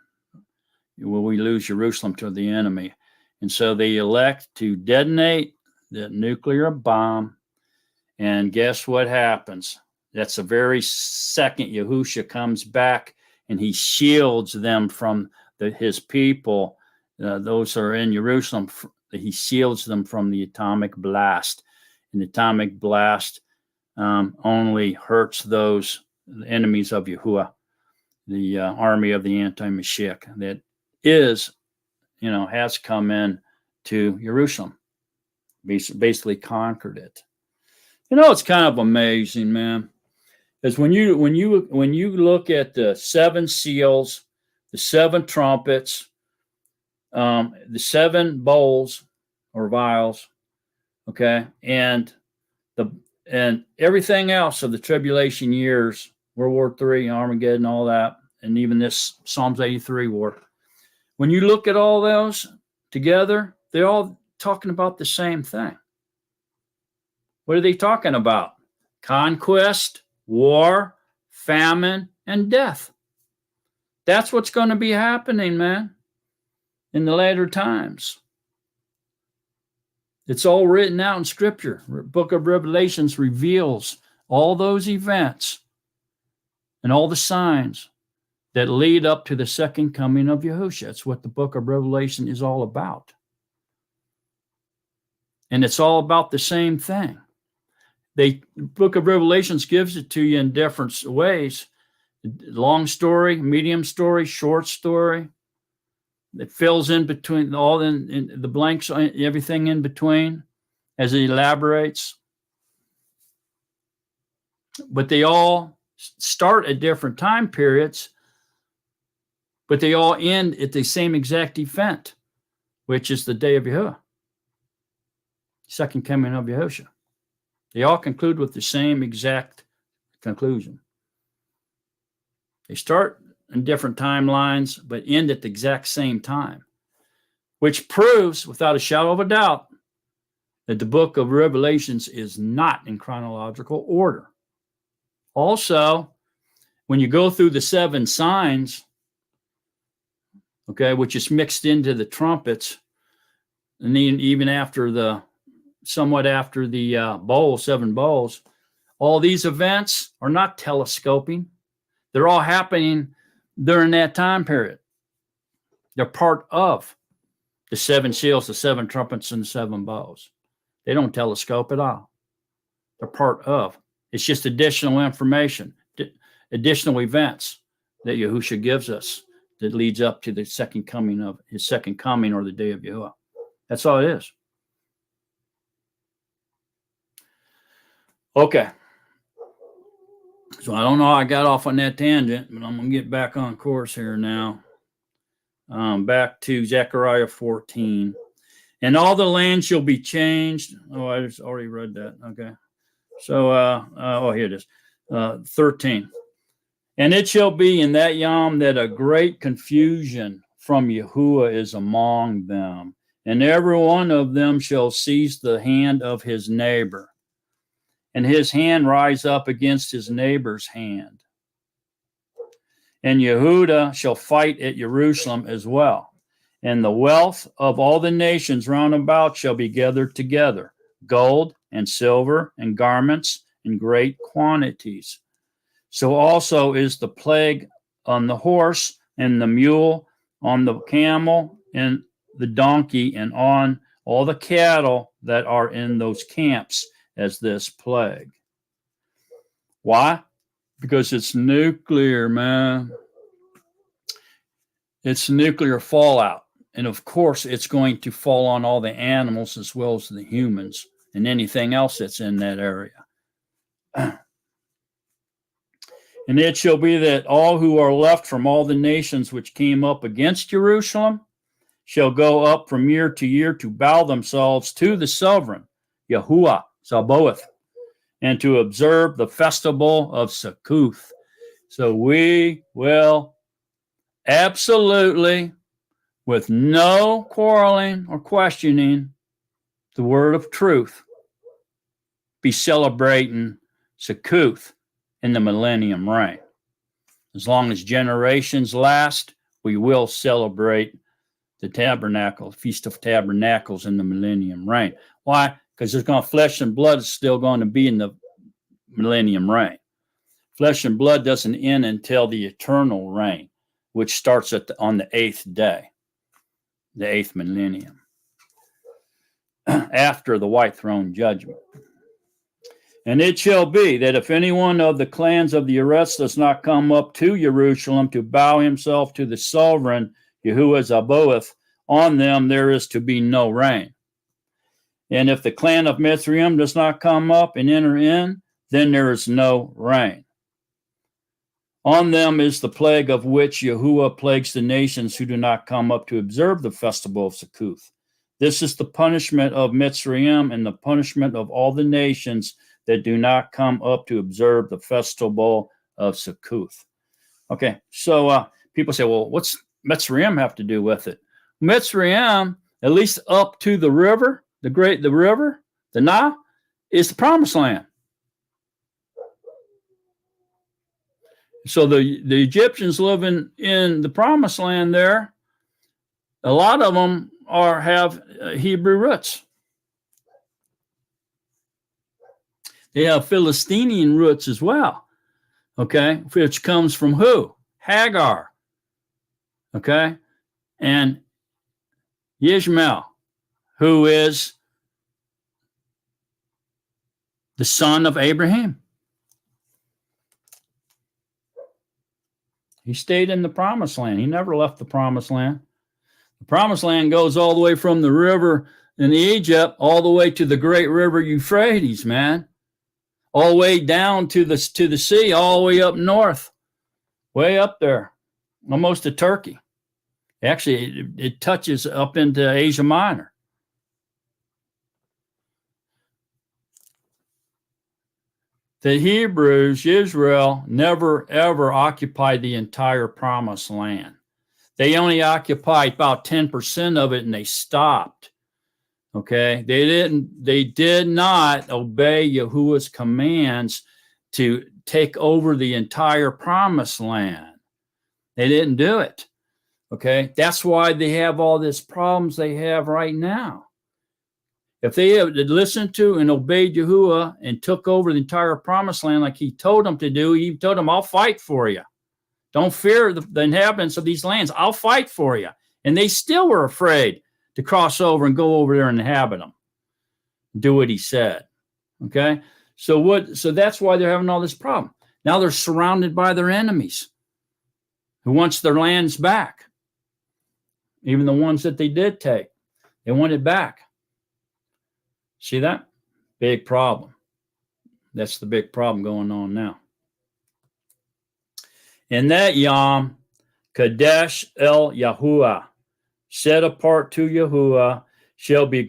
B: will we lose Jerusalem to the enemy. And so they elect to detonate the nuclear bomb. And guess what happens? That's the very second Yahushua comes back and he shields them from his people. Those who are in Jerusalem, he shields them from the atomic blast. And the atomic blast only hurts those enemies of Yahuwah, the army of the anti-Mashiach that has come in to Jerusalem, basically conquered it. It's kind of amazing, man. Because when you look at the seven seals, the seven trumpets, the seven bowls or vials, okay, and everything else of the tribulation years, World War III, Armageddon, all that, and even this Psalms 83 war. When you look at all those together, they're all talking about the same thing. What are they talking about? Conquest, war, famine, and death. That's what's going to be happening, man, in the later times. It's all written out in Scripture. The book of Revelations reveals all those events and all the signs that lead up to the second coming of Yahushua. That's what the book of Revelation is all about. And it's all about the same thing. The book of Revelations gives it to you in different ways. Long story, medium story, short story. It fills in between all in the blanks, everything in between as it elaborates. But they all start at different time periods, but they all end at the same exact event. which is the day of Yahuwah, second coming of Yahushua. They all conclude with the same exact conclusion. They start in different timelines, but end at the exact same time, which proves without a shadow of a doubt that the book of Revelations is not in chronological order. Also, when you go through the 7 signs, okay, which is mixed into the trumpets, and then even after somewhat after the bowl, 7 bowls, all these events are not telescoping. They're all happening during that time period. They're part of the 7 seals, the 7 trumpets, and the 7 bowls. They don't telescope at all. They're part of. It's just additional information, additional events that Yahushua gives us that leads up to the second coming of his second coming, or the day of Yahuwah. That's all it is. Okay. So I don't know how I got off on that tangent, but I'm going to get back on course here now. Back to Zechariah 14. And all the land shall be changed. Oh, I just already read that. Okay. So, here it is. 13. And it shall be in that yom that a great confusion from Yahuwah is among them, and every one of them shall seize the hand of his neighbor, and his hand rise up against his neighbor's hand. And Yehuda shall fight at Jerusalem as well. And the wealth of all the nations round about shall be gathered together, gold and silver and garments in great quantities. So also is the plague on the horse and the mule, on the camel and the donkey, and on all the cattle that are in those camps as this plague. Why? Because it's nuclear, man. It's nuclear fallout. And of course, it's going to fall on all the animals as well as the humans and anything else that's in that area. And it shall be that all who are left from all the nations which came up against Jerusalem shall go up from year to year to bow themselves to the sovereign, Yahuwah Sabaoth, and to observe the festival of Succoth. So we will absolutely, with no quarreling or questioning the word of truth, be celebrating Succoth in the millennium reign. As long as generations last, we will celebrate the tabernacle, Feast of Tabernacles in the millennium reign. Why? Because there's going to flesh and blood is still going to be in the millennium reign. Flesh and blood doesn't end until the eternal reign, which starts on the 8th day, the 8th millennium, after the white throne judgment. And it shall be that if any one of the clans of the Eretz does not come up to Jerusalem to bow himself to the sovereign, Yahuwah Sabaoth, on them there is to be no rain. And if the clan of Mithraim does not come up and enter in, then there is no rain. On them is the plague of which Yahuwah plagues the nations who do not come up to observe the festival of Succoth. This is the punishment of Mithraim and the punishment of all the nations that do not come up to observe the festival of Succoth. Okay, so people say, well, what's Mithraim have to do with it? Mithraim, at least up to the river, the river, the Nile, is the promised land. So the Egyptians living in the promised land there, a lot of them have Hebrew roots. They have Philistinian roots as well, okay, which comes from who? Hagar, okay, and Ishmael, who is the son of Abraham. He stayed in the promised land. He never left the promised land. The promised land goes all the way from the river in Egypt all the way to the great river Euphrates, man. All the way down to the sea, all the way up north, way up there, almost to Turkey. Actually, it touches up into Asia Minor. The Hebrews, Israel, never ever occupied the entire promised land. They only occupied about 10% of it and they stopped. Okay. They did not obey Yahuwah's commands to take over the entire promised land. They didn't do it. Okay. That's why they have all these problems they have right now. If they had listened to and obeyed Yahuwah and took over the entire promised land like he told them to do, he told them, I'll fight for you. Don't fear the inhabitants of these lands. I'll fight for you. And they still were afraid to cross over and go over there and inhabit them. Do what he said. Okay? So that's why they're having all this problem. Now they're surrounded by their enemies who wants their lands back. Even the ones that they did take. They want it back. See that? Big problem. That's the big problem going on now. In that Yom, Kadesh El Yahuwah, set apart to Yahuwah, shall be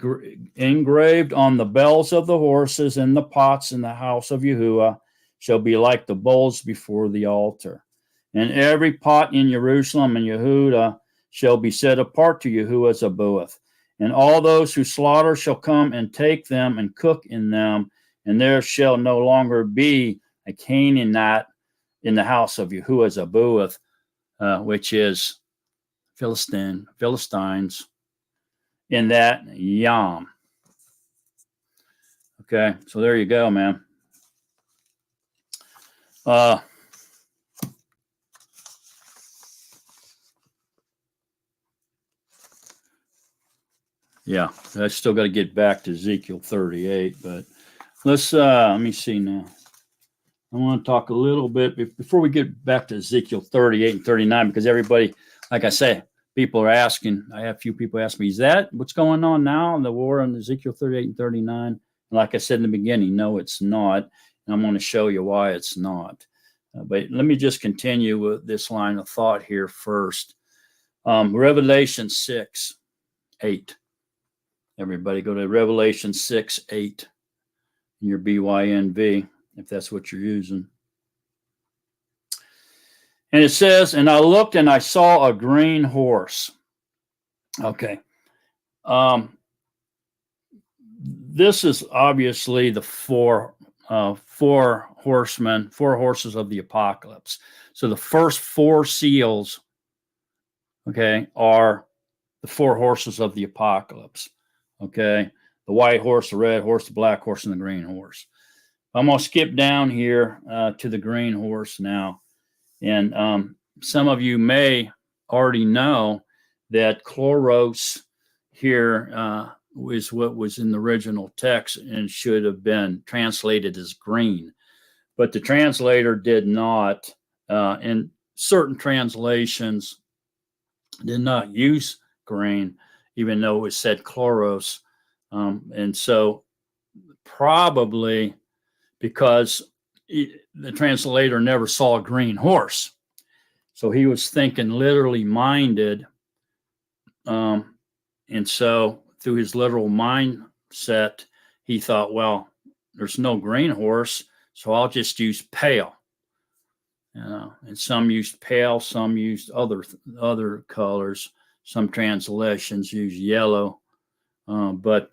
B: engraved on the bells of the horses and the pots in the house of Yahuwah, shall be like the bowls before the altar. And every pot in Jerusalem and Yehudah shall be set apart to Yahuwah Zabuath. And all those who slaughter shall come and take them and cook in them, and there shall no longer be a Canaanite in the house of Yahuwah Zabuath, which is Philistines, in that Yom. Okay, so there you go, man. Yeah, I still got to get back to Ezekiel 38, but let's, let me see now. I want to talk a little bit before we get back to Ezekiel 38 and 39, because everybody, like I say, people are asking, I have a few people ask me, is that what's going on now in the war on Ezekiel 38 and 39? And like I said in the beginning, no, it's not. And I'm going to show you why it's not. But let me just continue with this line of thought here first. Revelation 6:8. Everybody go to Revelation 6:8 in your BYNV, if that's what you're using. And it says, and I looked and I saw a green horse. Okay. This is obviously the four horsemen, four horses of the apocalypse. So the first four seals, okay, are the four horses of the apocalypse. Okay, the white horse, the red horse, the black horse, and the green horse. I'm going to skip down here to the green horse now. And some of you may already know that chloros here is what was in the original text and should have been translated as green. But the translator did not, in certain translations, did not use green, even though it said chloros. And so probably because the translator never saw a green horse. So he was thinking literally minded. And so through his literal mindset, he thought, well, there's no green horse, so I'll just use pale. And some used pale, some used other colors. Some translations use yellow, but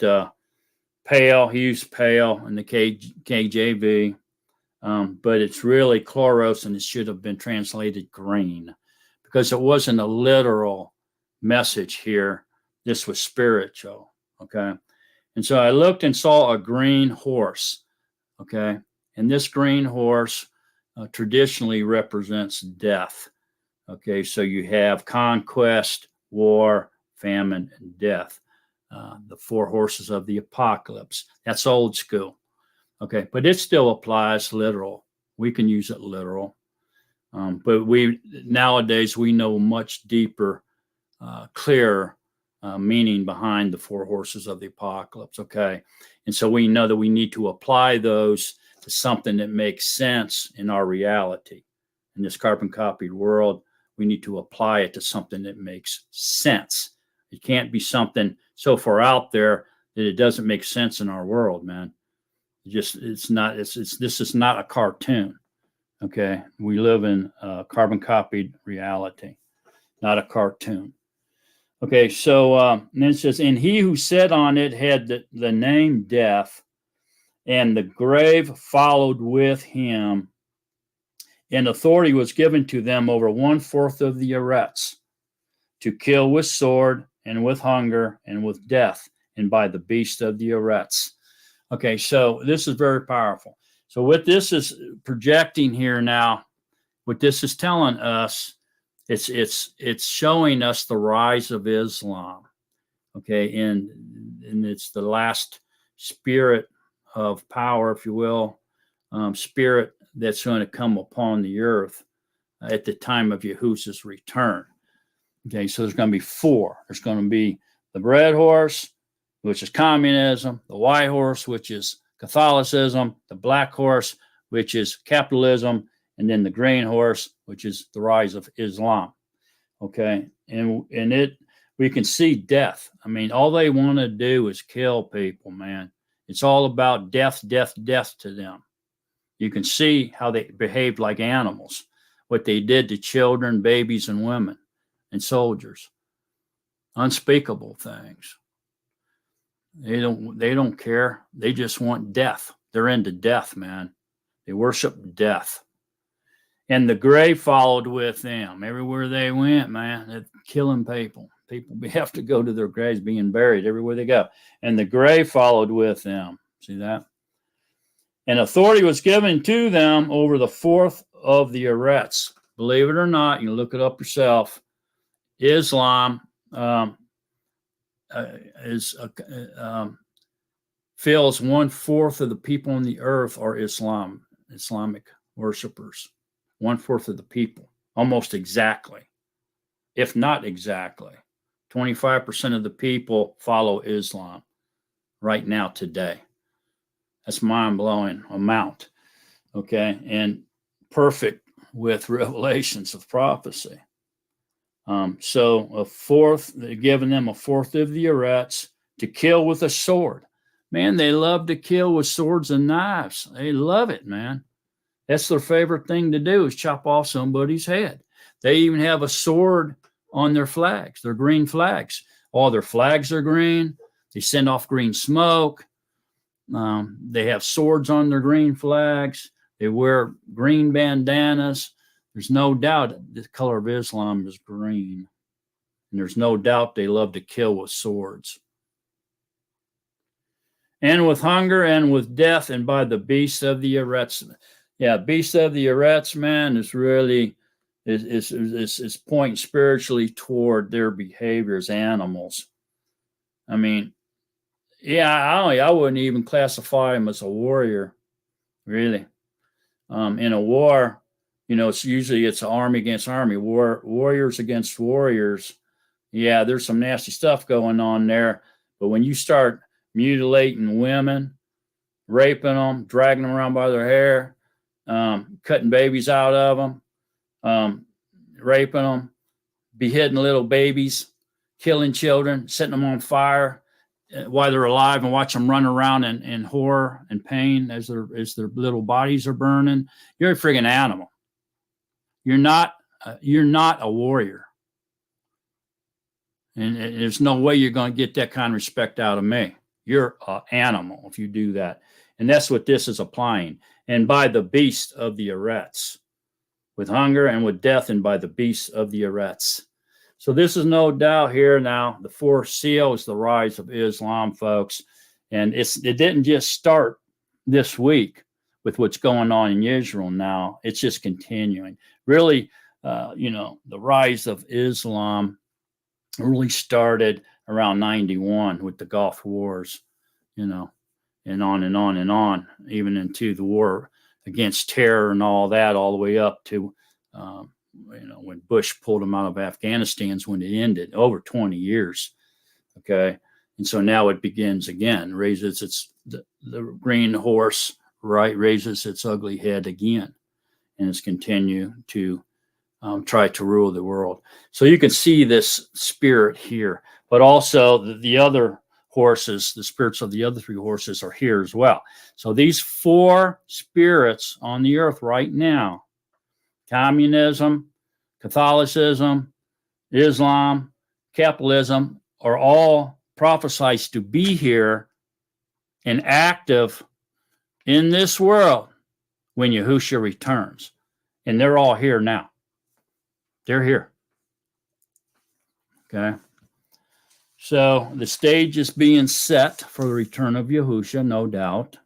B: pale, he used pale in the KJV, but it's really chloros, and it should have been translated green because it wasn't a literal message here. This was spiritual, okay? And so I looked and saw a green horse, okay? And this green horse traditionally represents death, okay? So you have conquest, war, famine, and death. The four horses of the apocalypse. That's old school. Okay, but it still applies literal. We can use it literal. But nowadays we know much deeper, clearer meaning behind the four horses of the apocalypse. Okay, and so we know that we need to apply those to something that makes sense in our reality. In this carbon copied world, we need to apply it to something that makes sense. It can't be something so far out there that it doesn't make sense in our world, man. This is not a cartoon. Okay. We live in a carbon copied reality, not a cartoon. Okay. So, and then it says, and he who sat on it had the name death, and the grave followed with him, and authority was given to them over 1/4 of the Eretz, to kill with sword and with hunger and with death, and by the beast of the Eretz. Okay, so this is very powerful. So what this is projecting here now, what this is telling us, it's showing us the rise of Islam. Okay, and it's the last spirit of power, if you will, spirit that's going to come upon the earth at the time of Yahushua's return. Okay, so there's going to be four. There's going to be the red horse, which is communism, the white horse, which is Catholicism, the black horse, which is capitalism, and then the green horse, which is the rise of Islam. Okay, and we can see death. I mean, all they want to do is kill people, man. It's all about death, death, death to them. You can see how they behaved like animals, what they did to children, babies, and women, and soldiers. Unspeakable things. They don't care. They just want death. They're into death, man. They worship death. And the grave followed with them. Everywhere they went, man, they're killing people. People have to go to their graves being buried everywhere they go. And the grave followed with them. See that? And authority was given to them over the 1/4 of the Eretz. Believe it or not, you can look it up yourself. Islam feels 1/4 of the people on the earth are Islamic worshipers. 1/4 of the people, almost exactly, if not exactly. 25% of the people follow Islam right now today. That's mind-blowing amount. Okay, and perfect with revelations of prophecy. So 1/4, they're giving them 1/4 of the Eretz to kill with a sword. Man, they love to kill with swords and knives. They love it, man. That's their favorite thing to do, is chop off somebody's head. They even have a sword on their flags, their green flags. All their flags are green. They send off green smoke. They have swords on their green flags. They wear green bandanas. There's no doubt the color of Islam is green. And there's no doubt they love to kill with swords. And with hunger and with death, and by the beasts of the Eretz. Yeah, beasts of the Eretz, man, is really is pointing spiritually toward their behavior as animals. I mean, yeah, I wouldn't even classify them as a warrior, really. In a war, you know, it's army against army, warriors against warriors. Yeah, there's some nasty stuff going on there. But when you start mutilating women, raping them, dragging them around by their hair, cutting babies out of them, raping them, beheading little babies, killing children, setting them on fire while they're alive, and watch them run around in horror and pain as their little bodies are burning. You're a friggin' animal. You're not a warrior. And there's no way you're going to get that kind of respect out of me. You're an animal if you do that. And that's what this is applying. And by the beast of the Eretz, with hunger and with death, and by the beasts of the Eretz. So this is no doubt here now. The fourth seal is the rise of Islam, folks. And it didn't just start this week with what's going on in Israel now. It's just continuing. Really, the rise of Islam really started around 91 with the Gulf Wars, and on and on and on, even into the war against terror and all that, all the way up to, when Bush pulled them out of Afghanistan, when it ended, over 20 years. Okay. And so now it begins again, raises the green horse, right, raises its ugly head again, and it's continued to try to rule the world. So you can see this spirit here, but also the other horses, the spirits of the other three horses are here as well. So these four spirits on the earth right now, communism, Catholicism, Islam, capitalism, are all prophesied to be here and active in this world when Yahushua returns. And they're all here now. They're here. Okay. So the stage is being set for the return of Yahushua, no doubt.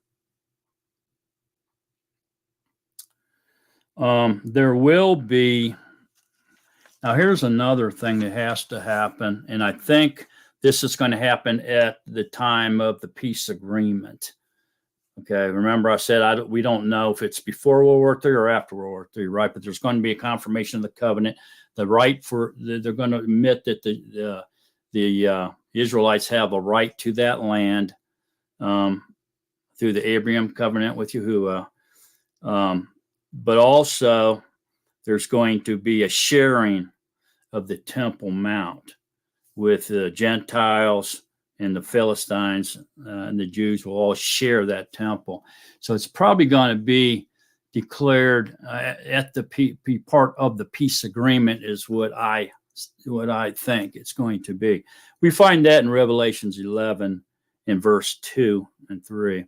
B: There will be, now here's another thing that has to happen, and I think this is going to happen at the time of the peace agreement. Okay, remember I said we don't know if it's before World War III or after World War III, right? But there's going to be a confirmation of the covenant, the right for, they're going to admit that the Israelites have a right to that land through the Abraham covenant with Yahuwah. But also there's going to be a sharing of the Temple Mount with the Gentiles and the Philistines and the Jews will all share that temple. So it's probably going to be declared at the part of the peace agreement is what I think it's going to be. We find that in Revelations 11 in verse 2 and 3.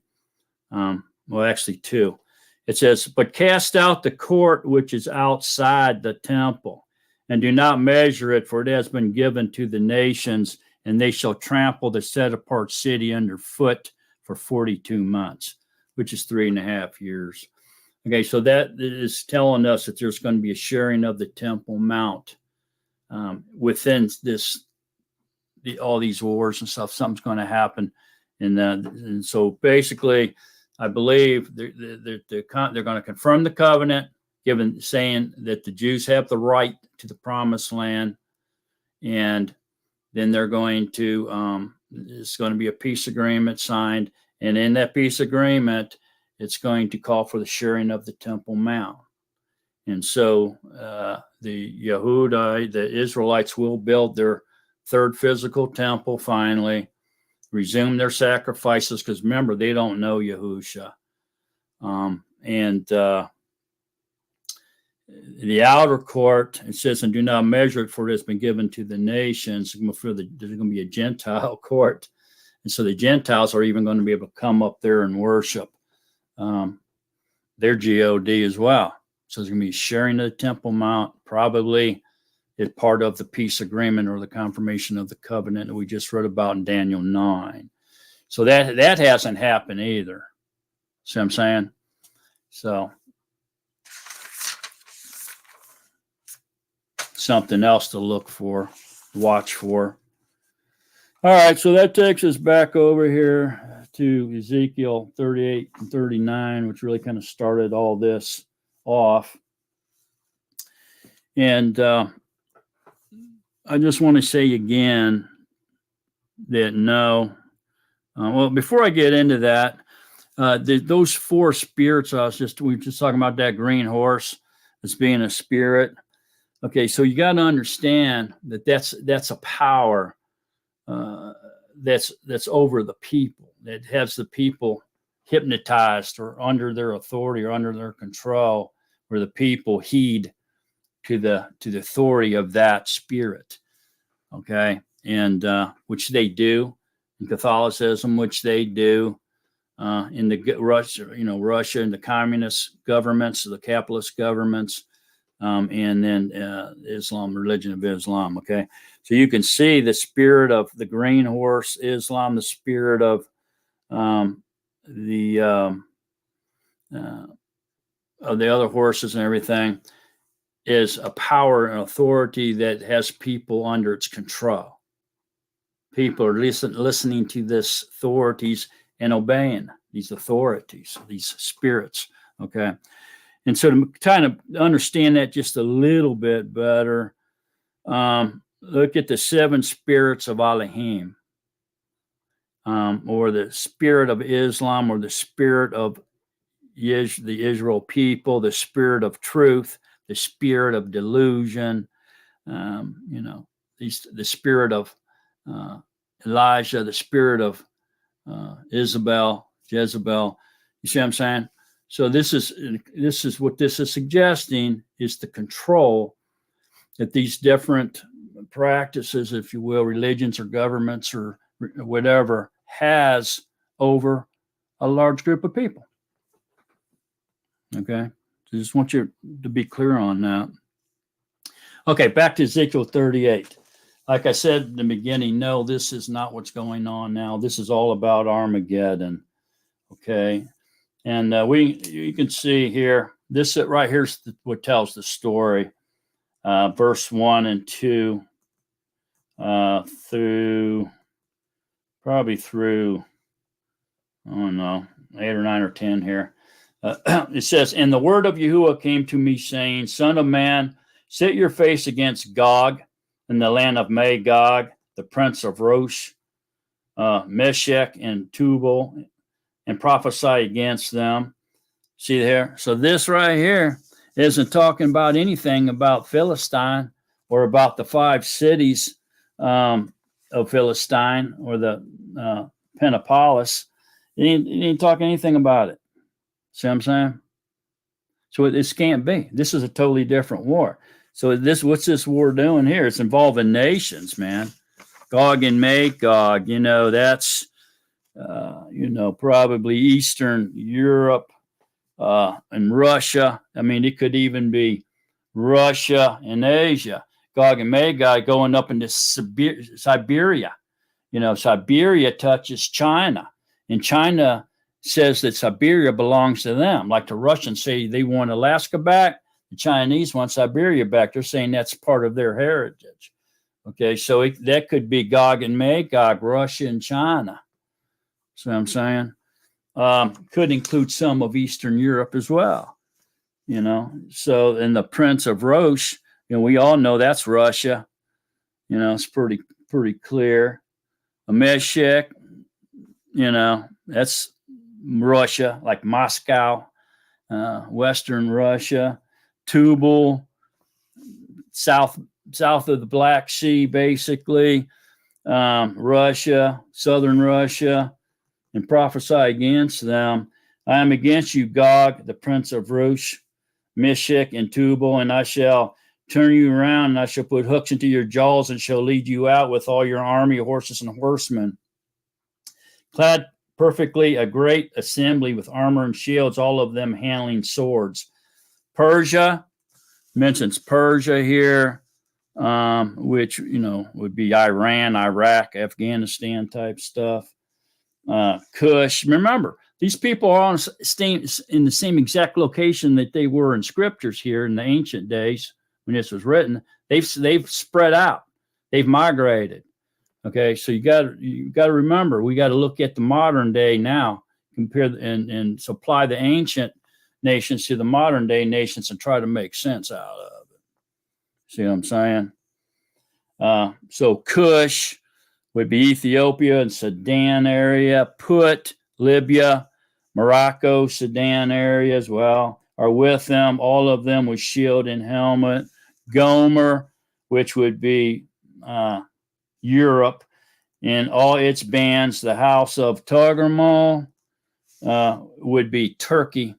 B: Well, actually 2. It says, but cast out the court which is outside the temple, and do not measure it, for it has been given to the nations, and they shall trample the set-apart city underfoot for 42 months, which is 3.5 years. Okay, so that is telling us that there's going to be a sharing of the Temple Mount within all these wars and stuff. Something's going to happen, and so basically, I believe they're going to confirm the covenant, saying that the Jews have the right to the promised land, and then they're going to it's going to be a peace agreement signed, and in that peace agreement, it's going to call for the sharing of the Temple Mount. And so the Yehuda, the Israelites, will build their third physical temple finally, resume their sacrifices, because remember, they don't know Yahusha. The outer court, it says, and do not measure it, for it has been given to the nations. There's going to be a Gentile court. And so the Gentiles are even going to be able to come up there and worship their God as well. So there's going to be sharing of the Temple Mount, probably as part of the peace agreement or the confirmation of the covenant that we just read about in Daniel 9. So that hasn't happened either. See what I'm saying? So something else to look for, watch for. All right, so that takes us back over here to Ezekiel 38 and 39, which really kind of started all this off. And I just want to say again that no. Well, before I get into that, those four spirits, we were just talking about that green horse as being a spirit. Okay, so you got to understand that that's a power that's over the people, that has the people hypnotized or under their authority or under their control, where the people heed to the authority of that spirit. Okay, and which they do in Catholicism, which they do in the Russia and the communist governments, the capitalist governments, and then Islam, religion of Islam. Okay, so you can see the spirit of the green horse, Islam, the spirit of the other horses and everything, is a power and authority that has people under its control. People are listening to these authorities and obeying these authorities, these spirits. Okay. And so to kind of understand that just a little bit better, look at the seven spirits of Elohim, or the spirit of Islam, or the spirit of the Israel people, the spirit of truth, the spirit of delusion, the spirit of Elijah, the spirit of Jezebel. You see what I'm saying? So this is what this is suggesting, is the control that these different practices, if you will, religions or governments or whatever, has over a large group of people. Okay, so just want you to be clear on that. Okay, back to Ezekiel 38. Like I said in the beginning, no, this is not what's going on now. This is all about Armageddon. Okay, and you can see here, this right here is what tells the story. Verse 1 and 2 through, I don't know, 8 or 9 or 10 here. It says, and the word of Yahuwah came to me, saying, Son of man, set your face against Gog in the land of Magog, the prince of Rosh, Meshech, and Tubal, and prophesy against them. See there? So this right here isn't talking about anything about Philistine or about the 5 cities of Philistine or the Pentapolis. It ain't talking anything about it. See what I'm saying? So this can't be. This is a totally different war. So what's this war doing here? It's involving nations, man. Gog and Magog, that's, probably Eastern Europe and Russia. I mean, it could even be Russia and Asia. Gog and Magog going up into Siberia. Siberia touches China, and China says that Siberia belongs to them. Like the Russians say they want Alaska back, the Chinese want Siberia back. They're saying that's part of their heritage. Okay, so that could be Gog and Magog, Russia and China. See what I'm saying? Could include some of Eastern Europe as well. So in the Prince of Rosh, we all know that's Russia. It's pretty clear. Meshech, that's Russia, like Moscow, Western Russia. Tubal, south of the Black Sea, basically. Russia, southern Russia, and prophesy against them. I am against you, Gog, the prince of Rosh, Meshech, and Tubal, and I shall turn you around, and I shall put hooks into your jaws, and shall lead you out with all your army of horses and horsemen. Clad perfectly, a great assembly with armor and shields, all of them handling swords. Persia, mentions Persia here, which, would be Iran, Iraq, Afghanistan type stuff. Cush. Remember, these people are in the same exact location that they were in scriptures here in the ancient days when this was written. They've spread out. They've migrated. Okay, so you got to remember, we got to look at the modern day now, compare and supply the ancient nations to the modern day nations and try to make sense out of it. See what I'm saying? So Cush would be Ethiopia and Sudan area. Put, Libya, Morocco, Sudan area as well, are with them, all of them with shield and helmet. Gomer, which would be Europe, and all its bands. The house of Togarmah would be Turkey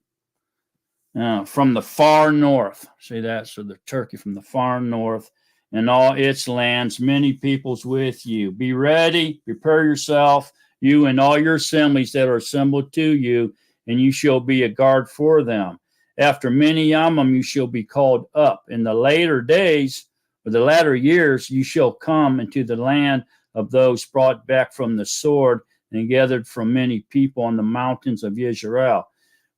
B: from the far north. See that? So the Turkey from the far north, and all its lands, many peoples with you. Be ready, prepare yourself, you and all your assemblies that are assembled to you, and you shall be a guard for them. After many yamim you shall be called up. In the later days, or the latter years, you shall come into the land of those brought back from the sword and gathered from many people on the mountains of Israel,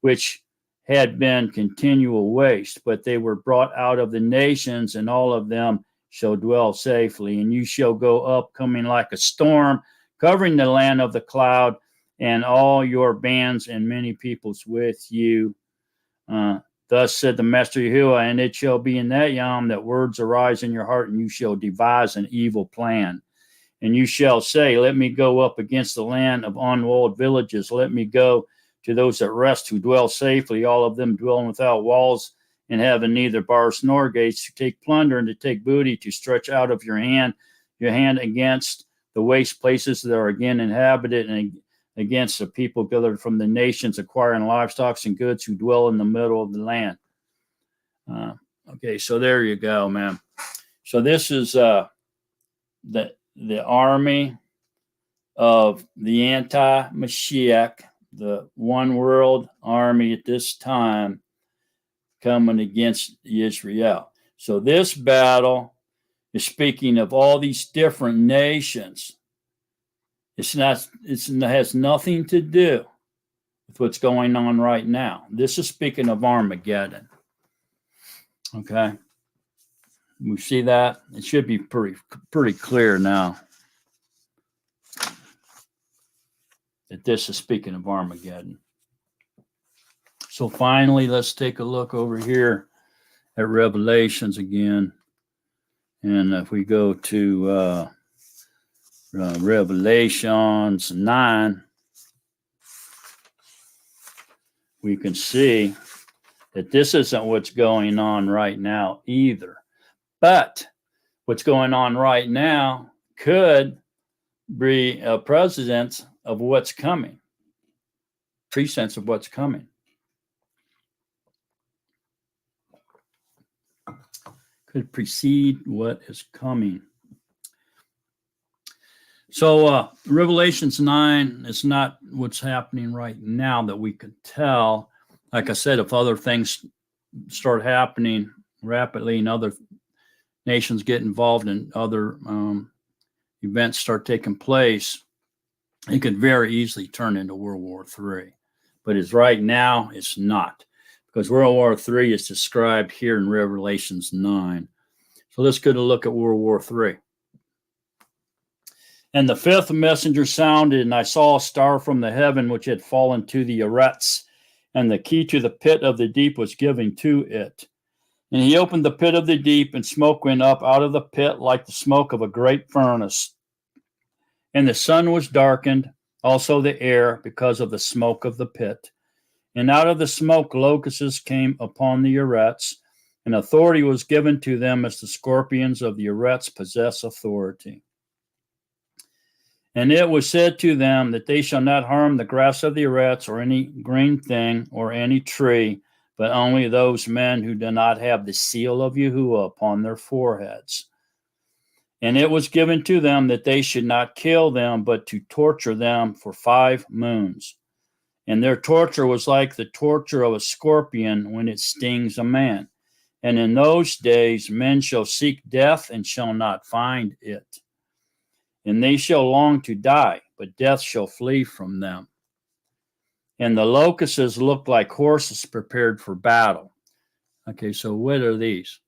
B: which had been continual waste, but they were brought out of the nations, and all of them shall dwell safely. And you shall go up coming like a storm, covering the land of the cloud, and all your bands and many peoples with you. Thus said the Master Yahuwah, and it shall be in that yom that words arise in your heart, and you shall devise an evil plan. And you shall say, let me go up against the land of unwalled villages. Let me go to those that rest who dwell safely, all of them dwelling without walls and having neither bars nor gates, to take plunder and to take booty, to stretch out of your hand against the waste places that are again inhabited, and against the people gathered from the nations, acquiring livestock and goods, who dwell in the middle of the land. Okay, so there you go, man. So this is the army of the anti-Mashiach, the one world army at this time, coming against Israel. So this battle is speaking of all these different nations. It has nothing to do with what's going on right now. This is speaking of Armageddon. Okay. We see that? It should be pretty clear now that this is speaking of Armageddon. So finally, let's take a look over here at Revelations again. And if we go to Revelations 9, we can see that this isn't what's going on right now either. But what's going on right now could be a presence of what's coming, presense of what's coming. Could precede what is coming. So Revelations 9 is not what's happening right now that we could tell. Like I said, if other things start happening rapidly and other nations get involved and other events start taking place, it could very easily turn into World War III. But as right now, it's not. Because World War III is described here in Revelations 9. So let's get a look at World War III. And the fifth messenger sounded, and I saw a star from the heaven which had fallen to the arets, and the key to the pit of the deep was given to it. And he opened the pit of the deep, and smoke went up out of the pit like the smoke of a great furnace. And the sun was darkened, also the air, because of the smoke of the pit. And out of the smoke locusts came upon the arets, and authority was given to them as the scorpions of the arets possess authority. And it was said to them that they shall not harm the grass of the arets, or any green thing, or any tree, but only those men who do not have the seal of Yahuwah upon their foreheads. And it was given to them that they should not kill them, but to torture them for 5 moons. And their torture was like the torture of a scorpion when it stings a man. And in those days men shall seek death and shall not find it. And they shall long to die, but death shall flee from them. And the locusts looked like horses prepared for battle. Okay, so what are these?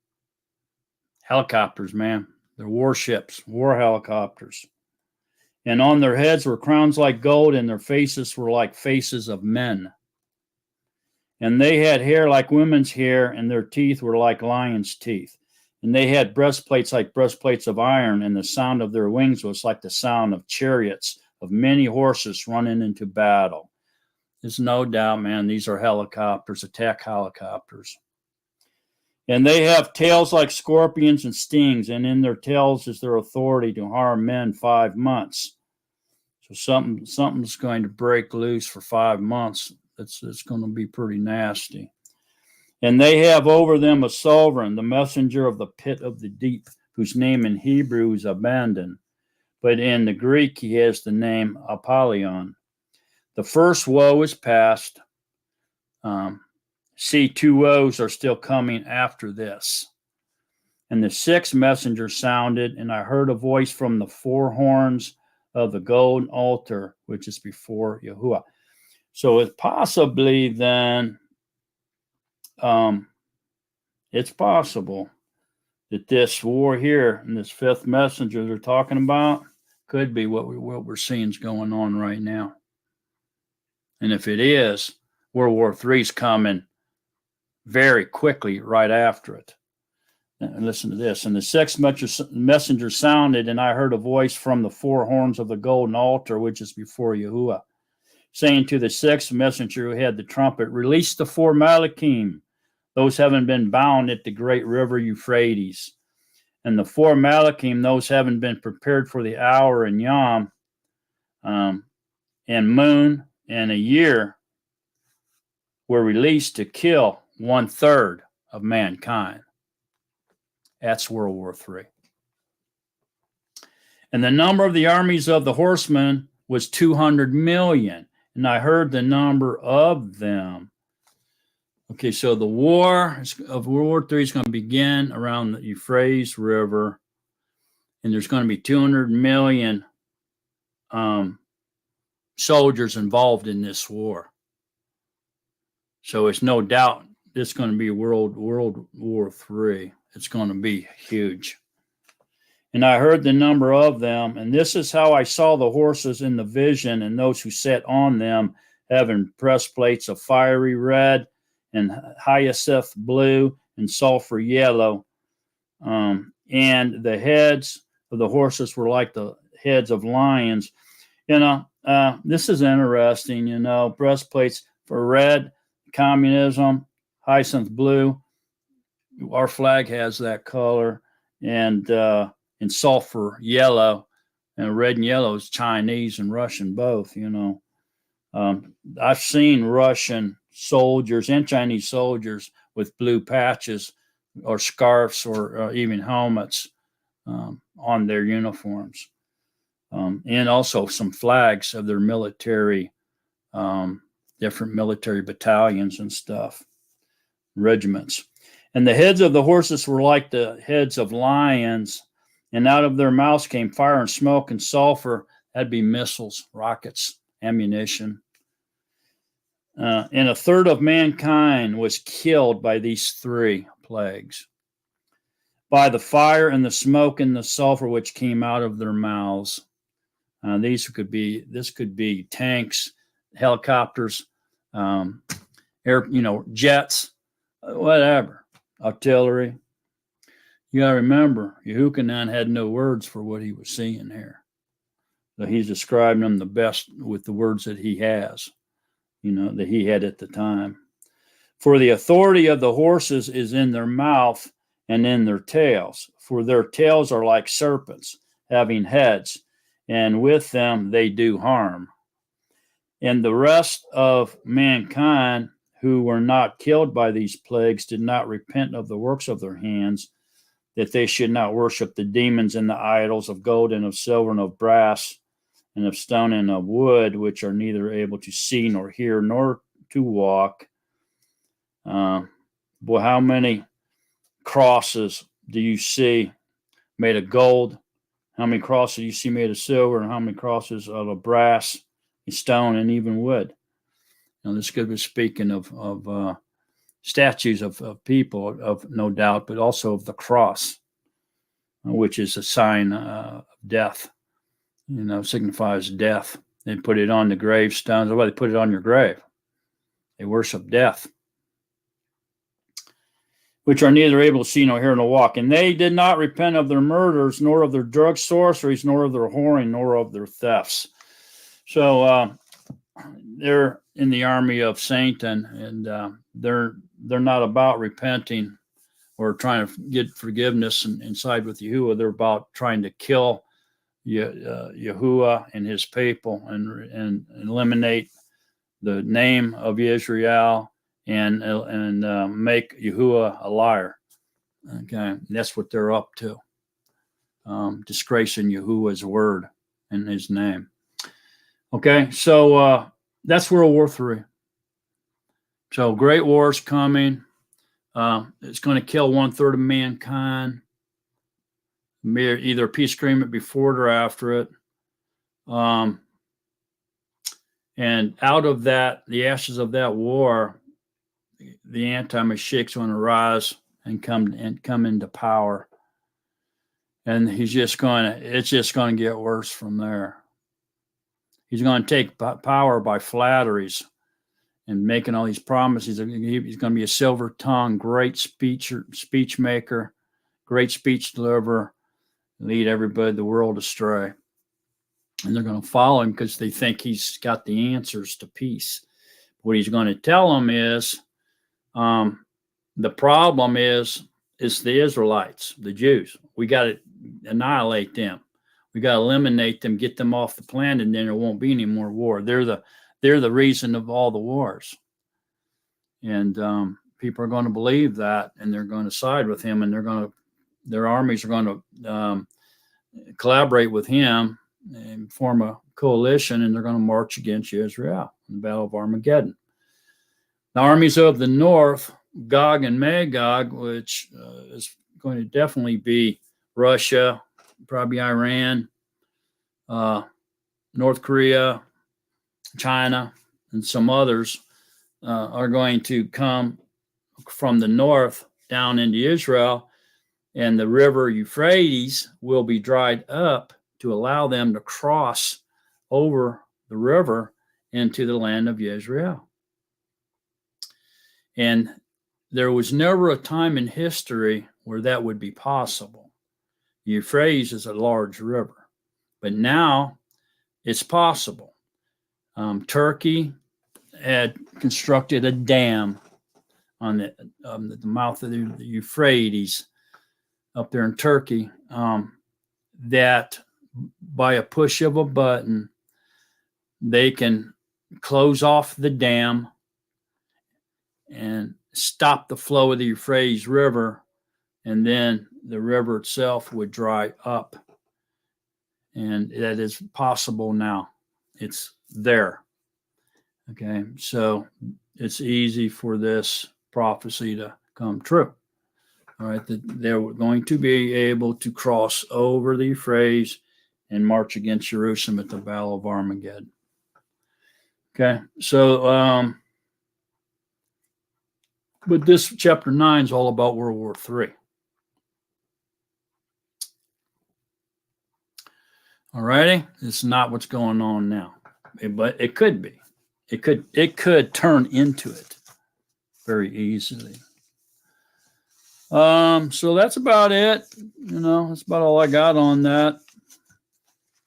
B: Helicopters, man. They're warships, war helicopters. And on their heads were crowns like gold, and their faces were like faces of men. And they had hair like women's hair, and their teeth were like lions' teeth. And they had breastplates like breastplates of iron, and the sound of their wings was like the sound of chariots of many horses running into battle. There's no doubt, man, these are helicopters, attack helicopters. And they have tails like scorpions and stings, and in their tails is their authority to harm men 5 months. So something's going to break loose for 5 months. It's going to be pretty nasty. And they have over them a sovereign, the messenger of the pit of the deep, whose name in Hebrew is Abaddon, but in the Greek he has the name Apollyon. The first woe is past. See, 2 woes are still coming after this. And the 6th messenger sounded, and I heard a voice from the 4 horns of the golden altar, which is before Yahuwah. So it's possibly then, it's possible that this war here and this 5th messenger they're talking about could be what we're seeing is going on right now. And if it is, World War III is coming very quickly right after it. And listen to this. And the 6th messenger sounded, and I heard a voice from the 4 horns of the golden altar, which is before Yahuwah, saying to the 6th messenger who had the trumpet, release the 4 Malachim, those having been bound at the great river Euphrates. And the 4 Malachim, those having been prepared for the hour and Yom, and moon, and a year, were released to kill 1/3 of mankind. That's World War III. And the number of the armies of the horsemen was 200 million. And I heard the number of them. Okay, so the war of World War III is going to begin around the Euphrates River. And there's going to be 200 million soldiers involved in this war. So it's no doubt it's going to be World War III. It's going to be huge. And I heard the number of them, and this is how I saw the horses in the vision, and those who sat on them, having breastplates of fiery red and hyacinth blue and sulfur yellow. And the heads of the horses were like the heads of lions. This is interesting, breastplates for red, communism, hyacinth blue. Our flag has that color, and sulfur yellow, and red and yellow is Chinese and Russian both. I've seen Russian soldiers and Chinese soldiers with blue patches or scarves or even helmets on their uniforms, and also some flags of their military, different military battalions and stuff, regiments. And the heads of the horses were like the heads of lions, and out of their mouths came fire and smoke and sulfur. That'd be missiles, rockets, ammunition. And 1/3 of mankind was killed by these 3 plagues, by the fire and the smoke and the sulfur which came out of their mouths. This could be tanks, helicopters, jets, whatever, artillery. You got to remember, Yehukanan had no words for what he was seeing here. So he's describing them the best with the words that he has, that he had at the time. For the authority of the horses is in their mouth and in their tails. For their tails are like serpents, having heads, and with them they do harm. And the rest of mankind who were not killed by these plagues did not repent of the works of their hands, that they should not worship the demons and the idols of gold and of silver and of brass and of stone and of wood, which are neither able to see nor hear nor to walk. How many crosses do you see made of gold? How many crosses do you see made of silver? And how many crosses out of brass, stone, and even wood? This could be speaking of statues of people, of no doubt, but also of the cross, which is a sign of death. Signifies death. They put it on the gravestones. Why they put it on your grave? They worship death, which are neither able to see nor hear nor walk. And they did not repent of their murders, nor of their drug sorceries, nor of their whoring, nor of their thefts. So they're in the army of Satan, and they're not about repenting or trying to get forgiveness and side with Yahuwah. They're about trying to kill Yahuwah and his people and eliminate the name of Israel and make Yahuwah a liar. Okay, that's what they're up to, disgracing Yahuwah's word and his name. Okay, so that's World War III. So great war's coming. It's going to kill 1/3 of mankind. Either a peace agreement before it or after it. And out of that, the ashes of that war, the anti-Mashiach's going to rise and come into power. And it's just going to get worse from there. He's going to take power by flatteries and making all these promises. He's going to be a silver tongue, great speech maker, great speech deliverer, lead everybody, the world astray. And they're going to follow him because they think he's got the answers to peace. What he's going to tell them is, The problem is it's the Israelites, the Jews. We got to annihilate them. We got to eliminate them, get them off the planet, and then there won't be any more war. They're the reason of all the wars. And people are going to believe that, and they're going to side with him, and their armies are going to collaborate with him and form a coalition, and they're going to march against Israel in the Battle of Armageddon. The armies of the north, Gog and Magog, which is going to definitely be Russia, probably Iran, North Korea, China, and some others, are going to come from the north down into Israel, and the river Euphrates will be dried up to allow them to cross over the river into the land of Israel. And there was never a time in history where that would be possible. The Euphrates is a large river, but now it's possible. Turkey had constructed a dam on the mouth of the Euphrates up there in Turkey, that by a push of a button, they can close off the dam and stop the flow of the Euphrates River, and then the river itself would dry up. And that is possible now. It's there. Okay, so it's easy for this prophecy to come true. All right, that they're going to be able to cross over the Euphrates and march against Jerusalem at the Battle of Armageddon. Okay, so but this chapter 9 is all about World War III. All righty, it's not what's going on now, but it could be. It could turn into it very easily. So that's about it. That's about all I got on that.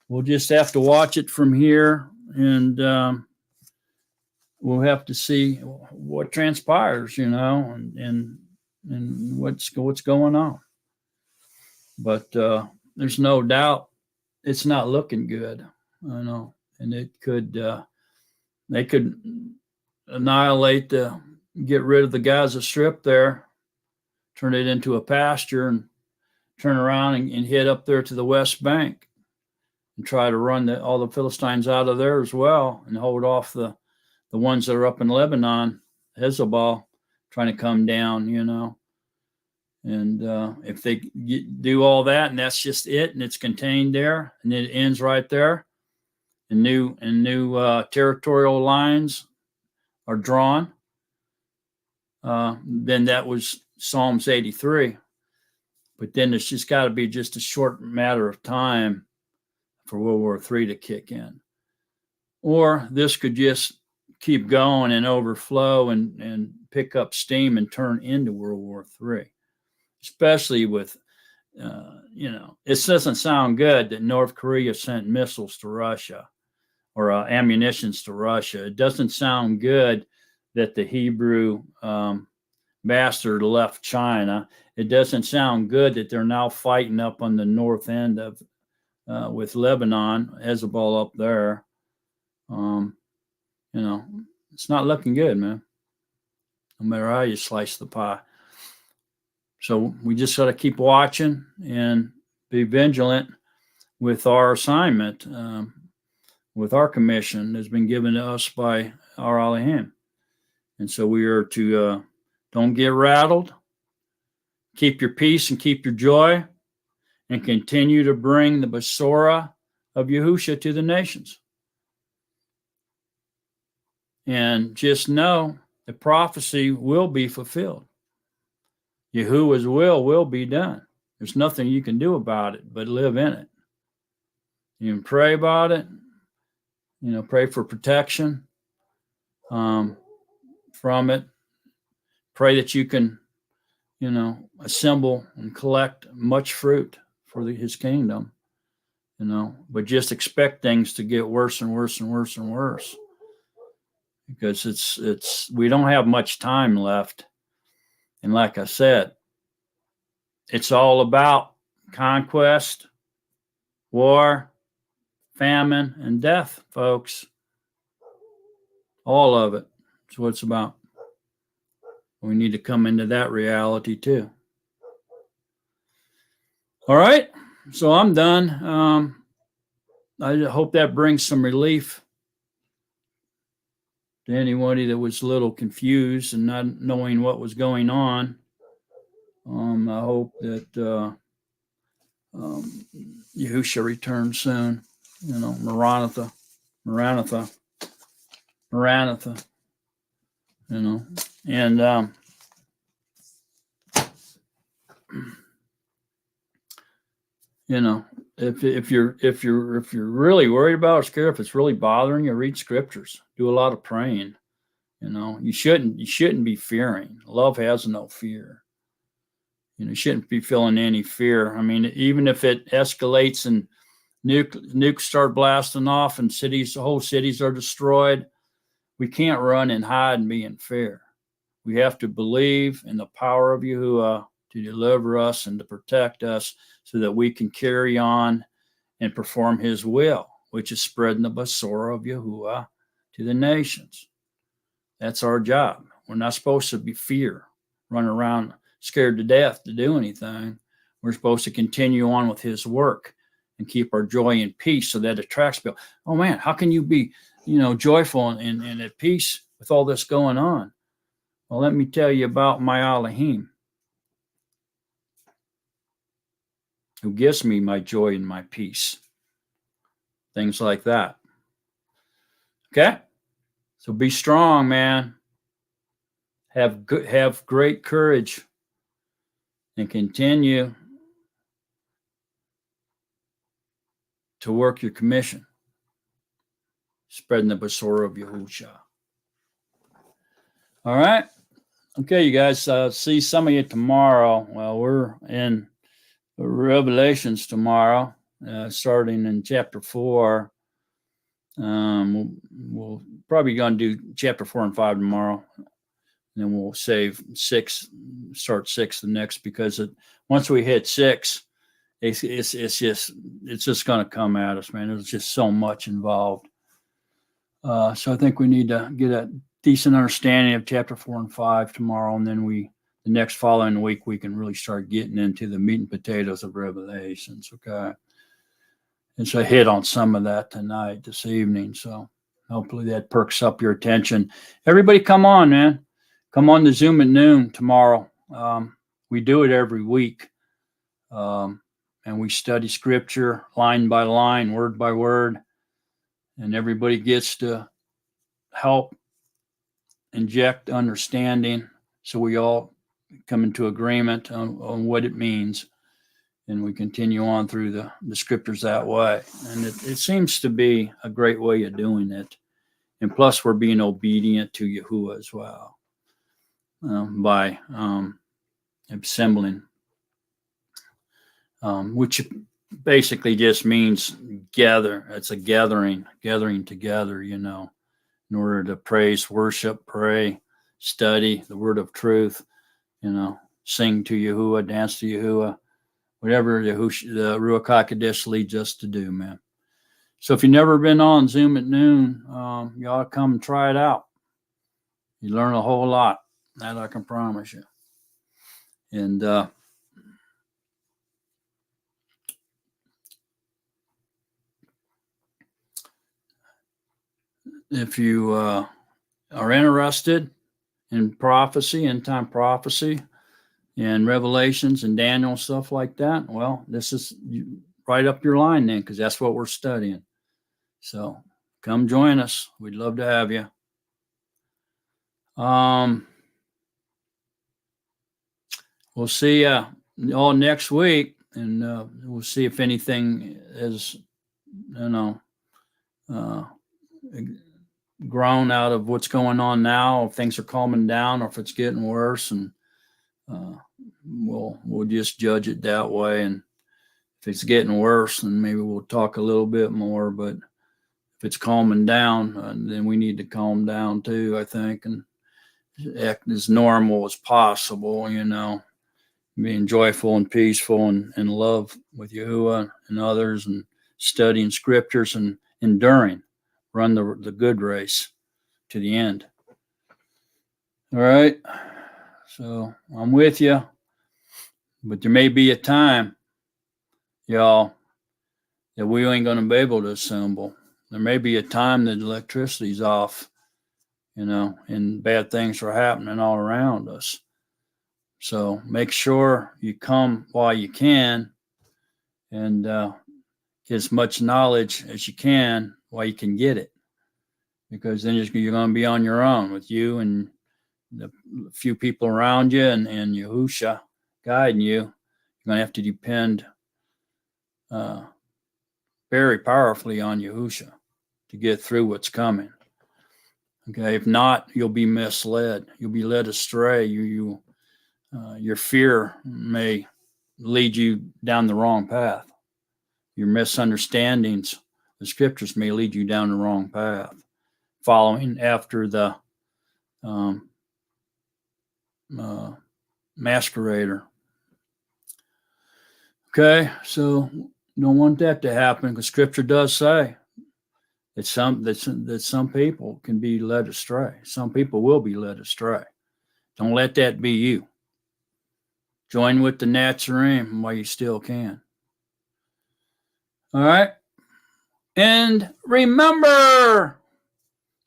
B: We'll just have to watch it from here, and we'll have to see what transpires, and what's going on. But there's no doubt it's not looking good. I know, and it could. They could annihilate get rid of the Gaza Strip there, turn it into a pasture, and turn around and head up there to the West Bank and try to run all the Philistines out of there as well, and hold off the ones that are up in Lebanon, Hezbollah, trying to come down, And if they do all that, and that's just it, and it's contained there, and it ends right there, and new territorial lines are drawn, then that was Psalms 83. But then it's just got to be just a short matter of time for World War III to kick in. Or this could just keep going and overflow and pick up steam and turn into World War III, especially with, it doesn't sound good that North Korea sent missiles to Russia or ammunitions to Russia. It doesn't sound good that the Hebrew bastard left China. It doesn't sound good that they're now fighting up on the north end of with Lebanon, Hezbollah up there. It's not looking good, man. No matter how you slice the pie. So we just got to keep watching and be vigilant with our assignment, with our commission that's been given to us by our Elohim. And so we are to don't get rattled, keep your peace and keep your joy, and continue to bring the Besorah of Yahusha to the nations. And just know the prophecy will be fulfilled. Yahuwah's will be done. There's nothing you can do about it but live in it. You can pray about it, pray for protection from it. Pray that you can, assemble and collect much fruit for his kingdom, but just expect things to get worse and worse and worse and worse, because we don't have much time left. And like I said, it's all about conquest, war, famine, and death, folks. All of it. That's what it's about. We need to come into that reality too. All right. So I'm done. I hope that brings some relief to anybody that was a little confused and not knowing what was going on. I hope that Yahushua returns soon. Maranatha, Maranatha, Maranatha. And if you're really worried about or scared, if it's really bothering you, read scriptures. Do a lot of praying. You shouldn't be fearing. Love has no fear. You shouldn't be feeling any fear. I mean, even if it escalates and nukes start blasting off and whole cities are destroyed, we can't run and hide and be in fear. We have to believe in the power of Yahuwah to deliver us and to protect us so that we can carry on and perform his will, which is spreading the Basora of Yahuwah to the nations. That's our job. We're not supposed to be running around scared to death to do anything. We're supposed to continue on with his work and keep our joy and peace so that attracts people. Oh man, how can you be, joyful and at peace with all this going on? Well, let me tell you about my Elohim, who gives me my joy and my peace. Things like that. Okay? So be strong, man. Have great courage and continue to work your commission, spreading the Basora of Yahushua. All right. Okay, you guys, see some of you tomorrow. Well, we're in Revelations tomorrow, starting in chapter 4. We'll probably going to do chapter 4 and 5 tomorrow. And then we'll save 6, start 6 the next, because once we hit 6, it's just going to come at us, man. There's just so much involved. So I think we need to get a decent understanding of chapter 4 and 5 tomorrow, and then the next following week we can really start getting into the meat and potatoes of Revelations. Okay, and so I hit on some of that this evening. So hopefully that perks up your attention. Everybody, come on, man. Come on to Zoom at noon tomorrow. We do it every week, and we study scripture line by line, word by word, and everybody gets to help inject understanding so we all come into agreement on what it means, and we continue on through the scriptures that way. And it seems to be a great way of doing it. And plus we're being obedient to Yahuwah as well, by assembling, which basically just means gather. It's a gathering together, in order to praise, worship, pray, study the word of truth, sing to Yahuwah, dance to Yahuwah, whatever the Ruach HaKodesh leads us to do, man. So if you've never been on Zoom at noon, you ought to come and try it out. You learn a whole lot, that I can promise you. And if you are interested in prophecy, end-time prophecy, and Revelations and Daniel, stuff like that, well, this is right up your line then, because that's what we're studying. So come join us. We'd love to have you. We'll see you all next week, and we'll see if anything is, grown out of what's going on now, if things are calming down or if it's getting worse, and we'll just judge it that way. And if it's getting worse, then maybe we'll talk a little bit more. But if it's calming down, then we need to calm down too, I think, and act as normal as possible, you know, being joyful and peaceful and in love with Yahuwah and others, and studying scriptures and enduring, run the good race to the end. All right. So I'm with you, but there may be a time, y'all, that we ain't going to be able to assemble. There may be a time that electricity's off, you know, and bad things are happening all around us. So make sure you come while you can, and get as much knowledge as you can while you can get it, because then you're going to be on your own with you and the few people around you and Yahusha guiding you. You're going to have to depend very powerfully on Yahusha to get through what's coming. Okay, if not, you'll be misled. You'll be led astray. Your fear may lead you down the wrong path. Your misunderstandings, the scriptures may lead you down the wrong path, following after the masquerader. Okay, so don't want that to happen, because scripture does say that some people can be led astray. Some people will be led astray. Don't let that be you. Join with the Nazarene while you still can. All right. And remember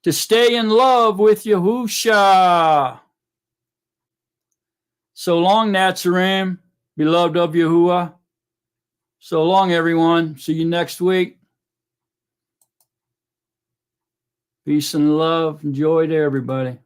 B: to stay in love with Yahusha. So long, Nazarene, beloved of Yahuwah. So long, everyone. See you next week. Peace and love and joy to everybody.